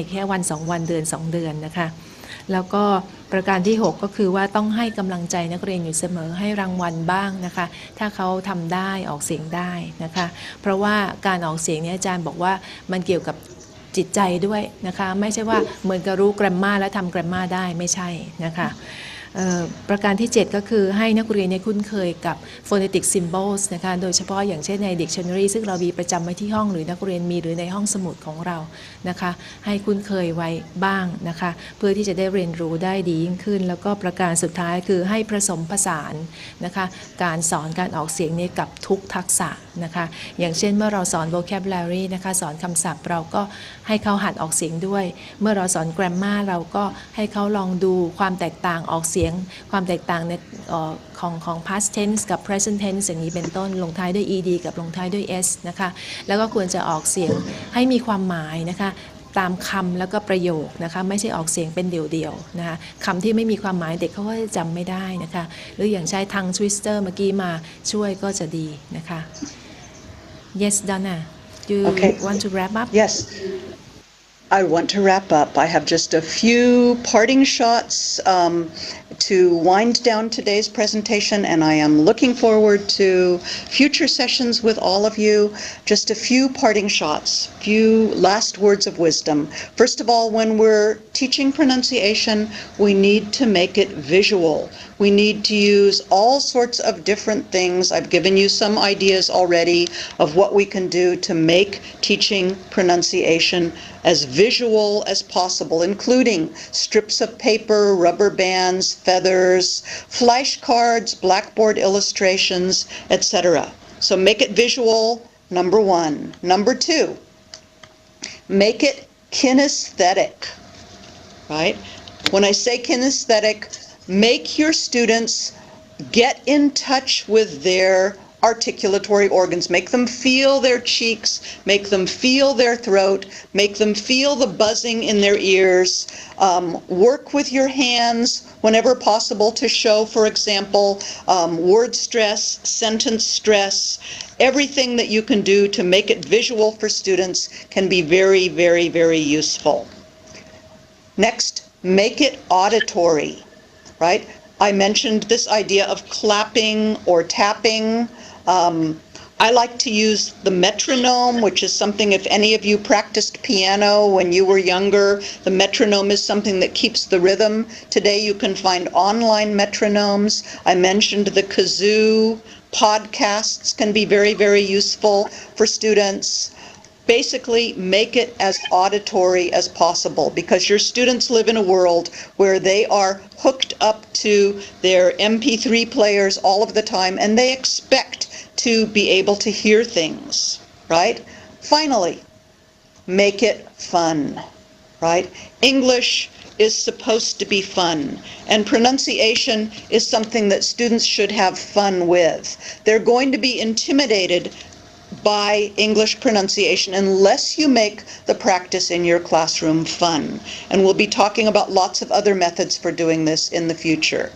แค่วัน2วันเดือน2เดือนนะคะแล้วก็ประการที่6ก็คือว่าต้องให้กำลังใจนักเรียนอยู่เสมอให้รางวัลบ้างนะคะถ้าเขาทำได้ออกเสียงได้นะคะเพราะว่าการออกเสียงนี้อาจารย์บอกว่ามันเกี่ยวกับจิตใจด้วยนะคะไม่ใช่ว่าเหมือนกับรู้ grammar และทำ grammar ได้ไม่ใช่นะคะประการที่7ก็คือให้นักเรียนคุ้นเคยกับ phonetic symbols นะคะโดยเฉพาะอย่างเช่นใน dictionary ซึ่งเรามีประจำไว้ที่ห้องหรือนักเรียนมีหรือในห้องสมุดของเรานะคะให้คุ้นเคยไว้บ้างนะคะเพื่อที่จะได้เรียนรู้ได้ดียิ่งขึ้นแล้วก็ประการสุดท้ายคือให้ผสมผสานนะคะการสอนการออกเสียงนี้กับทุกทักษะนะคะอย่างเช่นเมื่อเราสอน vocabulary นะคะสอนคำศัพท์เราก็ให้เขาหัดออกเสียงด้วยเมื่อเราสอน grammar เราก็ให้เขาลองดูความแตกต่างออกเสียงความแตกต่างในของ past tense กับ present tense อย่างนี้เป็นต้นลงท้ายด้วย ed กับลงท้ายด้วย s นะคะแล้วก็ควรจะออกเสียงให้มีความหมายนะคะตามคำแล้วก็ประโยคนะคะไม่ใช่ออกเสียงเป็นเดี่ยวๆนะคะคำที่ไม่มีความหมายเด็กเขาก็จะจำไม่ได้นะคะหรืออย่างใช้tongue twisterเมื่อกี้มาช่วยก็จะดีนะคะ Yes Donna you want to wrap up Yes I want to wrap up. I have just a few parting shots to wind down today's presentation, and I am looking forward to future sessions with all of you. Just a few parting shots, few last words of wisdom. First of all, when we're teaching pronunciation, we need to make it visual. We need to use all sorts of different things. I've given you some ideas already of what we can do to make teaching pronunciation as visual as possible, including strips of paper, rubber bands, feathers, flashcards, blackboard illustrations, etc. So make it visual, number one. Number two, make it kinesthetic, right? When I say kinesthetic, make your students get in touch with their articulatory organs. Make them feel their cheeks, make them feel their throat, make them feel the buzzing in their ears. Work with your hands whenever possible to show, for example, word stress, sentence stress. Everything that you can do to make it visual for students can be very, very, very useful. Next, make it auditory, right? I mentioned this idea of clapping or tapping. I like to use the metronome, which is something, if any of you practiced piano when you were younger, the metronome is something that keeps the rhythm. Today you can find online metronomes. I mentioned the kazoo. Podcasts can be very, very useful for students. Basically, make it as auditory as possible, because your students live in a world where they are hooked up to their MP3 players all of the time, and they expect to be able to hear things, right? Finally, make it fun, right? English is supposed to be fun, and pronunciation is something that students should have fun with. They're going to be intimidated by English pronunciation unless you make the practice in your classroom fun. And we'll be talking about lots of other methods for doing this in the future.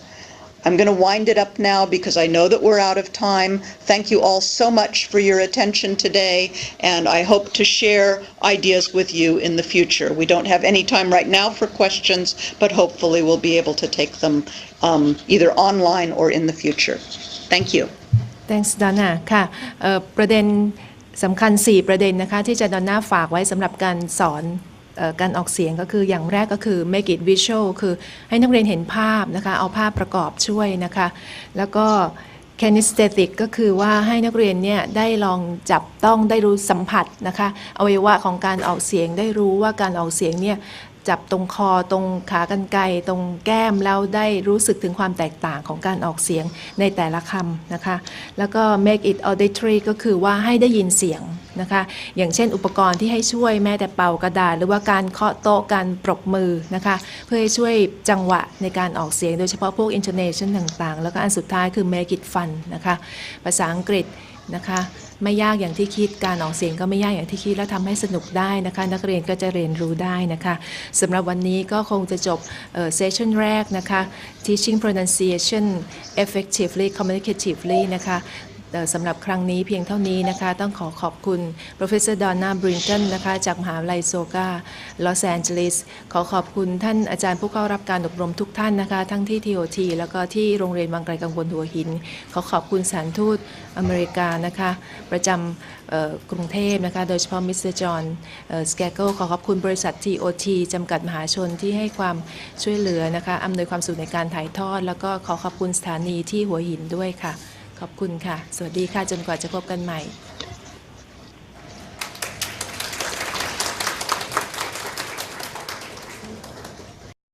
I'm going to wind it up now because I know that we're out of time. Thank you all so much for your attention today, and I hope to share ideas with you in the future. We don't have any time right now for questions, but hopefully we'll be able to take them either online or in the future. Thank you. Thanks Donna ค่ะประเด็นสำคัญ4ประเด็นนะคะที่จะดอนน่าฝากไว้สำหรับการสอนการออกเสียงก็คืออย่างแรกก็คือ make it visual คือให้นักเรียนเห็นภาพนะคะเอาภาพประกอบช่วยนะคะแล้วก็ Kinesthetic ก็คือว่าให้นักเรียนเนี่ยได้ลองจับต้องได้รู้สัมผัสนะคะอวัยวะของการออกเสียงได้รู้ว่าการออกเสียงเนี่ยจับตรงคอตรงขากรรไกรตรงแก้มแล้วได้รู้สึกถึงความแตกต่างของการออกเสียงในแต่ละคำนะคะแล้วก็ make it auditory ก็คือว่าให้ได้ยินเสียงนะคะอย่างเช่นอุปกรณ์ที่ให้ช่วยแม้แต่เป่ากระดาษหรือว่าการเคาะโต๊ะการปรบมือนะคะเพื่อให้ช่วยจังหวะในการออกเสียงโดยเฉพาะพวก intonation ต่างๆแล้วก็อันสุดท้ายคือ make it fun นะคะภาษาอังกฤษนะคะไม่ยากอย่างที่คิดการออกเสียงก็ไม่ยากอย่างที่คิดและทำให้สนุกได้นะคะนักเรียนก็จะเรียนรู้ได้นะคะสำหรับวันนี้ก็คงจะจบเซสชันแรกนะคะ Teaching Pronunciation Effectively Communicatively นะคะสำหรับครั้งนี้เพียงเท่านี้นะคะต้องขอบคุณ Professor Donna Brinton นะคะจากมหาวิทยาลัยโซกาลอสแอนเจลิสขอบคุณท่านอาจารย์ผู้เข้ารับการอบรมทุกท่านนะคะทั้งที่ TOT แล้วก็ที่โรงเรียนวังไกลกังวลหัวหินขอบคุณสถานทูตอเมริกานะคะประจำกรุงเทพนะคะโดยเฉพาะมิสเตอร์จอห์นสแกโกขอบคุณบริษัท TOT จำกัดมหาชนที่ให้ความช่วยเหลือนะคะอำนวยความสะดวกในการถ่ายทอดแล้วก็ขอบคุณสถานีที่หัวหินด้วยค่ะขอบคุณค่ะสวัสดีค่ะจนกว่าจะพบกันใหม่